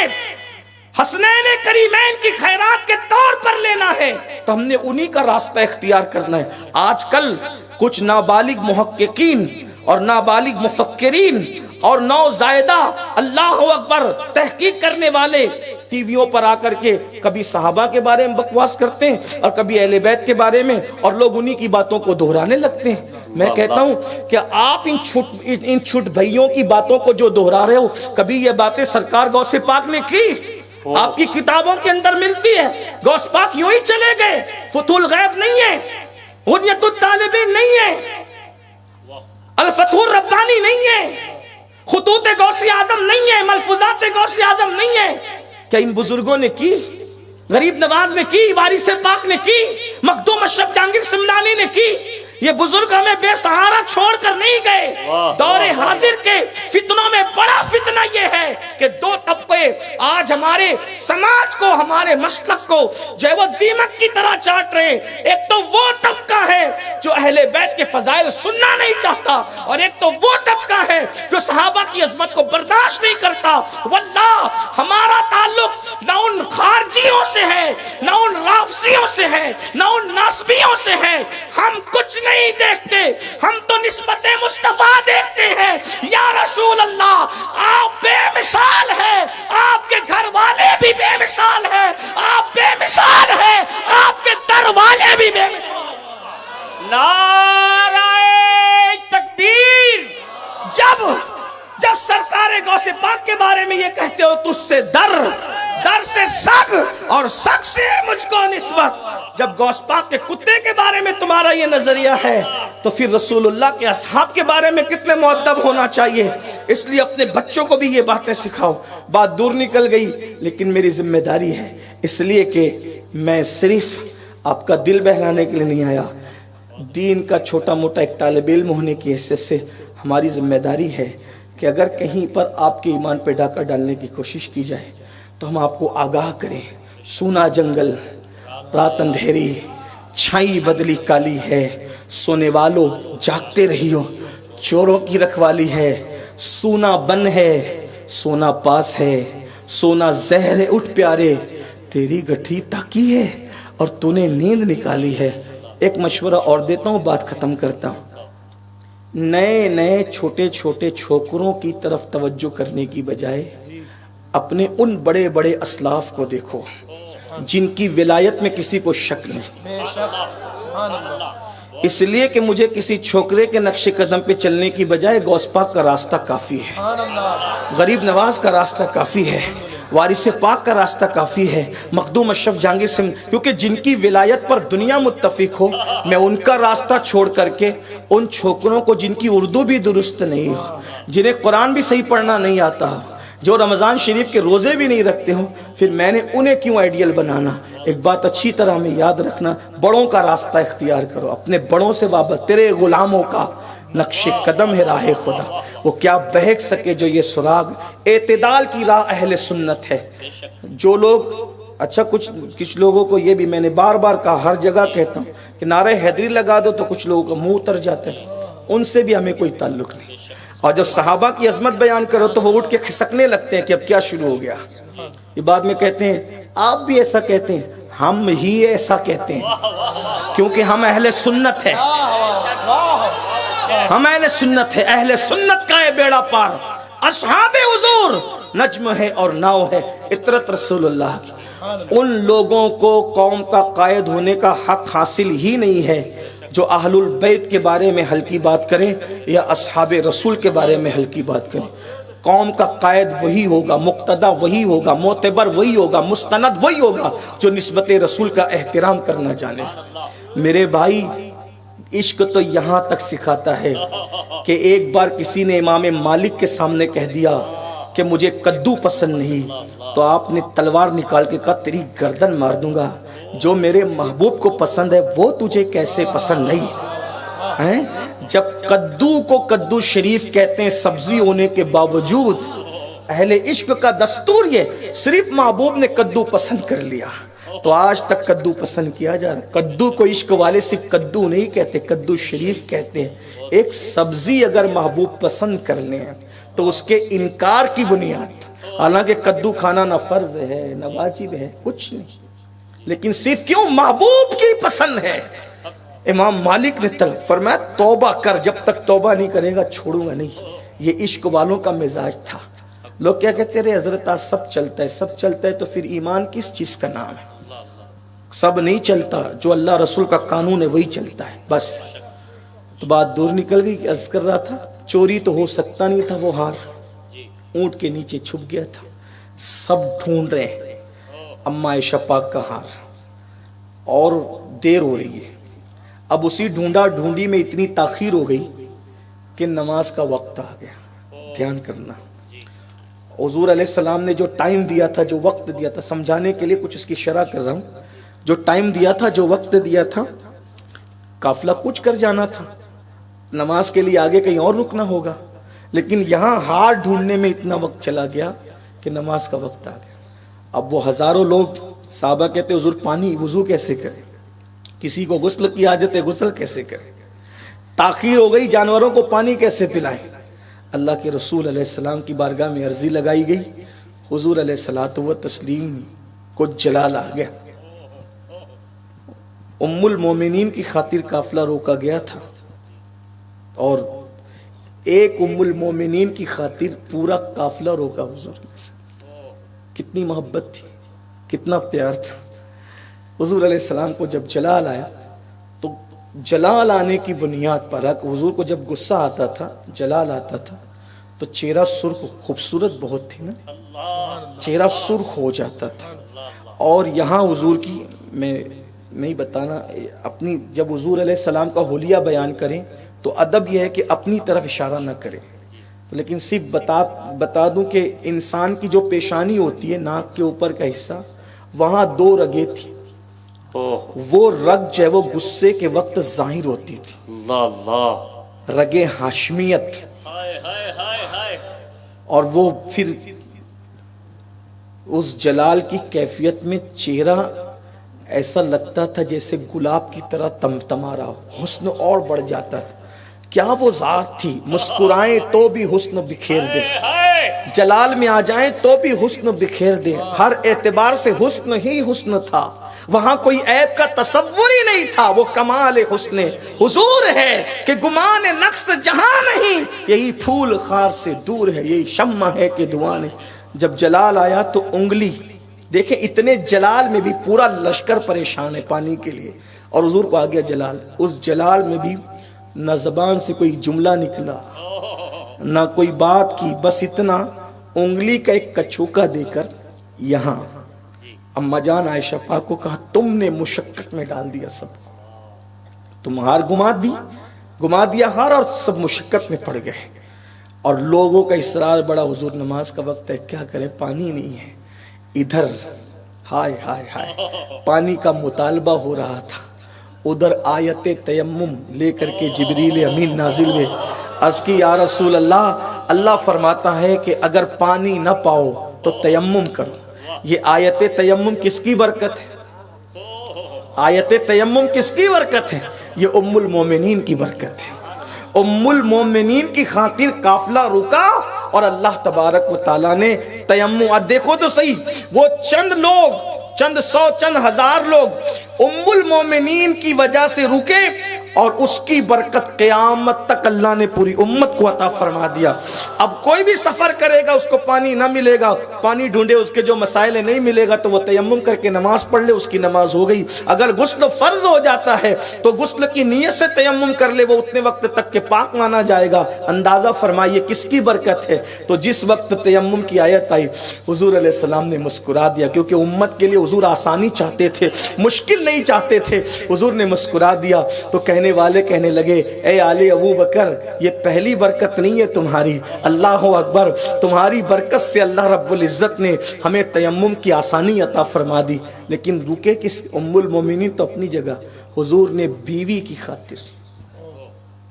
حسنین کریمین کی خیرات کے طور پر لینا ہے, تو ہم نے انہی کا راستہ اختیار کرنا ہے. آج کل کچھ نابالغ محققین اور نابالغ مفکرین اور نوزائیدہ اللہ اکبر تحقیق کرنے والے ٹی ویوں پر آ کر کے کبھی صحابہ کے بارے میں بکواس کرتے ہیں اور کبھی اہل بیت کے بارے میں, اور لوگ انہی کی باتوں کو دہرانے لگتے ہیں. میں کہتا ہوں کہ آپ ان چھوٹ بھائیوں کی باتوں کو جو دہرا رہے ہو, کبھی یہ باتیں سرکار غوث پاک نے کی؟ آپ کی کتابوں کے اندر ملتی ہے. غوث پاک یوں ہی چلے گئے, فتح الغیب نہیں ہے, غنیت الطالبین نہیں ہے, الفتح الربانی نہیں ہے, خطوط غوث اعظم نہیں ہے, ملفوظات غوث اعظم نہیں ہے. کیا ان بزرگوں نے کی؟ غریب نواز نے کی, وارث پاک نے کی, مخدوم اشرف جہانگیر سمنانی نے کی. یہ بزرگ ہمیں بے سہارا چھوڑ کر نہیں گئے. دور حاضر کے فتنوں میں بڑا فتنہ یہ ہے کہ 2 طبقے آج ہمارے سماج کو, ہمارے مسلک کو جو ہے وہ دیمک کی طرح چاٹ رہے. ایک تو وہ طبقہ ہے جو اہل بیت کے فضائل سننا نہیں چاہتا, اور ایک تو وہ طبقہ ہے جو صحابہ کی عظمت کو برداشت نہیں کرتا. واللہ ہمارا تعلق نہ ان خارجیوں سے ہے, نہ ان رافضیوں سے ہے, نہ ان ناسبیوں سے ہے. ہم کچھ نہیں دیکھتے, ہم تو نسبت مصطفیٰ دیکھتے ہیں. یا رسول اللہ آپ بے مثال ہیں, آپ کے گھر والے بھی بے مثال ہیں, آپ بے مثال ہیں, آپ کے در والے بھی بے مثال ہیں. نعرہ تکبیر. جب سرکار غوث پاک کے بارے میں یہ کہتے ہو تو اس سے در سے سگ اور سگ سے مجھ کو نسبت. جب غوث پاک کے کتے کے بارے میں تمہارا یہ نظریہ ہے تو پھر رسول اللہ کے اصحاب کے بارے میں کتنے مؤدب ہونا چاہیے. اس لیے اپنے بچوں کو بھی یہ باتیں سکھاؤ. بات دور نکل گئی لیکن میری ذمہ داری ہے, اس لیے کہ میں صرف آپ کا دل بہلانے کے لیے نہیں آیا. دین کا چھوٹا موٹا ایک طالب علم ہونے کی حیثیت سے ہماری ذمہ داری ہے کہ اگر کہیں پر آپ کے ایمان پہ ڈاکہ ڈالنے کی کوشش کی جائے تو ہم آپ کو آگاہ کریں. سونا جنگل, رات اندھیری, چھائی بدلی کالی ہے, سونے والوں جاگتے رہیو, چوروں کی رکھوالی ہے. سونا بن ہے, سونا پاس ہے, سونا زہر ہے, اٹھ پیارے تیری گٹھی تاکی ہے اور تو نے نیند نکالی ہے. ایک مشورہ اور دیتا ہوں, بات ختم کرتا ہوں. نئے چھوٹے چھوٹے چھوکروں کی طرف توجہ کرنے کی بجائے اپنے ان بڑے بڑے اسلاف کو دیکھو جن کی ولایت میں کسی کو شک نہیں. اس لیے کہ مجھے کسی چھوکرے کے نقش قدم پہ چلنے کی بجائے غوث پاک کا راستہ کافی ہے, غریب نواز کا راستہ کافی ہے, وارث پاک کا راستہ کافی ہے، مخدوم اشرف جہانگیر سے، کیونکہ جن کی ولایت پر دنیا متفق ہو، میں ان کا راستہ چھوڑ کر کے ان چھوکروں کو جن کی اردو بھی درست نہیں ہو، جنہیں قرآن بھی صحیح پڑھنا نہیں آتا ہو، جو رمضان شریف کے روزے بھی نہیں رکھتے ہوں، پھر میں نے انہیں کیوں آئیڈیل بنانا؟ ایک بات اچھی طرح ہمیں یاد رکھنا، بڑوں کا راستہ اختیار کرو، اپنے بڑوں سے وابستہ، تیرے غلاموں کا نقش قدم ہے راہ خدا، وہ کیا بہک سکے جو یہ سراغ، اعتدال کی راہ اہل سنت ہے۔ جو لوگ اچھا کچھ لوگوں کو یہ بھی میں نے بار بار کہا، ہر جگہ کہتا ہوں کہ نعرہ حیدری لگا دو تو کچھ لوگوں کا منہ اتر جاتا ہے، ان سے بھی ہمیں کوئی تعلق نہیں، اور جب صحابہ کی عظمت بیان کرو تو وہ اٹھ کے کھسکنے لگتے ہیں کہ اب کیا شروع ہو گیا۔ یہ بعد میں کہتے ہیں آپ بھی ایسا کہتے ہیں، ہم ہی ایسا کہتے ہیں کیونکہ ہم اہل سنت ہیں، ہم اہل سنت ہے، اہل سنت کا ہے بیڑا پار، اصحاب حضور نجم ہے اور ناؤ ہے، اطرت رسول اللہ کی۔ ان لوگوں کو قوم کا قائد ہونے کا حق حاصل ہی نہیں ہے جو اہل البیت کے بارے میں ہلکی بات کریں یا اصحاب رسول کے بارے میں ہلکی بات کریں۔ قوم کا قائد وہی ہوگا، مقتدی وہی ہوگا، معتبر وہی ہوگا، مستند وہی ہوگا جو نسبت رسول کا احترام کرنا جانے۔ میرے بھائی، عشق تو یہاں تک سکھاتا ہے کہ ایک بار کسی نے امام مالک کے سامنے کہہ دیا کہ مجھے کدو پسند نہیں، تو آپ نے تلوار نکال کے کہا تیری گردن مار دوں گا، جو میرے محبوب کو پسند ہے وہ تجھے کیسے پسند نہیں ہے؟ جب کدو کو کدو شریف کہتے ہیں سبزی ہونے کے باوجود، اہل عشق کا دستور یہ، صرف محبوب نے کدو پسند کر لیا تو آج تک کدو پسند کیا جا رہا۔ کدو کو عشق والے صرف کدو نہیں کہتے، کدو شریف کہتے ہیں۔ ایک سبزی اگر محبوب پسند کر لیں تو اس کے انکار کی بنیاد، حالانکہ کدو کھانا نہ فرض ہے نہ واجب ہے، کچھ نہیں، لیکن صرف کیوں؟ محبوب کی پسند ہے۔ امام مالک نے فرمایا توبہ کر، جب تک توبہ نہیں کرے گا چھوڑوں گا نہیں۔ یہ عشق والوں کا مزاج تھا۔ لوگ کیا کہتے رہے حضرت آج سب چلتا ہے، سب چلتا ہے تو پھر ایمان کس چیز کا نام ہے؟ سب نہیں چلتا، جو اللہ رسول کا قانون ہے وہی چلتا ہے، بس۔ تو بات دور نکل گئی کہ عرض کر رہا تھا چوری تو ہو سکتا نہیں تھا، وہ ہار اونٹ کے نیچے چھپ گیا تھا، سب ڈھونڈ رہے ہیں اما عائشہ پاک کا ہار، اور دیر ہو رہی ہے۔ اب اسی ڈھونڈا ڈھونڈی میں اتنی تاخیر ہو گئی کہ نماز کا وقت آ گیا۔ دھیان کرنا، حضور علیہ السلام نے جو ٹائم دیا تھا، جو وقت دیا تھا، سمجھانے کے لیے کچھ اس کی شرح کر رہا ہوں، جو ٹائم دیا تھا، جو وقت دیا تھا، قافلہ کچھ کر جانا تھا، نماز کے لیے آگے کہیں اور رکنا ہوگا، لیکن یہاں ہار ڈھونڈنے میں اتنا وقت چلا گیا کہ نماز کا وقت آ گیا۔ اب وہ ہزاروں لوگ، صحابہ کہتے حضور پانی وضو کیسے کرے، کسی کو غسل کی حاجت ہے غسل کیسے کرے، تاخیر ہو گئی جانوروں کو پانی کیسے پلائیں۔ اللہ کے رسول علیہ السلام کی بارگاہ میں عرضی لگائی گئی، حضور علیہ الصلوۃ والتسلیم کو جلال آ گیا۔ ام المومنین کی خاطر قافلہ روکا گیا تھا، اور ایک ام المومنین کی خاطر پورا قافلہ روکا حضور علیہ السلام۔ کتنی محبت تھی، کتنا پیار تھا۔ حضور علیہ السلام کو جب جلال آیا تو جلال آنے کی بنیاد پر حضور کو جب غصہ آتا تھا، جلال آتا تھا تو چہرہ سرخ، خوبصورت بہت تھی نا، چہرہ سرخ ہو جاتا تھا۔ اور یہاں حضور کی میں نہیں بتانا، اپنی جب حضور علیہ السلام کا حلیہ بیان کریں تو ادب یہ ہے کہ اپنی طرف اشارہ نہ کریں، لیکن صرف بتا دوں کہ انسان کی جو پیشانی ہوتی ہے، ناک کے اوپر کا حصہ، وہاں دو رگیں تھی، وہ رگ جو ہے وہ غصے کے وقت ظاہر ہوتی تھی، اللہ اللہ، رگ ہاشمیت، اور وہ پھر اس جلال کی کیفیت میں چہرہ ایسا لگتا تھا جیسے گلاب کی طرح تمتما رہا ہو، حسن اور بڑھ جاتا تھا۔ کیا وہ ذات تھی، مسکرائیں تو بھی حسن بکھیر دے، جلال میں آ جائیں تو بھی حسن بکھیر دے، ہر اعتبار سے حسن ہی حسن تھا، وہاں کوئی عیب کا تصور ہی نہیں تھا، وہ کمال حسن حضور ہے کہ گمان نقص جہاں نہیں، یہی پھول خار سے دور ہے، یہی شمع ہے کہ دعا نہیں۔ جب جلال آیا تو انگلی دیکھیں، اتنے جلال میں بھی پورا لشکر پریشان ہے پانی کے لیے، اور حضور کو آ گیا جلال، اس جلال میں بھی نہ زبان سے کوئی جملہ نکلا، نہ کوئی بات کی، بس اتنا انگلی کا ایک کچھوکا دے کر یہاں اما جان عائشہ پاک کو کہا تم نے مشقت میں ڈال دیا سب کو، تم ہار گما دیا ہار اور سب مشقت میں پڑ گئے. اور لوگوں کا اصرار بڑا، حضور نماز کا وقت ہے کیا کریں، پانی نہیں ہے. ادھر ہائے ہائے ہائے پانی کا مطالبہ ہو رہا تھا، ادھر آیت تیمم لے کر کے جبریل امین نازل ہوئے. عرض کی یا رسول اللہ، اللہ فرماتا ہے کہ اگر پانی نہ پاؤ تو تیمم کرو. یہ آیت تیمم کس کی برکت ہے؟ آیت تیمم کس کی برکت ہے؟ یہ ام المومنین کی برکت ہے. ام المومنین کی خاطر قافلہ رکا اور اللہ تبارک و تعالیٰ نے تیمم. دیکھو تو صحیح، وہ چند لوگ، چند سو چند ہزار لوگ ام المومنین کی وجہ سے رکے اور اس کی برکت قیامت تک اللہ نے پوری امت کو عطا فرما دیا. اب کوئی بھی سفر کرے گا اس کو پانی نہ ملے گا، پانی ڈھونڈے اس کے جو مسائل نہیں ملے گا تو وہ تیمم کر کے نماز پڑھ لے، اس کی نماز ہو گئی. اگر غسل فرض ہو جاتا ہے تو غسل کی نیت سے تیمم کر لے، وہ اتنے وقت تک کہ پاک مانا جائے گا. اندازہ فرمائیے کس کی برکت ہے. تو جس وقت تیمم کی آیت آئی حضور علیہ السلام نے مسکرا دیا، کیونکہ امت کے لیے حضور آسانی چاہتے تھے، مشکل نہیں چاہتے تھے. حضور نے مسکرا دیا تو کہنے والے کہنے لگے اے آل ابو بکر، یہ پہلی برکت نہیں ہے تمہاری، اللہ اکبر، تمہاری برکت سے اللہ رب العزت نے ہمیں تیمم کی آسانی عطا فرما دی. لیکن رکے کس؟ ام المومنین تو اپنی جگہ، حضور نے بیوی کی خاطر،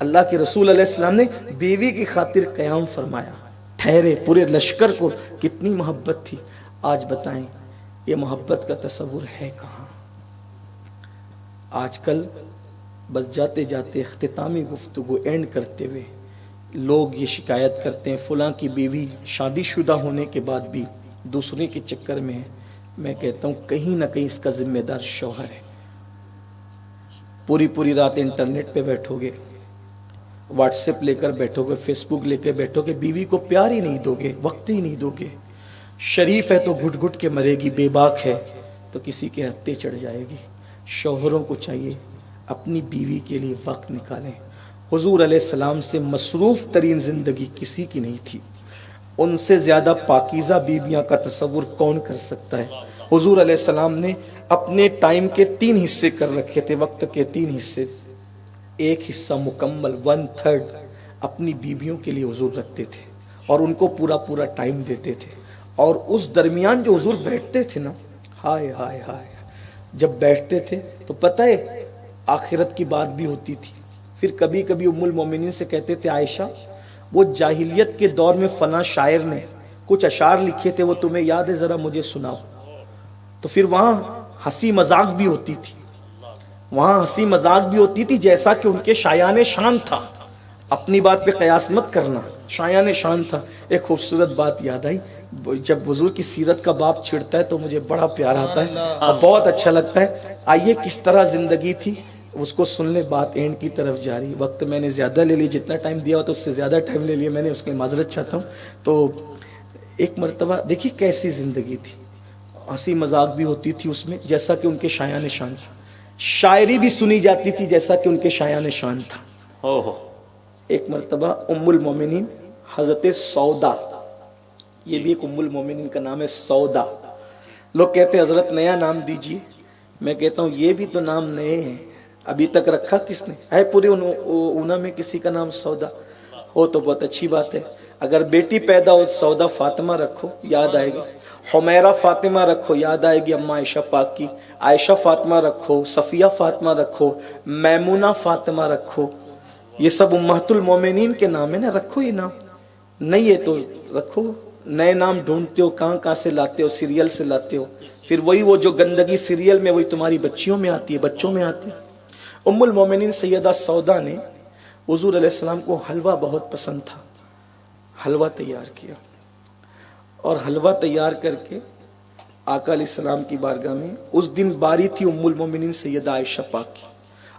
اللہ کے رسول علیہ السلام نے بیوی کی خاطر قیام فرمایا، ٹھہرے. پورے لشکر کو کتنی محبت تھی. آج بتائیں یہ محبت کا تصور ہے کہاں؟ آج کل بس جاتے جاتے اختتامی گفتگو اینڈ کرتے ہوئے لوگ یہ شکایت کرتے ہیں فلاں کی بیوی شادی شدہ ہونے کے بعد بھی دوسرے کے چکر میں ہے. میں کہتا ہوں کہیں نہ کہیں اس کا ذمہ دار شوہر ہے. پوری رات انٹرنیٹ پہ بیٹھو گے، واٹس ایپ لے کر بیٹھو گے، فیس بک لے کے بیٹھو گے، بیوی کو پیار ہی نہیں دو گے، وقت ہی نہیں دو گے. شریف ہے تو گھٹ گھٹ کے مرے گی، بے باک ہے تو کسی کے ہتھے چڑھ جائے گی. شوہروں کو چاہیے اپنی بیوی کے لیے وقت نکالیں. حضور علیہ السلام سے مصروف ترین زندگی کسی کی نہیں تھی. ان سے زیادہ پاکیزہ بیویاں کا تصور کون کر سکتا ہے؟ حضور علیہ السلام نے اپنے ٹائم کے 3 حصے کر رکھے تھے، وقت کے 3 حصے. ایک حصہ مکمل 1/3 اپنی بیویوں کے لیے حضور رکھتے تھے اور ان کو پورا ٹائم دیتے تھے. اور اس درمیان جو حضور بیٹھتے تھے نا، ہائے ہائے ہائے، جب بیٹھتے تھے تو پتہ ہے آخرت کی بات بھی ہوتی تھی. پھر کبھی کبھی ام المومنین سے کہتے تھے عائشہ وہ جاہلیت کے دور میں فلاں شاعر نے کچھ اشعار لکھے تھے، وہ تمہیں یاد ہے، ذرا مجھے سناؤ. تو پھر وہاں ہنسی مذاق بھی ہوتی تھی، وہاں ہنسی مذاق بھی ہوتی تھی، جیسا کہ ان کے شایان شان تھا. اپنی بات پہ قیاس مت کرنا، شایان شان تھا. ایک خوبصورت بات یاد آئی، جب حضور کی سیرت کا باب چھڑتا ہے تو مجھے بڑا پیار آتا ہے اور بہت اچھا لگتا ہے. آئیے کس طرح زندگی تھی اس کو سن لے. بات اینڈ کی طرف جاری، وقت میں نے زیادہ لے لی، جتنا ٹائم دیا ہوا تو اس سے زیادہ ٹائم لے لیا میں نے، اس کے لیے معذرت چاہتا ہوں. تو ایک مرتبہ دیکھیے کیسی زندگی تھی، ہنسی مذاق بھی ہوتی تھی اس میں جیسا کہ ان کے شایان شان تھا، شاعری بھی سنی جاتی تھی جیسا کہ ان کے شایان شان تھا. ایک مرتبہ ام المومنین حضرت سودا، یہ بھی ایک ام المومنین کا نام ہے سودا. لوگ کہتے ہیں حضرت نیا نام دیجیے، میں کہتا ہوں یہ بھی تو نام نئے ہیں، ابھی تک رکھا کس نے ہے؟ پورے اونا میں کسی کا نام سودا ہو تو بہت اچھی بات ہے. اگر بیٹی پیدا ہو سودا فاطمہ رکھو، یاد آئے گی. حمیرہ فاطمہ رکھو، یاد آئے گی اماں عائشہ پاک کی. عائشہ فاطمہ رکھو، صفیہ فاطمہ رکھو، میمونہ فاطمہ رکھو. یہ سب امہات المومنین کے نام ہیں نا، رکھو یہ نام. نہیں ہے تو رکھو. نئے نام ڈھونڈتے ہو کہاں سے لاتے ہو؟ سیریل سے لاتے ہو. پھر وہی وہ جو گندگی سیریل میں وہی تمہاری بچیوں میں آتی ہے، بچوں میں آتی ہے. ام المومنین سیدہ سودا نے حضور علیہ السلام کو حلوہ بہت پسند تھا، حلوہ تیار کیا اور حلوہ تیار کر کے آقا علیہ السلام کی بارگاہ میں. اس دن باری تھی ام المومنین سیدہ عائشہ پاک کی.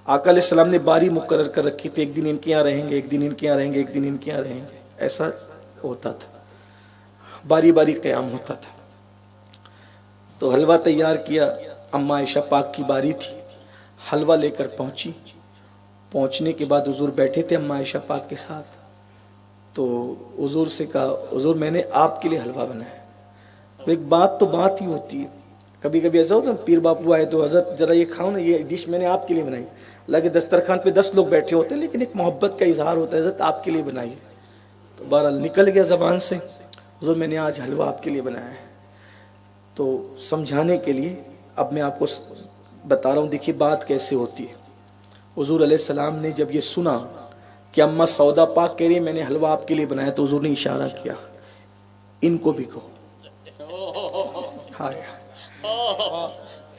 آقا علیہ السلام نے باری مقرر کر رکھی تھی، ایک دن ان کے یہاں رہیں گے، ایک دن ان کے یہاں رہیں گے، ایک دن ان کے یہاں رہیں گے. ایسا ہوتا تھا، باری باری قیام ہوتا تھا. تو حلوہ تیار کیا، اماں عائشہ پاک کی باری تھی، حلوہ لے کر پہنچی. پہنچنے کے بعد حضور بیٹھے تھے اماں عائشہ پاک کے ساتھ. تو حضور سے کہا حضور میں نے آپ کے لیے حلوہ بنایا. ایک بات تو بات ہی ہوتی ہے. کبھی کبھی ایسا ہوتا ہے پیر باپو آئے تو حضرت ذرا یہ کھاؤ نا، یہ ڈش میں نے آپ کے لیے بنائی. اللہ کے دسترخوان پہ 10 لوگ بیٹھے ہوتے ہیں لیکن ایک محبت کا اظہار ہوتا ہے حضرت آپ کے لیے بنائی ہے. تو بہرحال نکل گیا زبان سے حضور میں نے آج حلوہ آپ کے لیے بنایا ہے. تو سمجھانے کے لیے اب میں آپ کو بتا رہا ہوں، دیکھیے بات کیسے ہوتی ہے. حضور علیہ السلام نے جب یہ سنا کہ اماں سودا پاک کہہ رہی ہے میں نے حلوہ آپ کے لیے بنایا، تو حضور نے اشارہ کیا ان کو بھی کہو. ہائے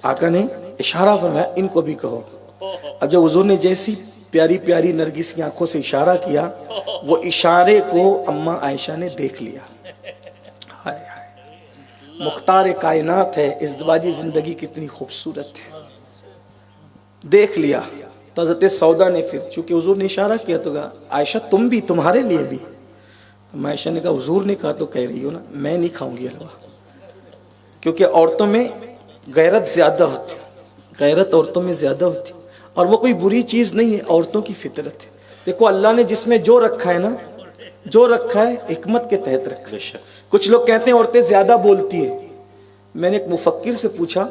آقا نے اشارہ فرمایا ان کو بھی کہو. اب جب حضور نے جیسی پیاری پیاری نرگس کی آنکھوں سے اشارہ کیا، وہ اشارے کو اماں عائشہ نے دیکھ لیا. ہائے ہائے، مختار کائنات ہے، ازدواجی زندگی کتنی خوبصورت ہے. دیکھ لیا تو حضرت سودا نے پھر چونکہ حضور نے اشارہ کیا تو کہا عائشہ تم بھی، تمہارے لیے بھی. عائشہ نے کہا حضور نے کہا تو کہہ رہی ہو نا، میں نہیں کھاؤں گی حلوہ. کیونکہ عورتوں میں غیرت زیادہ ہوتی، غیرت عورتوں میں زیادہ ہوتی، اور وہ کوئی بری چیز نہیں ہے، عورتوں کی فطرت ہے. دیکھو اللہ نے جس میں جو رکھا ہے نا، جو رکھا ہے حکمت کے تحت رکھا ہے. کچھ لوگ کہتے ہیں عورتیں زیادہ بولتی ہیں. میں نے ایک مفکر سے پوچھا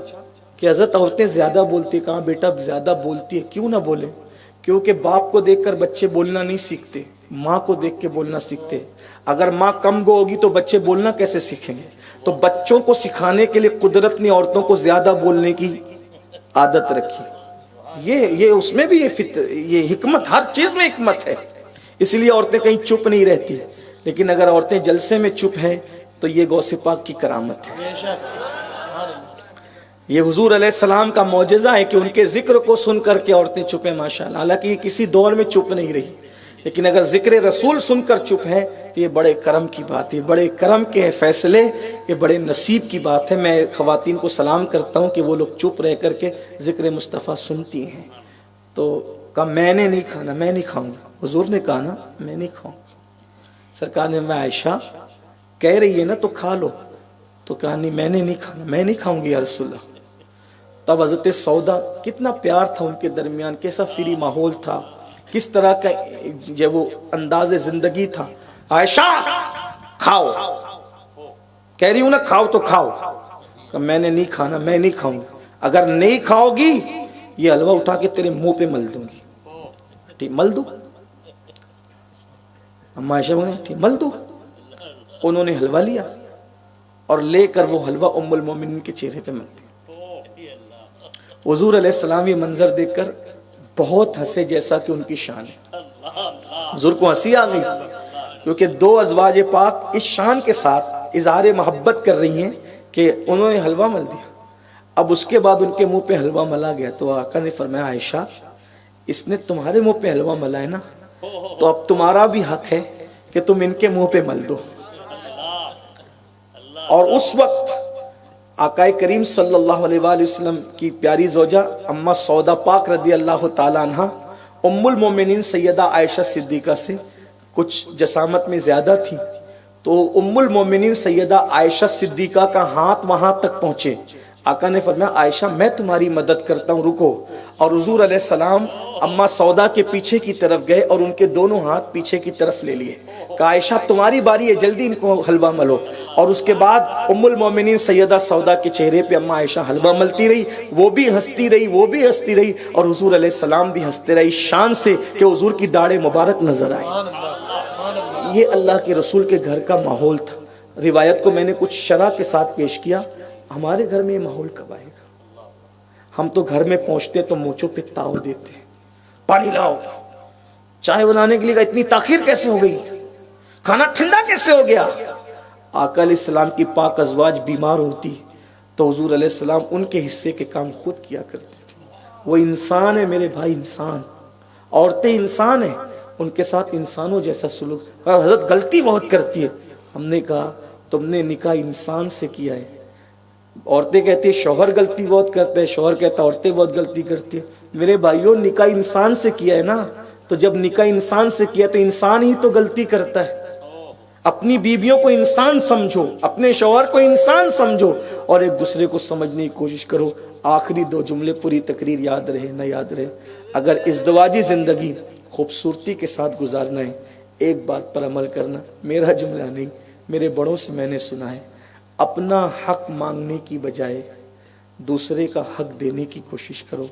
کہ حضرت عورتیں زیادہ بولتی ہیں. کہاں بیٹا زیادہ بولتی ہے، کیوں نہ بولے؟ کیونکہ باپ کو دیکھ کر بچے بولنا نہیں سیکھتے، ماں کو دیکھ کے بولنا سیکھتے. اگر ماں کم گو ہوگی تو بچے بولنا کیسے سیکھیں گے؟ تو بچوں کو سکھانے کے لیے قدرت نے عورتوں کو زیادہ بولنے کی عادت رکھی. یہ اس میں بھی یہ حکمت، ہر چیز میں حکمت ہے. اس لیے عورتیں کہیں چپ نہیں رہتی. لیکن اگر عورتیں جلسے میں چپ ہیں تو یہ غوث پاک کی کرامت ہے. یہ حضور علیہ السلام کا معجزہ ہے کہ ان کے ذکر کو سن کر کے عورتیں چپ ہیں ماشاءاللہ. حالانکہ یہ کسی دور میں چپ نہیں رہی، لیکن اگر ذکر رسول سن کر چپ ہے تو یہ بڑے کرم کی بات ہے، بڑے کرم کے فیصلے، یہ بڑے نصیب کی بات ہے. میں خواتین کو سلام کرتا ہوں کہ وہ لوگ چپ رہ کر کے ذکر مصطفیٰ سنتی ہیں. تو کہا میں نے نہیں کھانا، میں نہیں کھاؤں گا. حضور نے کہا نا میں نہیں کھاؤں گا. سرکار نے میں عائشہ کہہ رہی ہے نا تو کھا لو. تو کہا نہیں میں نے نہیں کھانا، میں نہیں کھاؤں گی یا رسول اللہ. تب حضرت سودا، کتنا پیار تھا ان کے درمیان، کیسا فری ماحول تھا، کس طرح کا جب وہ انداز زندگی تھا. عائشہ کھاؤ، کہہ رہی ہوں نا کھاؤ تو کھاؤ. کہ میں نے نہیں کھانا، میں نہیں کھاؤں گی. اگر نہیں کھاؤ گی یہ حلوہ اٹھا کے تیرے منہ پہ مل دوں گی. ٹھیک مل دوں. اما عائشہ بولے ٹھیک مل دوں. انہوں نے حلوہ لیا اور لے کر وہ حلوہ ام المومنین کے چہرے پہ مل دیا. حضور علیہ السلام یہ منظر دیکھ کر بہت ہنسے جیسا کہ ان کی شان ہے. حضور کو ہنسی آ گئی کیونکہ دو ازواج پاک اس شان کے ساتھ اظہار محبت کر رہی ہیں کہ انہوں نے حلوہ مل دیا. اب اس کے بعد ان کے منہ پہ حلوہ ملا گیا تو آقا نے فرمایا عائشہ اس نے تمہارے منہ پہ حلوہ ملا ہے نا، تو اب تمہارا بھی حق ہے کہ تم ان کے منہ پہ مل دو. اور اس وقت آقا کریم صلی اللہ علیہ وآلہ وسلم کی پیاری زوجہ اماں سودا پاک رضی اللہ تعالیٰ عنہ ام المومنین سیدہ عائشہ صدیقہ سے کچھ جسامت میں زیادہ تھی. تو ام المومنین سیدہ عائشہ صدیقہ کا ہاتھ وہاں تک پہنچے. آقا نے فرمایا عائشہ میں تمہاری مدد کرتا ہوں، رکو. اور حضور علیہ السلام اماں سودا کے پیچھے کی طرف گئے اور ان کے دونوں ہاتھ پیچھے کی طرف لے لیے. کہا عائشہ تمہاری باری ہے، جلدی ان کو حلوہ ملو. اور اس کے بعد ام المومنین سیدہ سودا کے چہرے پہ اماں عائشہ حلوہ ملتی رہی، وہ بھی ہنستی رہی، وہ بھی ہنستی رہی، اور حضور علیہ السلام بھی ہنستے رہے شان سے کہ حضور کی داڑھ مبارک نظر آئی. یہ اللہ کے رسول کے گھر کا ماحول تھا. روایت کو میں نے کچھ شرح کے ساتھ پیش کیا. ہمارے گھر میں یہ ماحول کب آئے گا؟ ہم تو گھر میں پہنچتے تو مونچھوں پہ تاؤ دیتے، پانی لاؤ، چائے بنانے کے لیے اتنی تاخیر کیسے ہو گئی، کھانا ٹھنڈا کیسے ہو گیا. آقا علیہ السلام کی پاک ازواج بیمار ہوتی تو حضور علیہ السلام ان کے حصے کے کام خود کیا کرتے تھے. وہ انسان ہے میرے بھائی، انسان. عورتیں انسان ہیں، ان کے ساتھ انسانوں جیسا سلوک. حضرت غلطی بہت کرتی ہے. ہم نے کہا تم نے نکاح انسان سے کیا ہے. عورتیں کہتی ہیں شوہر غلطی بہت کرتے ہیں، شوہر کہتا عورتیں بہت غلطی کرتی ہیں. میرے بھائیوں نکاح انسان سے کیا ہے نا، تو جب نکاح انسان سے کیا تو انسان ہی تو غلطی کرتا ہے. اپنی بیویوں کو انسان سمجھو، اپنے شوہر کو انسان سمجھو، اور ایک دوسرے کو سمجھنے کی کوشش کرو. آخری دو جملے پوری تقریر یاد رہے نہ یاد رہے، اگر ازدواجی زندگی خوبصورتی کے ساتھ گزارنا ہے ایک بات پر عمل کرنا. میرا جملہ نہیں، میرے بڑوں سے میں نے سنا ہے، اپنا حق مانگنے کی بجائے دوسرے کا حق دینے کی کوشش کرو،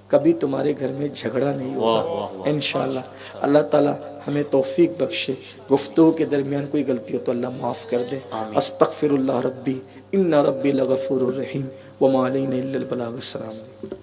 کبھی تمہارے گھر میں جھگڑا نہیں ہوگا انشاءاللہ۔ اللہ تعالی ہمیں توفیق بخشے، گفتگو کے درمیان کوئی غلطی ہو تو اللہ معاف کر دے۔ استغفر اللہ ربی ان ربی لغفور الرحیم وما علینا الا البلاغ۔ السلام علیکم۔